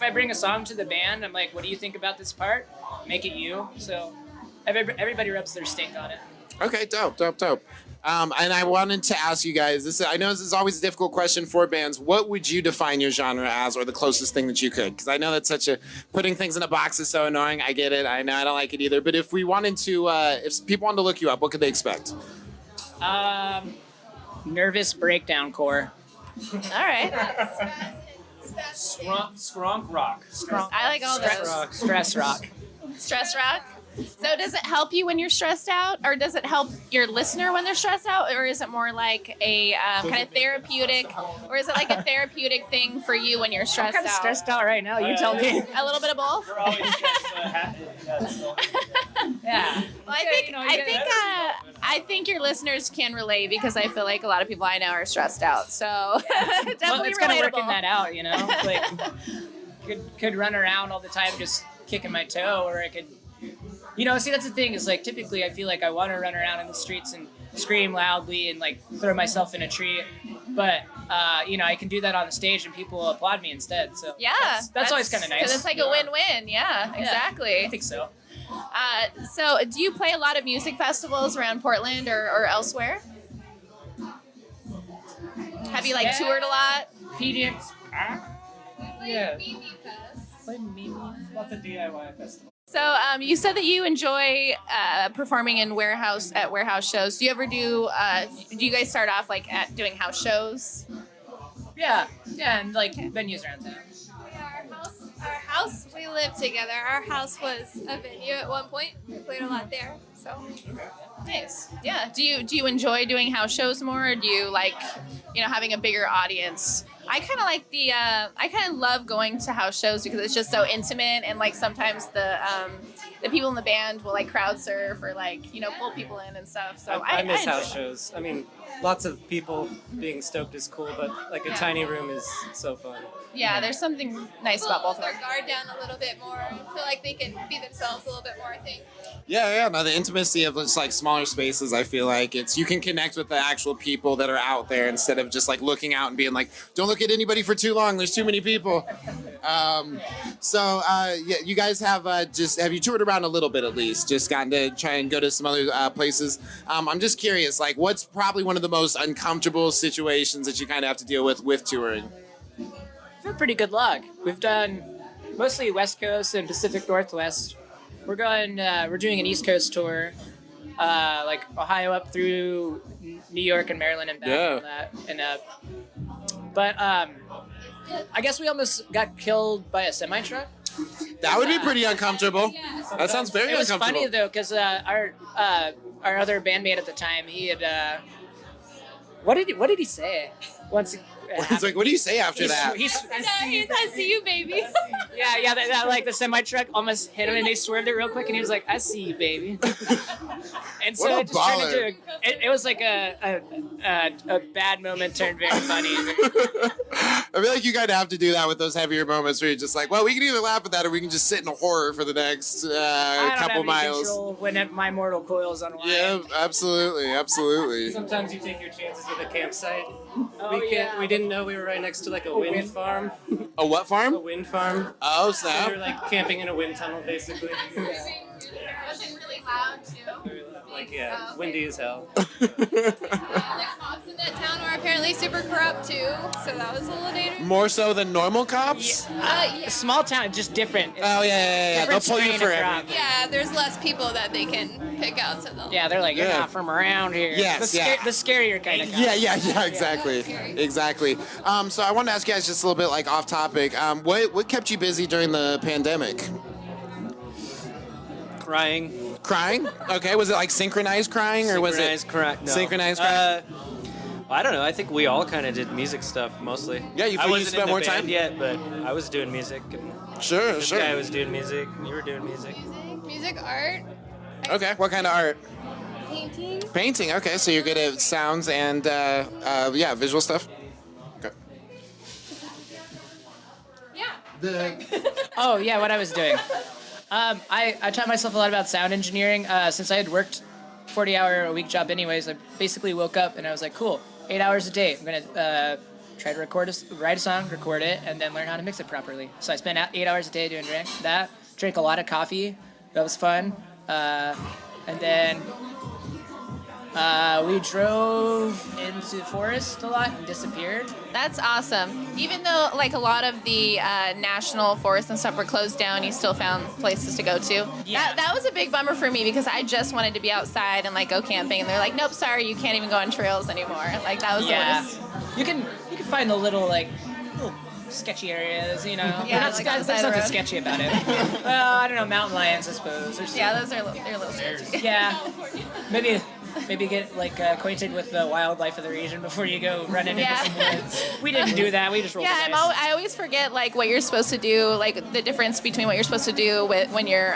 I bring a song to the band, I'm like, what do you think about this part? Make it you. So everybody rubs their stink on it. Okay, dope. And I wanted to ask you guys, I know this is always a difficult question for bands. What would you define your genre as, or the closest thing that you could? Because I know that's putting things in a box is so annoying. I get it. I know I don't like it either. But if we wanted to, if people wanted to look you up, what could they expect? Nervous breakdown core. All right. Skronk rock. I like all those. Stress rock. Stress rock. So does it help you when you're stressed out, or does it help your listener when they're stressed out, or is it more like a kind of therapeutic, or is it like a therapeutic thing for you when you're stressed out? I'm kind of stressed out right now. You tell me. A little bit of both. We're always just Yeah. Well, I think your listeners can relate, because I feel like a lot of people I know are stressed out. So definitely it's kind of relatable. working that out, you know. Like could run around all the time just kicking my toe, or I could. See, that's the thing, is like typically I feel like I want to run around in the streets and scream loudly and like throw myself in a tree. But, I can do that on the stage and people will applaud me instead. So yeah, that's always kind of nice. Because it's like a win-win. Yeah, exactly. I think so. So do you play a lot of music festivals around Portland or elsewhere? Have you toured a lot? PDX. Yeah. Play Mimi. Lots of DIY festivals. So you said that you enjoy performing in warehouse shows. Do you ever do you guys start off at doing house shows? Yeah, and venues around town. Yeah, our house, we lived together. Our house was a venue at one point. We played a lot there. So nice. Yeah. Do you enjoy doing house shows more, or do you like having a bigger audience? I kind of love going to house shows because it's just so intimate, and sometimes the people in the band will crowd surf or pull people in and stuff. So I miss house shows. I mean, lots of people being stoked is cool, but a tiny room is so fun. Yeah, there's something nice about both of their them. guard down a little bit more. I feel like they can be themselves a little bit more, I think. Yeah. No, the intimacy of just smaller spaces. I feel like you can connect with the actual people that are out there instead of just looking out and being don't look at anybody for too long. There's too many people. You guys have have you toured around a little bit at least? Just gotten to try and go to some other places. I'm just curious, what's probably one of the most uncomfortable situations that you kind of have to deal with touring? We've had pretty good luck. We've done mostly West Coast and Pacific Northwest. We're doing an East Coast tour, Ohio up through New York and Maryland and back. Yeah. And that. But I guess we almost got killed by a semi truck. That would be pretty uncomfortable. That sounds very uncomfortable. It was uncomfortable. funny though, because our other bandmate at the time, he had what did he say once? He's like, what do you say after that? I see you, baby. Yeah, that the semi truck almost hit him, and they swerved it real quick, and he was like, "I see you, baby." And so it just turned into it was like a bad moment turned very funny. I feel like you kind of have to do that with those heavier moments where you're just well, we can either laugh at that or we can just sit in horror for the next couple miles. Control when my mortal coil's unwind. Yeah, absolutely. Sometimes you take your chances with a campsite. Oh, We didn't know we were right next to a wind farm. A what farm? A wind farm. Oh, snap. We were camping in a wind tunnel, basically. Was it really loud too? Windy as hell. The cops in that town are apparently super corrupt too, so that was a little dangerous. More so than normal cops? Yeah. Small town, just different. Oh, yeah. They'll pull you for everything. Yeah, there's less people that they can pick out, so they'll. Yeah, they're like, you're not from around here. Yes, the scarier kind of. Yeah, exactly. So I wanted to ask you guys just a little bit off topic. What kept you busy during the pandemic? Crying? Okay. Was it synchronized crying, or was it synchronized crying? I don't know. I think we all kind of did music stuff mostly. Yeah, you spent more time yet, but I was doing music and Sure, This sure. guy was doing music. You were doing music. Music, art, Okay, what kind of art? painting. Painting. Okay, so you're good at sounds and visual stuff. Okay. Oh yeah, what I was doing. I taught myself a lot about sound engineering since I had worked 40-hour-a-week job anyways. I basically woke up and I was like, cool, 8 hours a day. I'm gonna try to write a song, record it, and then learn how to mix it properly. So I spent 8 hours a day doing that. Drank a lot of coffee. That was fun. And then we drove into the forest a lot and disappeared. That's awesome. Even though like a lot of the national forests and stuff were closed down, you still found places to go to. Yeah. That was a big bummer for me because I just wanted to be outside and like go camping, and they're like, nope, sorry, you can't even go on trails anymore. Like that was the worst. You can find the little sketchy areas, you know. Yeah, There's like on the side nothing of the road. sketchy about it. Well, I don't know, mountain lions, I suppose. Yeah, they're a little sketchy. Yeah, maybe get like acquainted with the wildlife of the region before you go running into some woods. We didn't do that. We just rolled the dice. I always forget like what you're supposed to do, like the difference between what you're supposed to do when you're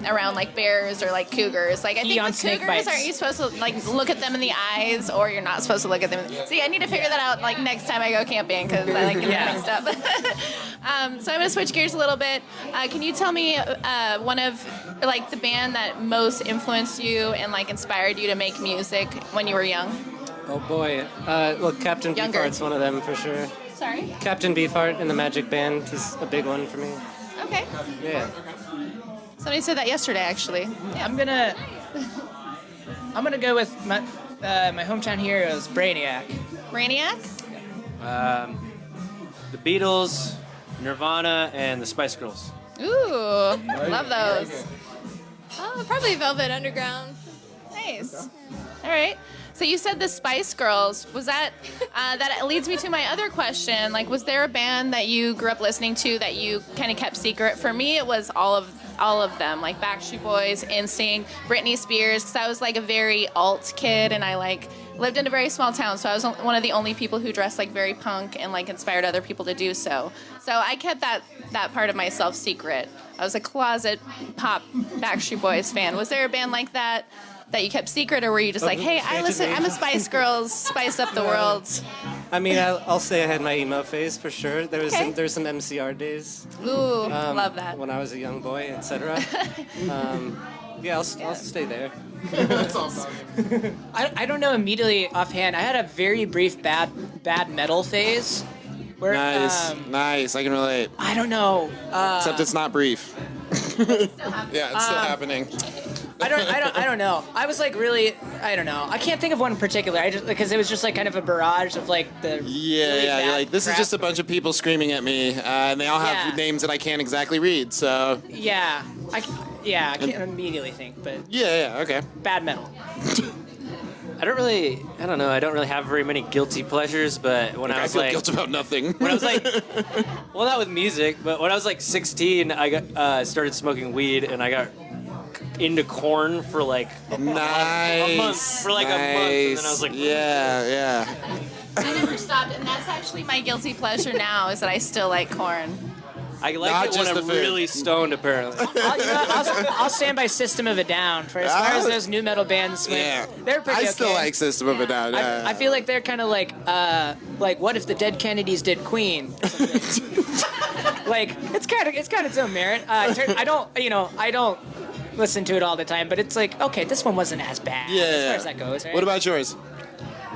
around like bears or like cougars. Like I think on with snake cougars, bites. aren't you supposed to like look at them in the eyes, or you're not supposed to look at them? See, I need to figure that out like next time I go camping because I like get mixed up. So I'm gonna switch gears a little bit. Can you tell me one of like the band that most influenced you and like inspired you to make music when you were young? Oh boy. Well, Captain Younger. Beefheart's one of them for sure. Sorry? Captain Beefheart in the Magic Band. He's a big one for me. Okay. Yeah. Somebody said that yesterday, actually. I'm gonna go with my hometown heroes, Brainiac. Brainiac? The Beatles, Nirvana, and the Spice Girls. Ooh, love those. Oh, probably Velvet Underground. Nice. All right. So you said the Spice Girls. Was that that leads me to my other question? Like, was there a band that you grew up listening to that you kind of kept secret? For me, it was all of them, like Backstreet Boys, NSYNC, Britney Spears, because I was like a very alt kid, and I like lived in a very small town, so I was one of the only people who dressed like very punk and like inspired other people to do so. So I kept that part of myself secret. I was a closet pop Backstreet Boys fan. Was there a band like that you kept secret, or were you just like, hey, I'm a Spice Girls, spice up the world? I mean, I'll say I had my emo phase for sure. There was Okay. some MCR days. Ooh, love that. When I was a young boy, etc. I'll stay there. That's awesome. I don't know immediately offhand. I had a very brief bad metal phase. Where, Nice. I can relate. I don't know. Except it's not brief. Yeah, it's still happening. I don't know. I was like really, I don't know. I can't think of one in particular. I just because it was just like kind of a barrage of like the Yeah, really yeah. You're bad like, this crap. is just a bunch of people screaming at me, and they all have Yeah. names that I can't exactly read. So. Yeah, I can't immediately think, but Yeah. Okay. bad metal. I don't know. I don't really have very many guilty pleasures, but when Like, I was feel like, guilt about nothing. when I was like, well, not with music, but when I was like 16, I got started smoking weed, and I got into corn for like a month, a month, and then I was like, yeah. I never stopped, and that's actually my guilty pleasure now is that I still like corn. I like Not it when just the I'm food. really stoned, apparently. I'll stand by System of a Down for as far as those new metal bands went. Yeah. They're pretty I okay. still like System of a Down. Yeah. I feel like they're kind of like what if the Dead Kennedys did Queen? Or something. Like it's got its own merit. I don't listen to it all the time, but it's like okay, this one wasn't as bad as far as that goes. Right? What about yours?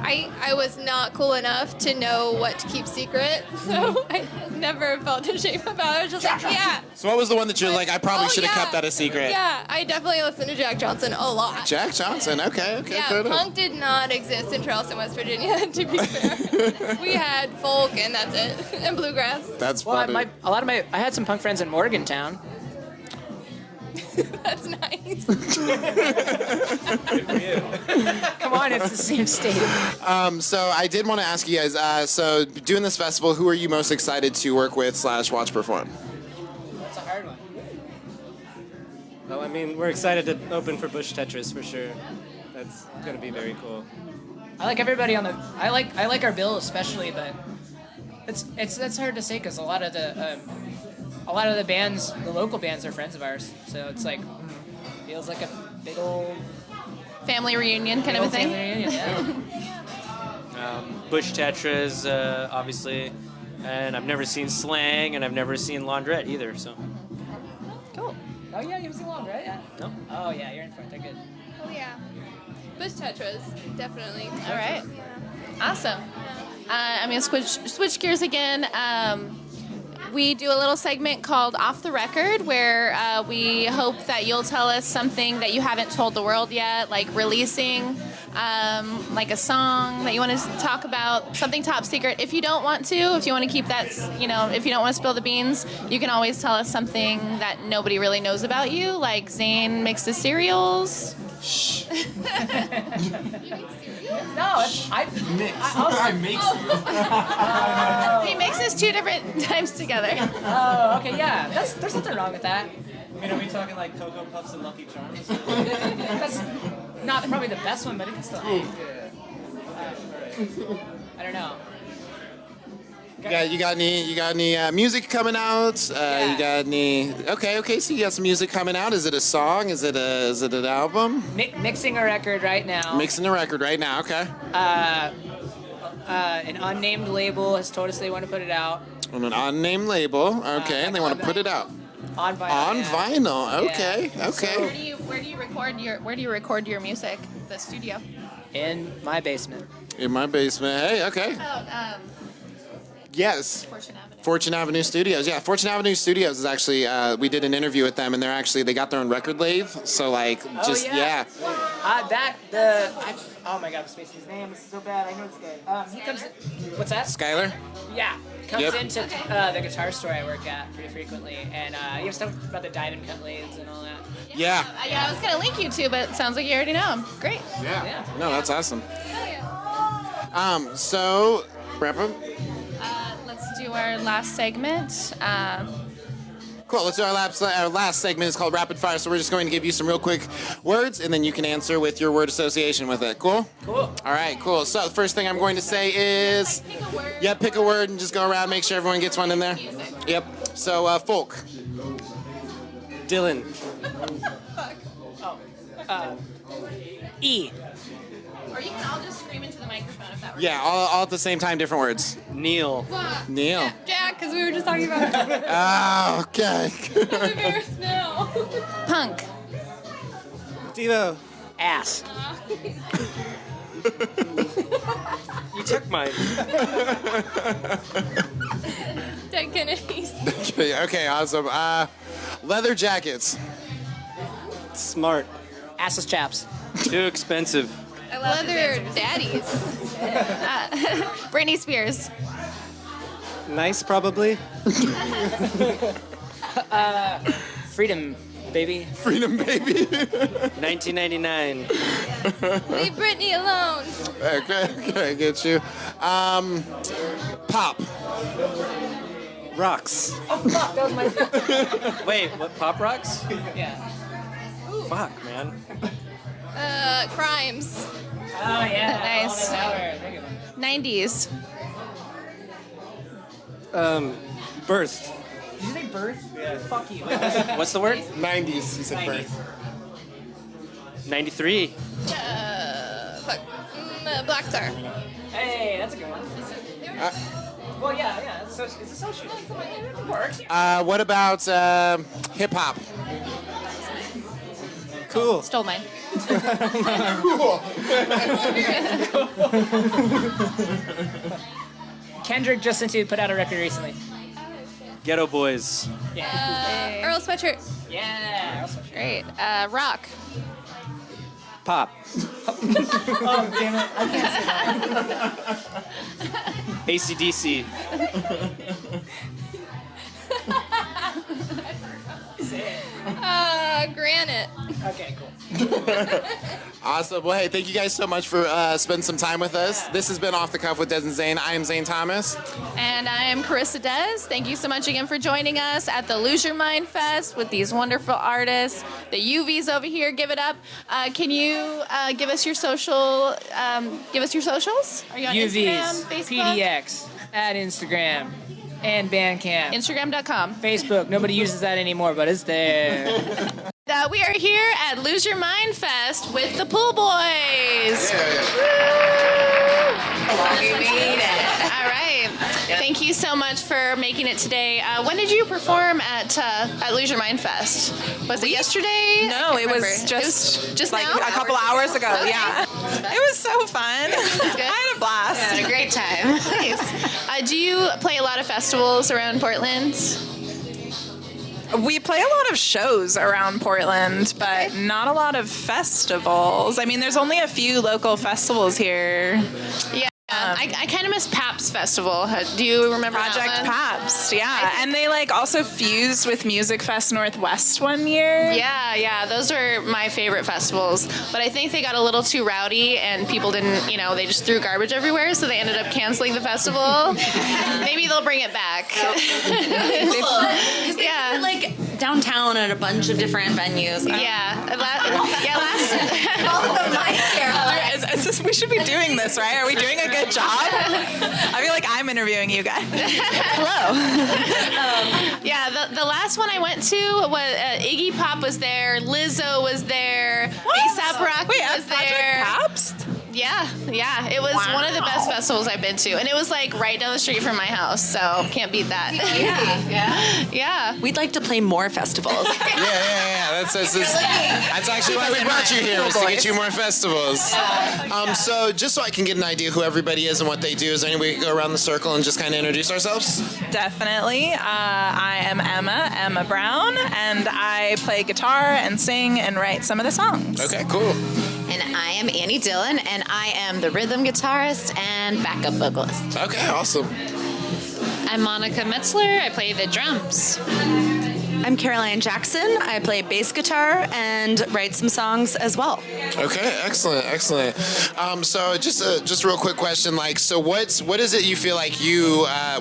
I was not cool enough to know what to keep secret, so I never felt ashamed about it. I was just like, yeah. So what was the one that you're like, I probably should have kept that a secret? Yeah, I definitely listened to Jack Johnson a lot. Jack Johnson. Okay. Yeah, Fair enough. punk did not exist in Charleston, West Virginia, to be fair. We had folk, and that's it, and bluegrass. That's funny. funny. I had some punk friends in Morgantown. That's nice. Come on, it's the same state. So I did want to ask you guys. So doing this festival, who are you most excited to work with / watch perform? That's a hard one. Well, I mean, we're excited to open for Bush Tetris for sure. That's gonna be very cool. I like everybody on the. I like our bill especially, but that's hard to say because a lot of a lot of the bands, the local bands, are friends of ours. So it's like feels like a big old family reunion kind of a thing. Family reunion, yeah. Bush Tetras, obviously, and I've never seen Slang, and I've never seen Laundrette either. So. Cool. Oh yeah, you've seen Long, right? Yeah. No. Oh yeah, you're in front. They're good. Oh yeah. Bush Tetras, definitely. All right. Awesome. I'm going to switch gears again. We do a little segment called Off the Record where we hope that you'll tell us something that you haven't told the world yet, like releasing like a song that you want to talk about, something top secret. If you don't want to, if you want to keep that, if you don't want to spill the beans, you can always tell us something that nobody really knows about you, like Zane mixes cereals. No, I He mixes 2 different times together. Oh, okay, yeah. There's nothing wrong with that. I mean, are we talking like Cocoa Puffs and Lucky Charms? That's not probably the best one, but it can still. I don't know. You got any music coming out? You got any? Okay. So you got some music coming out. Is it a song? Is it an album? Mixing a record right now. Mixing a record right now. Okay. An unnamed label has told us they want to put it out. On an unnamed label. Okay, and they want to put it out. On vinyl. On vinyl. Okay. Yeah. Okay. So where do you record your music? The studio. In my basement. In my basement. Hey. Okay. Oh, Yes. Fortune Avenue Studios. Yeah, Fortune Avenue Studios is actually, we did an interview with them, and they got their own record lathe. So, like, just, yeah. Oh my god, I'm spacing his name. This is so bad. I know this guy. He comes in, what's that? Skylar? Yeah. Comes Yep. into the guitar store I work at pretty frequently. And you have stuff about the diamond cut lathes and all that. Yeah. Yeah, I was going to link you to, but it sounds like you already know him. Great. Yeah. No, that's awesome. So, wrap up. Let's do our last segment. Cool. Let's do our last segment. It's called Rapid Fire. So we're just going to give you some real quick words, and then you can answer with your word association with it. Cool? Cool. All right, cool. So the first thing I'm going to say is, pick a word and just go around. Make sure everyone gets one in there. Yep. So folk. Dylan. E. Or you can all just scream into the microphone if that works. Yeah, all at the same time, different words. Neil. Neil. Jack, because we were just talking about it. Oh, okay. I'm embarrassed now. Punk. Devo. Ass. You took mine. Dead Kennedys. Okay, awesome. Leather jackets. Smart. Assless chaps. Too expensive. I love Leather daddies. Britney Spears. Nice, probably. Freedom, baby. Freedom, baby. 1999. Leave Britney alone. Okay, get you. Pop. Rocks. Oh fuck, that was my. Wait, what? Pop Rocks? Yeah. Fuck, man. Crimes. Oh yeah. Nice. 90s. Birth. Did you say birth? Yeah. Fuck you. What's the word? 90s. He said birth. 93. Fuck. Black Star. Hey, that's a good one. Well, yeah. It's associated. It works. What about hip hop? Cool. Stole mine. Cool. Kendrick just put out a record recently. Ghetto Boys. Yeah. Earl Sweatshirt. Yeah. Great. Rock. Pop. Oh damn it! I can't say AC/DC. Granite. Okay, cool. Awesome. Well, hey, thank you guys so much for spending some time with us. This has been Off the Cuff with Des and Zane. I am Zane Thomas. And I am Carissa Des. Thank you so much again for joining us at the Lose Your Mind Fest with these wonderful artists. The Yuvees over here, give it up. Can you give us your social? Give us your socials. Are you on Yuvees, Instagram, Facebook? PDX, at Instagram. And Bandcamp. Instagram.com. Facebook. Nobody uses that anymore, but it's there. We are here at Lose Your Mind Fest with the Poolboys. We made it. All right. Thank you so much for making it today. When did you perform at Lose Your Mind Fest? Was it yesterday? No, it was just like now? a couple hours ago. Okay. Yeah, it was so fun. I had a blast. Yeah, had a great time. Nice. Do you play a lot of festivals around Portland? We play a lot of shows around Portland, but not a lot of festivals. I mean, there's only a few local festivals here. Yeah. I kind of miss Pabst Festival. Do you remember Project that one? Pabst? Yeah, and they like also fused with Music Fest Northwest one year. Yeah, those are my favorite festivals. But I think they got a little too rowdy and people didn't, they just threw garbage everywhere, so they ended up canceling the festival. Maybe they'll bring it back. Yeah, like downtown at a bunch of different venues. We should be doing this, right? Are we doing a good job? I feel like I'm interviewing you guys. Hello. The last one I went to was Iggy Pop was there, Lizzo was there, A$AP Rocky was there. Pabst? Yeah. It was one of the best festivals I've been to, and it was like right down the street from my house, so can't beat that. Yeah. We'd like to play more festivals. Yeah. That's actually why we brought you here, was to get you more festivals. So just so I can get an idea who everybody is and what they do, is there any way we can go around the circle and just kind of introduce ourselves? Definitely. I am Emma Brown, and I play guitar and sing and write some of the songs. Okay, cool. And I am Annie Dillon, and I am the rhythm guitarist and backup vocalist. Okay, awesome. I'm Monica Metzler. I play the drums. I'm Caroline Jackson. I play bass guitar and write some songs as well. Okay, excellent. So just a real quick question, so what is it you feel like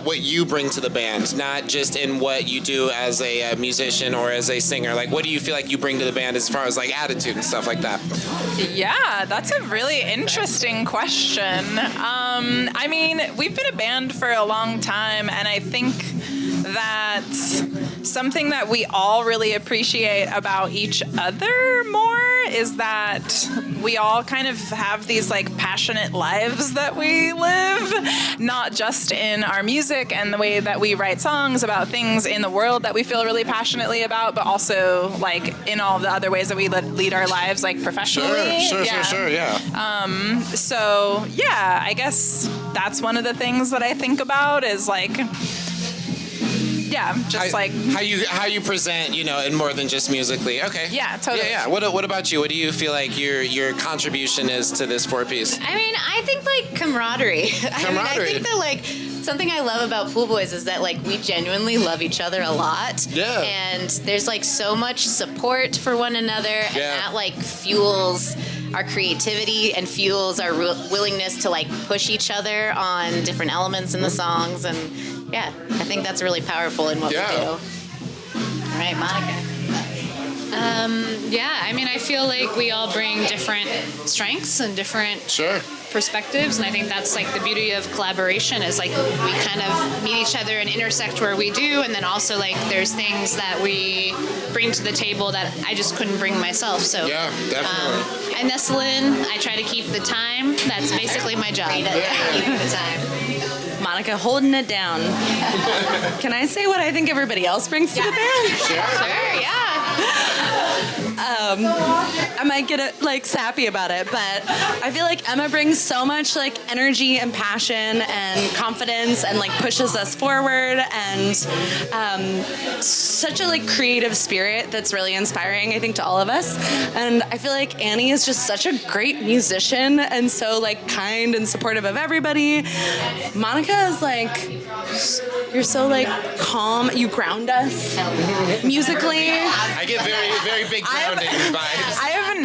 what you bring to the band, not just in what you do as a musician or as a singer? What do you feel like you bring to the band as far as attitude and stuff like that? Yeah, that's a really interesting question. I mean, we've been a band for a long time, and I think that something that we all really appreciate about each other more is that we all kind of have these passionate lives that we live, not just in our music and the way that we write songs about things in the world that we feel really passionately about, but also in all the other ways that we lead our lives professionally. Sure, yeah. So yeah, I guess that's one of the things that I think about is how you present, and more than just musically. Okay. Yeah, totally. Yeah. What about you? What do you feel like your contribution is to this 4-piece? I mean, I think camaraderie. I think that something I love about Poolboys is that we genuinely love each other a lot. Yeah. And there's so much support for one another, and that fuels our creativity and fuels our willingness to push each other on different elements in the songs. And yeah, I think that's really powerful in what we do. All right, Monica. I mean, I feel like we all bring different strengths and different perspectives, and I think that's the beauty of collaboration is we kind of meet each other and intersect where we do, and then also there's things that we bring to the table that I just couldn't bring myself. So yeah, definitely. I nestle in. I try to keep the time. That's basically my job. Keep the time. Monica holding it down. Can I say what I think everybody else brings to the band? Sure, yeah. I might get sappy about it, but I feel like Emma brings so much energy and passion and confidence and pushes us forward, and such a creative spirit that's really inspiring, I think, to all of us. And I feel like Annie is just such a great musician and so kind and supportive of everybody. Monica is you're so calm. You ground us musically. I get very big grounding vibes. I have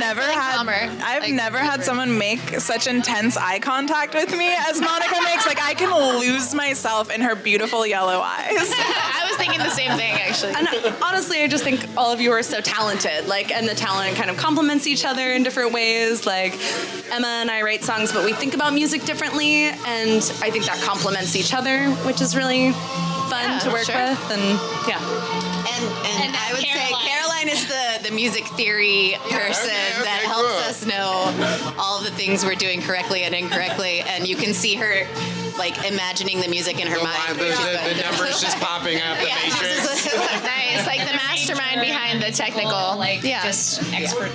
never had someone make such intense eye contact with me as Monica makes. I can lose myself in her beautiful yellow eyes. I was thinking the same thing, actually. And honestly, I just think all of you are so talented, and the talent kind of complements each other in different ways. Emma and I write songs, but we think about music differently, and I think that complements each other, which is really fun fun to work with, and yeah. And I would say Caroline is the music theory person that helps us know all the things we're doing correctly and incorrectly, and you can see her like imagining the music in her mind. The numbers just popping up, the matrix. Nice, like the mastermind behind the technical, just expert.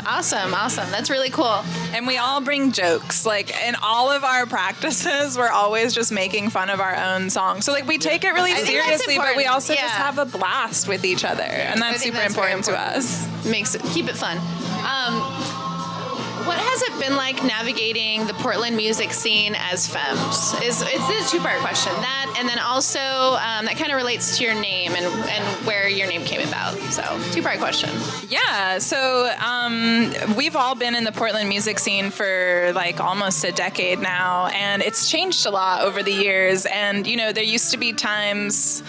Awesome. That's really cool. And we all bring jokes. Like in all of our practices, we're always just making fun of our own songs. So like we take it really I think that's seriously, but we important. also just have a blast with each other, and that's super important to us. Keep it fun. What has it been like navigating the Portland music scene as Femmes? It's a two-part question. That, and then also that kind of relates to your name and where your name came about. So, two-part question. Yeah, so we've all been in the Portland music scene for like almost a decade now, and it's changed a lot over the years. And, you know, there used to be times,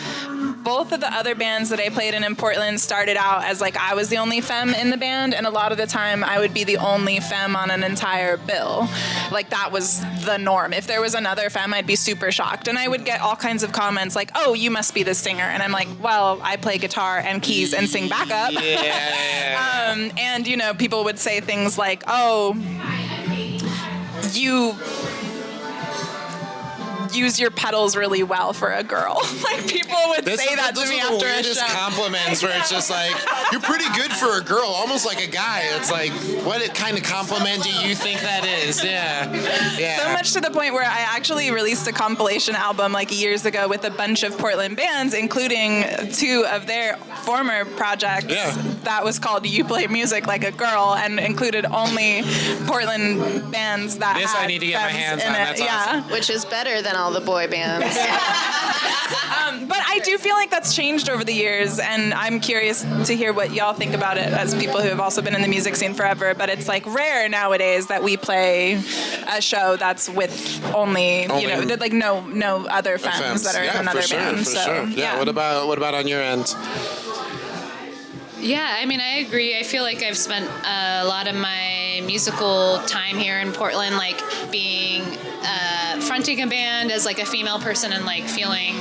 both of the other bands that I played in Portland started out as like I was the only femme in the band, and a lot of the time I would be the only femme on an entire bill. Like that was the norm. If there was another femme, I'd be super shocked, and I would get all kinds of comments like, "Oh, you must be the singer," and I'm like, "Well, I play guitar and keys and sing backup." And you know, people would say things like, "Oh, you use your pedals really well for a girl." Like people would say that to me after a show. Those are the weirdest compliments where it's just like, you're pretty good for a girl, almost like a guy. It's like, what kind of compliment do you think that is? Yeah. So much to the point where I actually released a compilation album like years ago with a bunch of Portland bands, including two of their former projects. That was called "You Play Music Like a Girl" and included only Portland bands that This had I need to get my femmes hands in on. it. That's awesome. Which is better than all the boy bands. But I do feel like that's changed over the years, and I'm curious to hear what y'all think about it as people who have also been in the music scene forever. But it's like rare nowadays that we play a show that's with only you know, like no other femmes that are in another band. So yeah. What about on your end? Yeah, I mean, I agree. I feel like I've spent a lot of my musical time here in Portland, like being fronting a band as like a female person and like feeling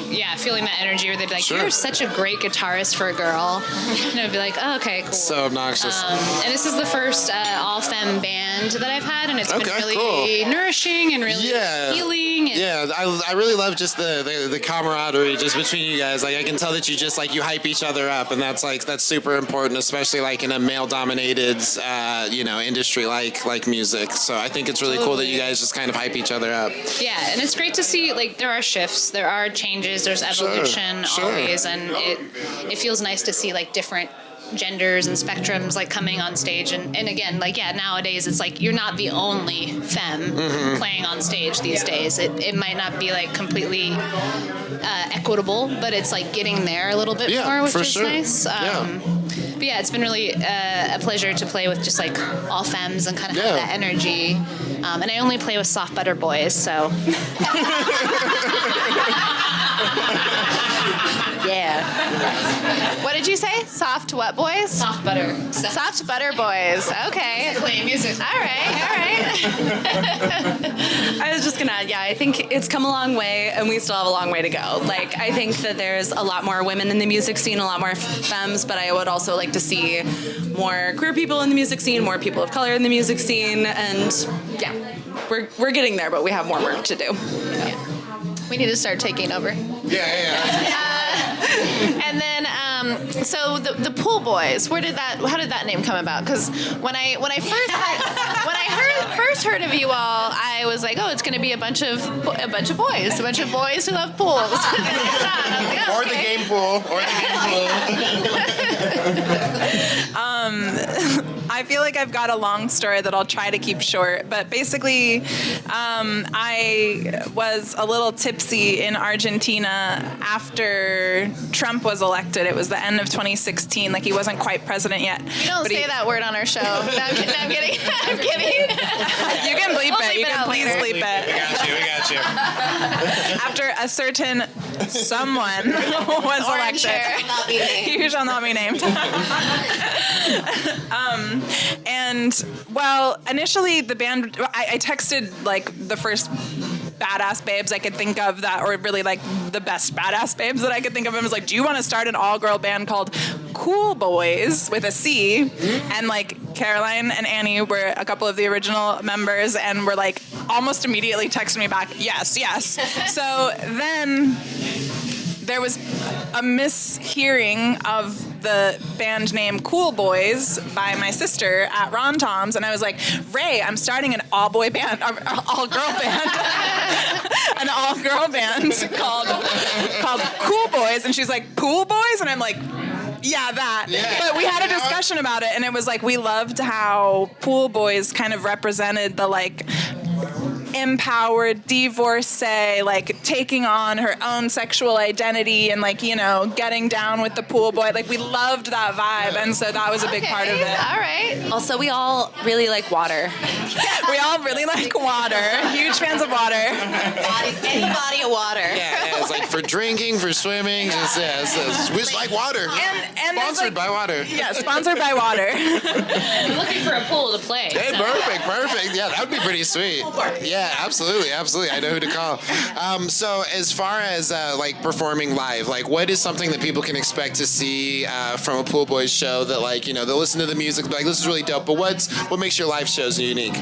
that energy where they'd be like, "You're such a great guitarist for a girl," and I'd be like, "Oh, okay, cool." So obnoxious. And this is the first all-femme band that I've had, and it's been really nourishing and really healing. And I really love just the camaraderie just between you guys. Like I can tell that you just like you hype each other up, and that's super important, especially like in a male-dominated industry like music. So I think it's really cool that you guys just kind of hype each other up. Yeah, and it's great to see like there are shifts, there are changes, there's evolution always, and it feels nice to see like different genders and spectrums like coming on stage and again like nowadays it's like you're not the only femme playing on stage these days. It might not be like completely equitable, but it's like getting there a little bit more, which is nice. But yeah, it's been really a pleasure to play with just like all femmes and kind of have that energy. And I only play with soft butter boys, so. What did you say? Soft what boys? Soft butter. Soft butter boys. Okay. Playing music. All right. I was just gonna add, I think it's come a long way, and we still have a long way to go. Like, I think that there's a lot more women in the music scene, a lot more femmes, but I would also like to see more queer people in the music scene, more people of color in the music scene, and we're getting there, but we have more work to do. We need to start taking over. And then, so the Poolboys, how did that name come about? Because when I first heard of you all, I was like, oh, it's going to be a bunch of boys who love pools. Or the game pool. I feel like I've got a long story that I'll try to keep short, but basically, I was a little tipsy in Argentina after Trump was elected. It was the end of 2016, like he wasn't quite president yet. You don't say that word on our show. No, I'm kidding. I'm kidding. You can bleep it. You can please bleep it. We got you. After a certain someone was elected. You shall not be named. And well, initially the band, I texted like the first badass babes I could think of that, or really like the best badass babes that I could think of. And was like, do you want to start an all-girl band called Poolboys with a C? And like Caroline and Annie were a couple of the original members and were like almost immediately texted me back, yes. So then there was a mishearing of the band name Cool Boys by my sister at Ron Tom's, and I was like, Ray, I'm starting an all-boy band, all-girl band, an all-girl band called Cool Boys, and she's like, Pool Boys? And I'm like, yeah, that. Yeah. But we had a discussion about it, and it was like, we loved how Pool Boys kind of represented the like empowered divorcee, like taking on her own sexual identity and like, you know, getting down with the pool boy. Like we loved that vibe, and so that was a big part of it. All right. Also, we all really like water. We all really like water. Huge fans of water. Any body of water. Yeah, it's like for drinking, for swimming. We just like water. And sponsored by water. Yeah, sponsored by water. I'm looking for a pool to play. Hey, so. perfect. Yeah, that would be pretty sweet. Yeah, absolutely. I know who to call. So as far as like performing live, like what is something that people can expect to see from a Pool Boys show that like, you know, they'll listen to the music, like this is really dope, but what makes your live shows unique?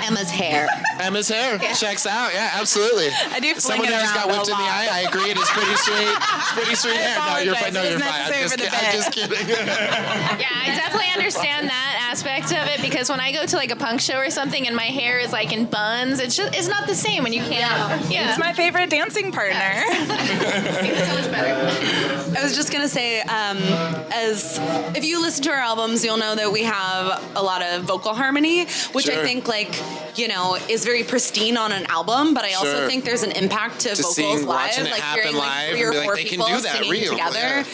Emma's hair. Yeah. Checks out. Yeah, absolutely. I do fling Someone it who just got around whipped a in the lot. eye. I agree. It is pretty sweet. It's pretty sweet hair. No, you're fine. I'm just kidding. Yeah, I definitely understand that aspect of it, because when I go to like a punk show or something and my hair is like in buns, it's not the same when you can't. Yeah. It's my favorite dancing partner. It's so much better. I was just gonna say, as if you listen to our albums, you'll know that we have a lot of vocal harmony, which I think, like, you know, is very pristine on an album. But I also think there's an impact to vocals live, like hearing like 3 or 4 people singing together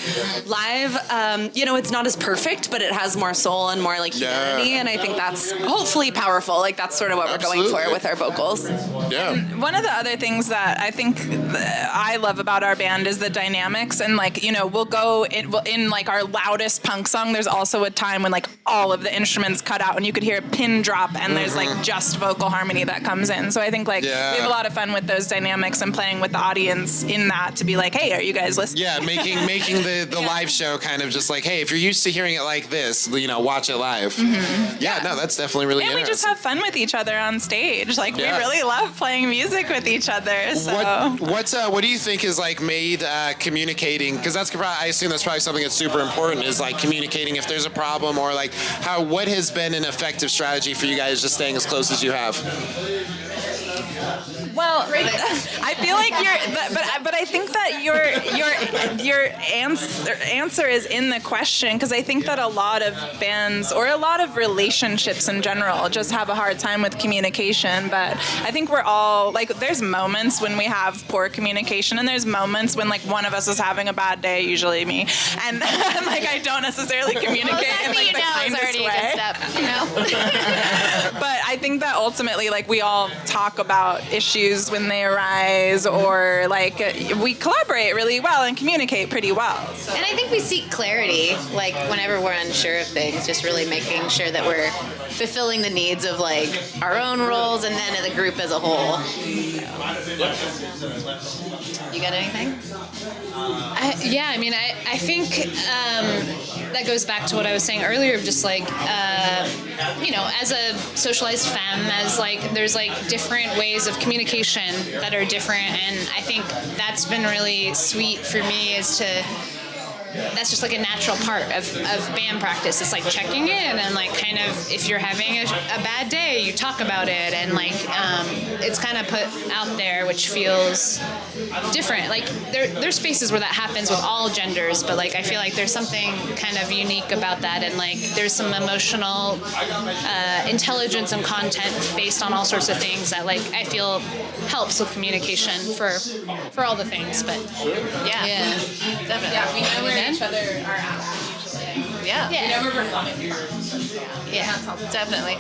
live. You know, it's not as perfect, but it has more soul and more like humanity, and I think that's hopefully powerful. Like that's sort of what we're going for with our vocals. Yeah. One of the other things that I think I love about our band is the dynamics, and like, you know, we'll go in like our loudest punk song, there's also a time when like all of the instruments cut out and you could hear a pin drop and there's like just vocal harmony that comes in. So I think like we have a lot of fun with those dynamics and playing with the audience in that, to be like, hey, are you guys listening? Yeah, making the live show kind of just like, hey, if you're used to hearing it like this, you know, watch it live. Yeah, no, that's definitely really and we just have fun with each other on stage. Like we really love playing music with each other. So what do you think is like made communicating, because that's probably, I assume that's probably something that's super important, is like communicating if there's a problem, or like what has been an effective strategy for you guys just staying as close as you have? Well, I feel like but I think that your answer is in the question, because I think that a lot of bands or a lot of relationships in general just have a hard time with communication. But I think we're all like, there's moments when we have poor communication, and there's moments when like one of us is having a bad day, usually me, and like I don't necessarily communicate in like the kindest way. You know? But I think that ultimately, like, we all talk about issues when they arise, or like we collaborate really well and communicate pretty well. So. And I think we seek clarity, like whenever we're unsure of things, just really making sure that we're fulfilling the needs of like our own roles and then of the group as a whole. You got anything? I mean, I think that goes back to what I was saying earlier, of just like, you know, as a socialized femme, as like, there's like different ways of communication that are different, and I think that's been really sweet for me, is to, that's just like a natural part of band practice. It's like checking in, and like kind of, if you're having a bad day, you talk about it, and like it's kind of put out there, which feels different. Like there's spaces where that happens with all genders, but like I feel like there's something kind of unique about that, and like there's some emotional intelligence and content based on all sorts of things that like I feel helps with communication for all the things. But yeah, definitely. Yeah, we know where each other are at usually. Yeah. We know where we're coming from. Yeah, definitely.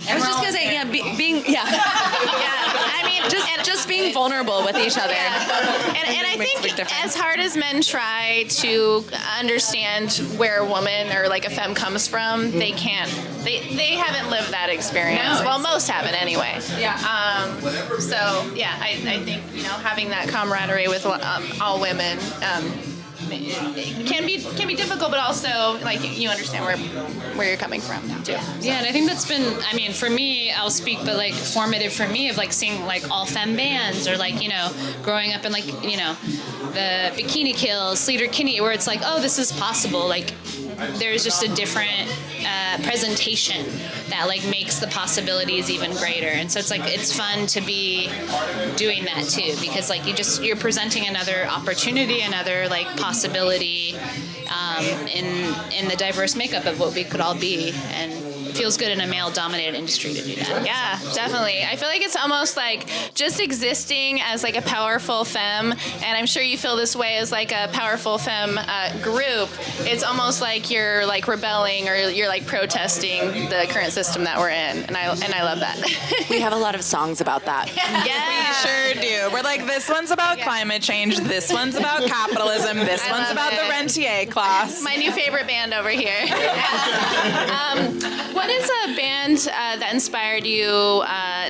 I was just gonna say, yeah, being, yeah. I mean, just being vulnerable with each other. And I think as hard as men try to understand where a woman or like a femme comes from, they can't. They haven't lived that experience. Well, most haven't anyway. Yeah. So yeah, I think having that camaraderie with all women. It can be difficult, but also like you understand where you're coming from too. Yeah, and I think that's been, I mean, for me, I'll speak, but like formative for me of like seeing like all femme bands or like growing up in like the Bikini Kill, Sleater Kinney, where it's like, oh, this is possible. Like there's just a different presentation that like makes the possibilities even greater, and so it's fun to be doing that too, because like you're presenting another opportunity, another like possibility in the diverse makeup of what we could all be, and it feels good in a male-dominated industry to do that. Yeah, definitely. I feel like it's almost like just existing as like a powerful femme, and I'm sure you feel this way as like a powerful femme group. It's almost like you're like rebelling or you're like protesting the current system that we're in, and I love that. We have a lot of songs about that. We sure do. We're like, this one's about climate change, this one's about capitalism, this one's about the rentier class. My new favorite band over here. What is a band that inspired you,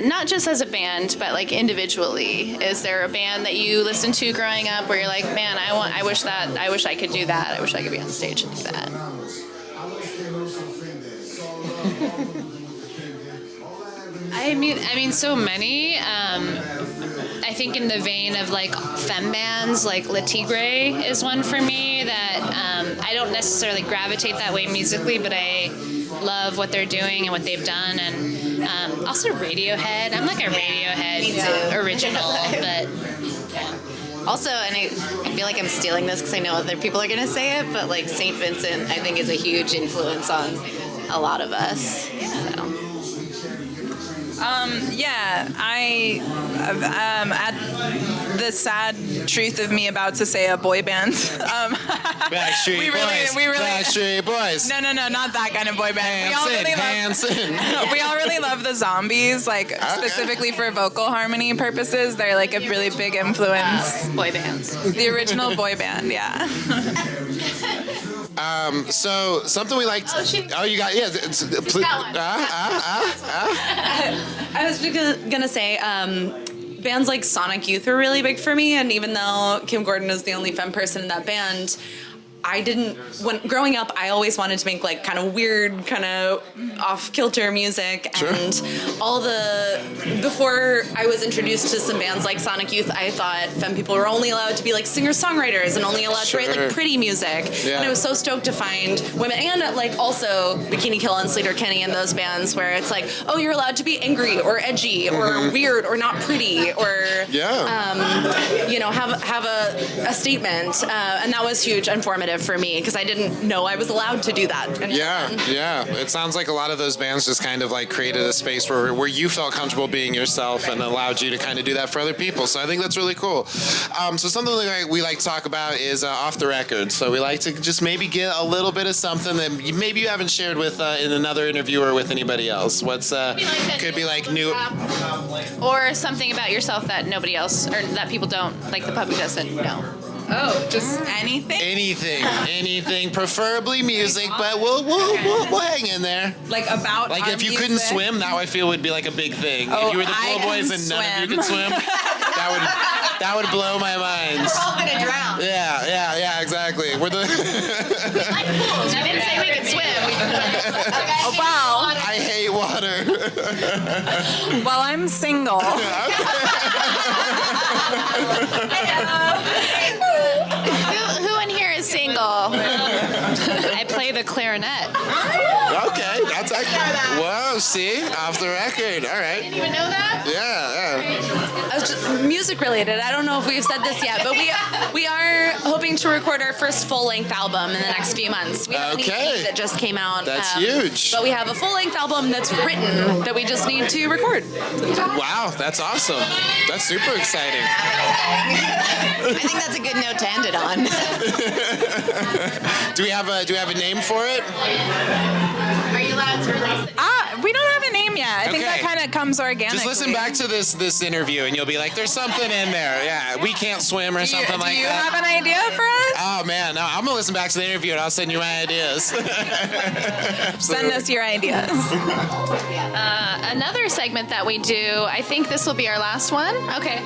not just as a band, but like individually? Is there a band that you listened to growing up where you're like, man, I wish I could do that. I wish I could be on stage and do that. I mean, so many. I think in the vein of like femme bands, like Le Tigre is one for me that I don't necessarily gravitate that way musically, but I love what they're doing and what they've done, and also Radiohead. I'm like a Radiohead original, but yeah. Also, and I feel like I'm stealing this because I know other people are going to say it, but like St. Vincent, I think, is a huge influence on a lot of us. So. At the sad truth of me about to say a boy band. Backstreet Boys. No, not that kind of boy band. Hanson. We all really love the Zombies, like specifically for vocal harmony purposes. They're like a really big influence. Boy bands. The original boy band, yeah. So something we like. You got I was gonna say, bands like Sonic Youth are really big for me, and even though Kim Gordon is the only femme person in that band, when growing up, I always wanted to make like kind of weird, kind of off-kilter music, and before I was introduced to some bands like Sonic Youth, I thought femme people were only allowed to be like singer-songwriters and only allowed to write like pretty music. Yeah. And I was so stoked to find women, and like also Bikini Kill and Sleater Kinney and those bands where it's like, oh, you're allowed to be angry or edgy or weird or not pretty or have a statement, and that was huge and formative for me because I didn't know I was allowed to do that. And yeah. It sounds like a lot of those bands just kind of like created a space where you felt comfortable being yourself and allowed you to kind of do that for other people. So I think that's really cool. So something we like to talk about is off the record. So we like to just maybe get a little bit of something that maybe you haven't shared with in another interview or with anybody else. What's could be like new or something about yourself that nobody else or that people don't, like the public doesn't know. Oh, just anything? Anything, preferably music, but we'll hang in there. Like about like if you music? couldn't swim, that I feel would be like a big thing. Oh, if you were the Poolboys and none of you could swim, that would blow my mind. We're all gonna drown. Yeah, exactly. We're the like pools. I didn't say we could swim. Oh wow. I hate water. Well, I'm single. Who in here is single? I play the clarinet. Okay, that's actually. Whoa, see, off the record. All right. Didn't even know that. Yeah. I was just music related. I don't know if we've said this yet, but we are hoping to record our first full-length album in the next few months. We have an EP that just came out. That's huge. But we have a full-length album that's written that we just need to record. Wow, that's awesome. That's super exciting. I think that's a good note to end it on. Do we have a name for it? Are you allowed to release it? We don't have a name yet. I think that Okay. kind of comes organically. Just listen back to this interview, and you'll be like, "There's something in there." Yeah, we can't swim or something like that. Do you have an idea for us? Oh man, no, I'm gonna listen back to the interview, and I'll send you my ideas. Send us your ideas. Another segment that we do, I think this will be our last one. Okay.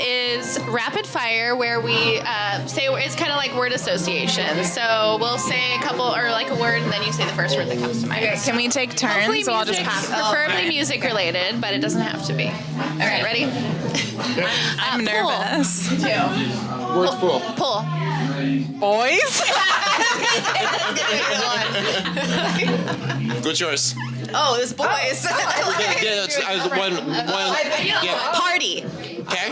Is rapid fire, where we say it's kind of like word association. So we'll say a couple or like a word, and then you say the first word that comes to mind. Okay, can we take turns? Hopefully So I'll just music- pass. Preferably music related, but it doesn't have to be. All right, ready? I'm nervous. Word's pool. Pull. Boys. What's yours? Oh, this boys. Party. Okay.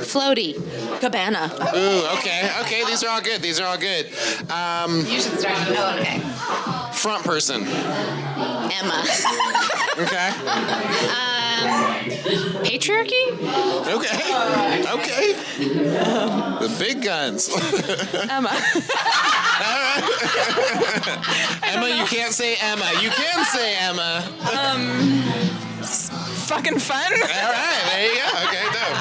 Floaty. Cabana. Ooh, okay. These are all good. You should start. Oh, okay. Front person. Emma. Okay. Patriarchy? Okay. The big guns. Emma. All right. Emma, you can't say Emma. You can say Emma. Fucking fun. All right, there you go. Okay, dope.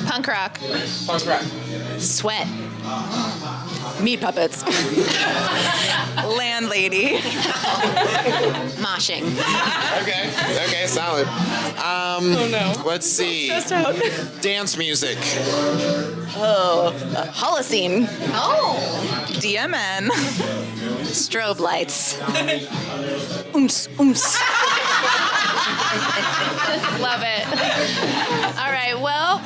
Punk rock. Punk rock. Sweat. Meat puppets. Landlady. Moshing. Okay, solid. Oh no. Let's see. Dance music. Oh, Holocene. Oh. DMN. Strobe lights. Oomps. Love it. All right. Well,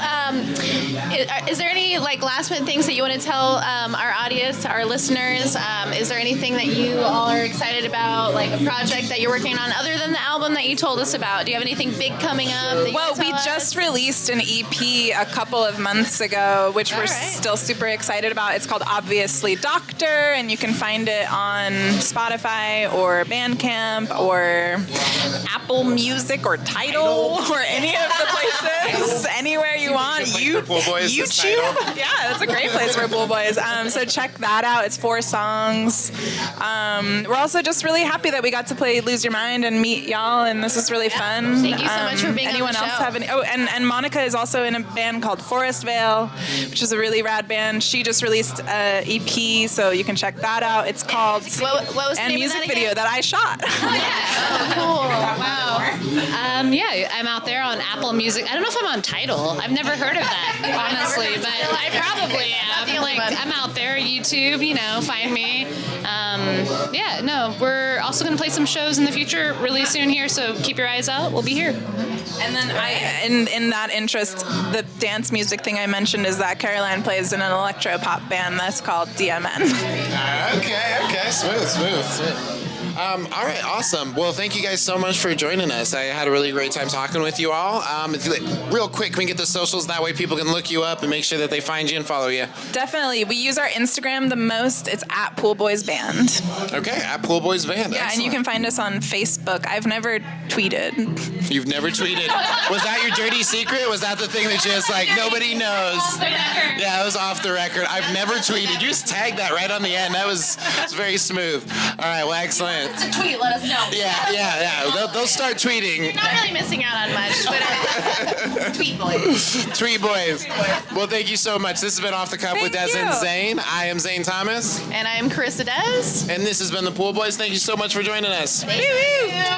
is there any like last minute things that you want to tell our audience, our listeners? Is there anything that you all are excited about, like a project that you're working on, other than the album that you told us about? Do you have anything big coming up? Well, we just released an EP a couple of months ago, which we're still super excited about. It's called Obviously Doctor, and you can find it on Spotify or Bandcamp or Apple Music or Tidal or any of the places, anywhere you want. YouTube. Yeah, that's a great place for Poolboys. So check that out. It's 4 songs. We're also just really happy that we got to play Lose Your Mind and meet y'all, and this is really fun. Thank you so much for being anyone on the else show. have any? Oh, and Monica is also in a band called Forest Vale, which is a really rad band. She just released an EP, so you can check that out. It's called what was the and name of music that video again? that I shot. Cool. Wow. Yeah, I'm out there on Apple Music. I don't know if I'm on Tidal. I've never heard of that, honestly, but I probably am. Like, I'm out there, YouTube, find me. We're also going to play some shows in the future really soon here, so keep your eyes out. We'll be here. And then in that interest, the dance music thing I mentioned is that Caroline plays in an electro pop band that's called DMN. Okay, smooth. All right, awesome. Well, thank you guys so much for joining us. I had a really great time talking with you all. Real quick, can we get the socials? That way people can look you up and make sure that they find you and follow you. Definitely. We use our Instagram the most. It's at Poolboys Band. Okay, at Poolboys Band. Yeah, and you can find us on Facebook. I've never tweeted. You've never tweeted. Was that your dirty secret? Was that the thing that just nobody knows? Yeah, it was off the record. I've never tweeted. You just tagged that right on the end. That was very smooth. All right, well, excellent. It's a tweet, let us know. Yeah. They'll start tweeting. You're not really missing out on much. Tweet boys. Tweet boys. Well, thank you so much. This has been Off the Cuff with Des and Zane. I am Zane Thomas. And I am Carissa Des. And this has been the Pool Boys. Thank you so much for joining us. Thank you.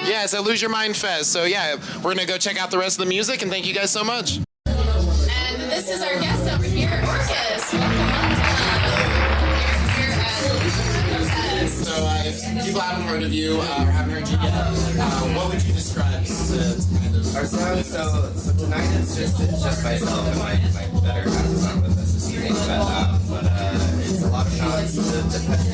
Yeah, it's a Lose Your Mind Fest. So yeah, we're going to go check out the rest of the music, and thank you guys so much. And this is our guest over here, Orkis. So if people haven't heard of you or haven't heard you yet, what would you describe as kind of our sound? So tonight it's just myself and my better half is on with us this evening, but it's a lot of shots, the touch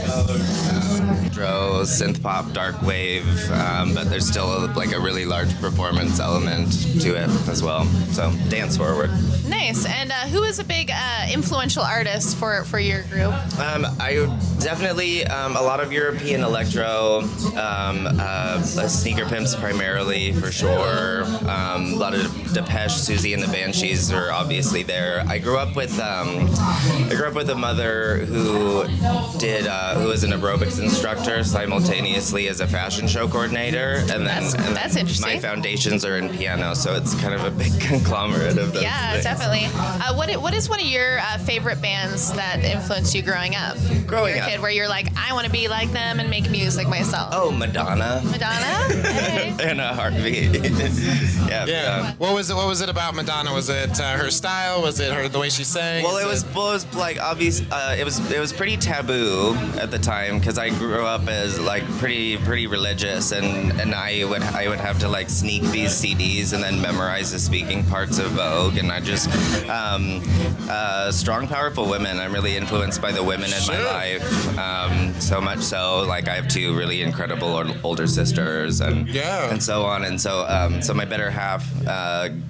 mode, synth pop, dark wave, but there's still a really large performance element to it as well. So dance forward. Nice. And who is a big influential artist for your group? I would definitely a lot of European electro, Sneaker Pimps primarily for sure. A lot of Depeche, Susie and the Banshees are obviously there. I grew up with a mother who was an aerobics instructor simultaneously as a fashion show coordinator, and then that's interesting. My foundations are in piano, so it's kind of a big conglomerate of those. Yeah, things. definitely. What is one of your favorite bands that influenced you growing up? Growing You're a up. kid where you're like, I want to be like them and make music myself. Oh, Madonna. In a heartbeat. yeah. What was it about Madonna? Was it her style? Was it the way she sang? Well, it was like obvious. It was pretty taboo at the time because I grew up as like pretty religious, and I would have to like sneak these CDs and then memorize the speaking parts of Vogue, and I just strong, powerful women. I'm really influenced by the women in my life. So much so, like I have two really incredible older sisters, and so on, and so my better half,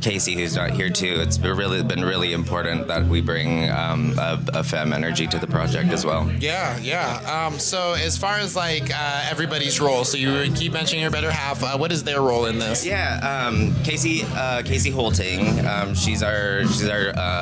Casey, who's not here too. It's been really important that we bring a femme energy to the project as well. Yeah. So as far as like everybody's role, so you keep mentioning your better half. What is their role in this? Yeah, Casey Holting. She's our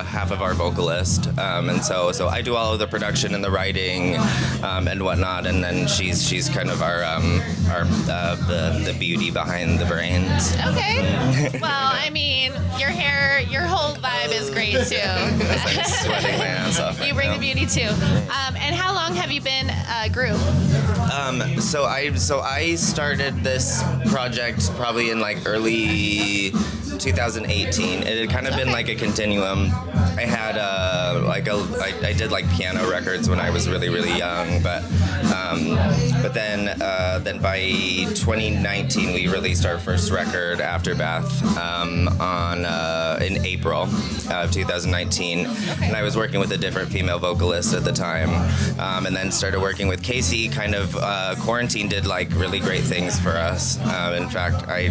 half of our vocalist, and so I do all of the production and the writing and whatnot, and then she's kind of our the beauty behind the brains. Okay. Well, I mean, your hair, your whole vibe is great too. I'm sweating my ass off. You bring the beauty too. And how long have you been a group? So I started this project probably in like early 2018. It had kind of been like a continuum. I had I did like piano records when I was really young, but then by 2019 we released our first record, Afterbath, in April of 2019, and I was working with a different female vocalist at the time, and then started working with Casey. Kind of quarantine did like really great things for us. In fact, I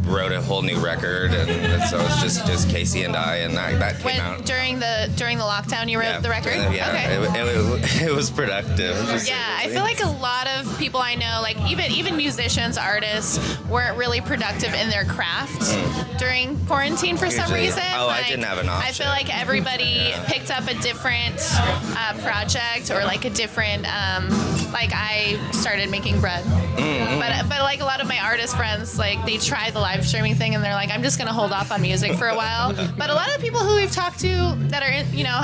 wrote a whole new record, and so it's just Casey and I, and that came out during the lockdown. You wrote the record. Yeah, Okay. it was productive. I feel like a lot of people I know, like even musicians, artists, weren't really productive in their craft during quarantine for some reason. Oh, like, I didn't have an option. I feel like everybody picked up a different project or like a different. Like I started making bread, but like a lot of my artist friends, like they tried the live streaming thing and they're like, I'm just gonna hold off on music for a while. But a lot of people who we've talked to that are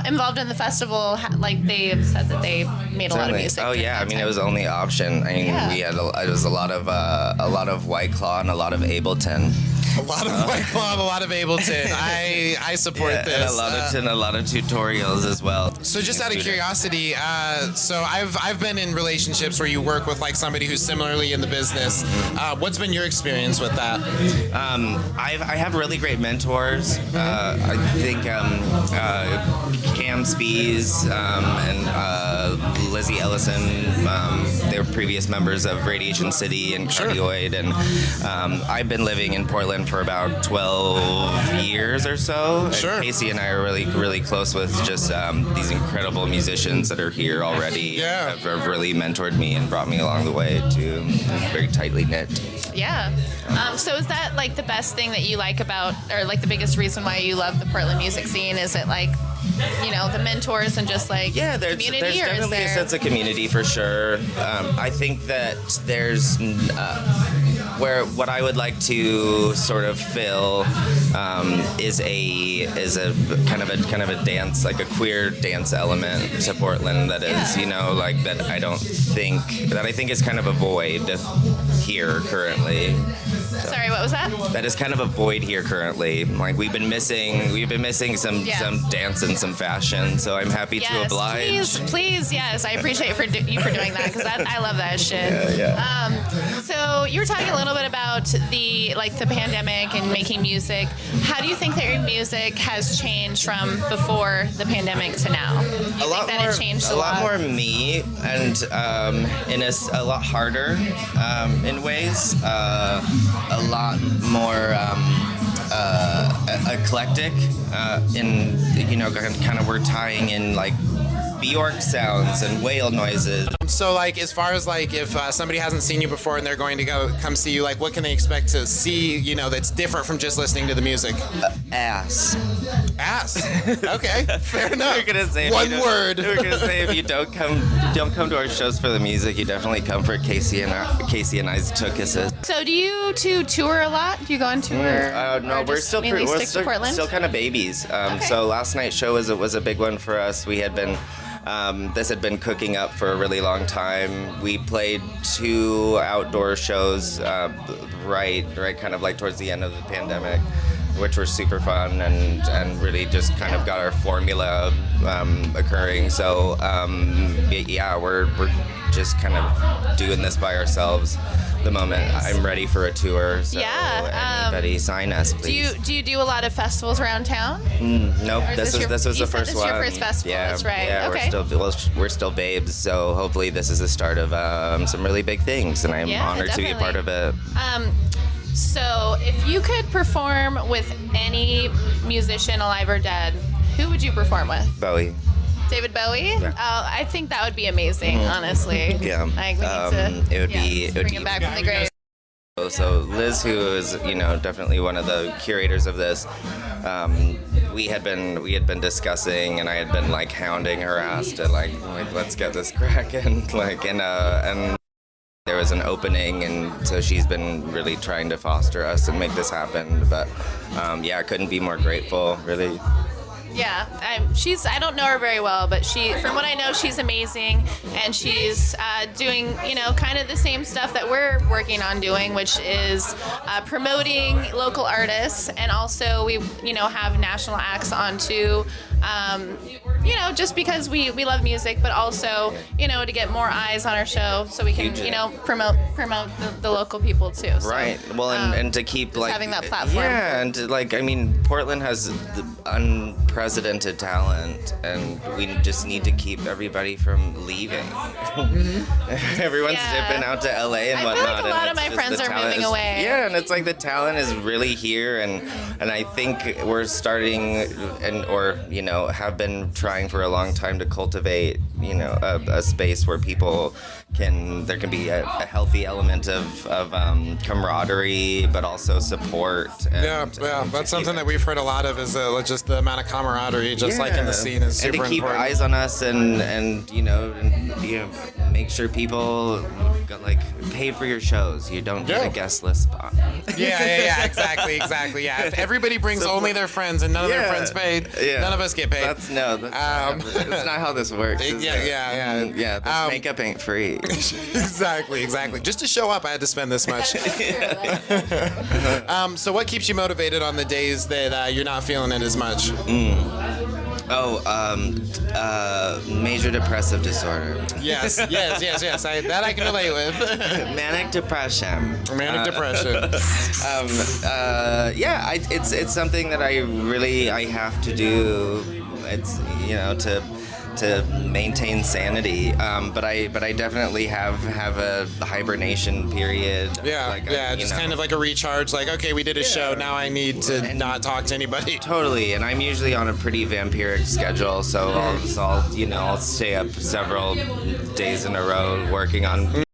involved in the festival, like they have said that they made a lot of music. Oh yeah, I mean it was the only option. I mean we had it was a lot of White Claw and a lot of Ableton. A lot of White Claw, a lot of Ableton. I support this. And a lot of tutorials as well. So just out of curiosity, so I've been in relationships where you work with like somebody who's similarly in the business. What's been your experience with that? I have really great mentors. I think Cam Spees and Lizzie Ellison, they were previous members of Radiation City and Cardioid, and I've been living in Portland for about 12 years or so. Sure. And Casey and I are really close with just these incredible musicians that are here already. Have really mentored me and brought me along the way too. Very tightly knit. Yeah. So is that like the best thing that you like about, or like the biggest reason why you love the Portland music scene? Is it like, the mentors and just like community? There's definitely a sense of community for sure. I think that there's where what I would like to sort of fill is a kind of a dance, like a queer dance element to Portland that is that I think is kind of a void here currently. Sorry, what was that? That is kind of a void here currently. Like we've been missing some dance and some fashion. So I'm happy to oblige. Please, yes, I appreciate you for doing that because I love that shit. So you were talking a little bit about the pandemic and making music. How do you think that your music has changed from before the pandemic to now? A lot more me, and a lot harder in ways. A lot more eclectic. In kind of we're tying in like Bjork sounds and whale noises. So like, as far as like, if somebody hasn't seen you before and they're going to come see you, like, what can they expect to see? That's different from just listening to the music. Ass. Okay, fair enough. We're gonna say one word. We're gonna say if you don't come to our shows for the music, you definitely come for Casey and I's kisses. So do you two tour a lot? Do you go on tour? No, we're still Portland? still kind of babies. So last night's show was a big one for us. We had been. This had been cooking up for a really long time. We played 2 outdoor shows right kind of like towards the end of the pandemic, which were super fun and really just kind of got our formula occurring. So we're just kind of doing this by ourselves. The moment I'm ready for a tour, so anybody sign us, please. Do you do a lot of festivals around town? Nope, this was the first one. This is your first festival. Yeah, that's right. Yeah, okay. we're still babes, so hopefully this is the start of some really big things, and I'm honored to be a part of it. So if you could perform with any musician, alive or dead, who would you perform with? Bowie. David Bowie? Yeah. I think that would be amazing, honestly. Yeah. Like, we need to bring him back from the grave. So Liz, who is definitely one of the curators of this, we had been discussing, and I had been like hounding her ass to like let's get this cracking, and there was an opening, and so she's been really trying to foster us and make this happen. But I couldn't be more grateful, really. Yeah, I don't know her very well, but from what I know, she's amazing, and she's doing, kind of the same stuff that we're working on doing, which is promoting local artists, and also we, have national acts on too. Just because we love music, but also, to get more eyes on our show, so we can, promote the local people too. So, right. Well, and to keep like having that platform. Yeah, and to, Portland has the unprecedented talent, and we just need to keep everybody from leaving. Everyone's dipping out to LA and whatnot. I feel like a lot of my friends are moving away. Yeah, and it's like the talent is really here, and I think we're starting have been trying for a long time to cultivate, a space where there can be a healthy element of camaraderie, but also support. That's something that we've heard a lot of, is just the amount of camaraderie, like in the scene, is super important. And to keep important. eyes on us and make sure people pay for your shows. You don't get a guest list spot. Yeah, exactly. Yeah, if everybody brings only their friends and none of their friends paid, none of us get paid. That's not how this works. Yeah. Makeup ain't free. Exactly. Just to show up, I had to spend this much. So what keeps you motivated on the days that you're not feeling it as much? Major depressive disorder. Yes. That I can relate with. Manic depression. It's something that I have to do. It's to maintain sanity. But I definitely have a hibernation period. Kind of like a recharge. Like, okay, we did a show. Now I need to not talk to anybody. Totally. And I'm usually on a pretty vampiric schedule, so I'll stay up several days in a row working on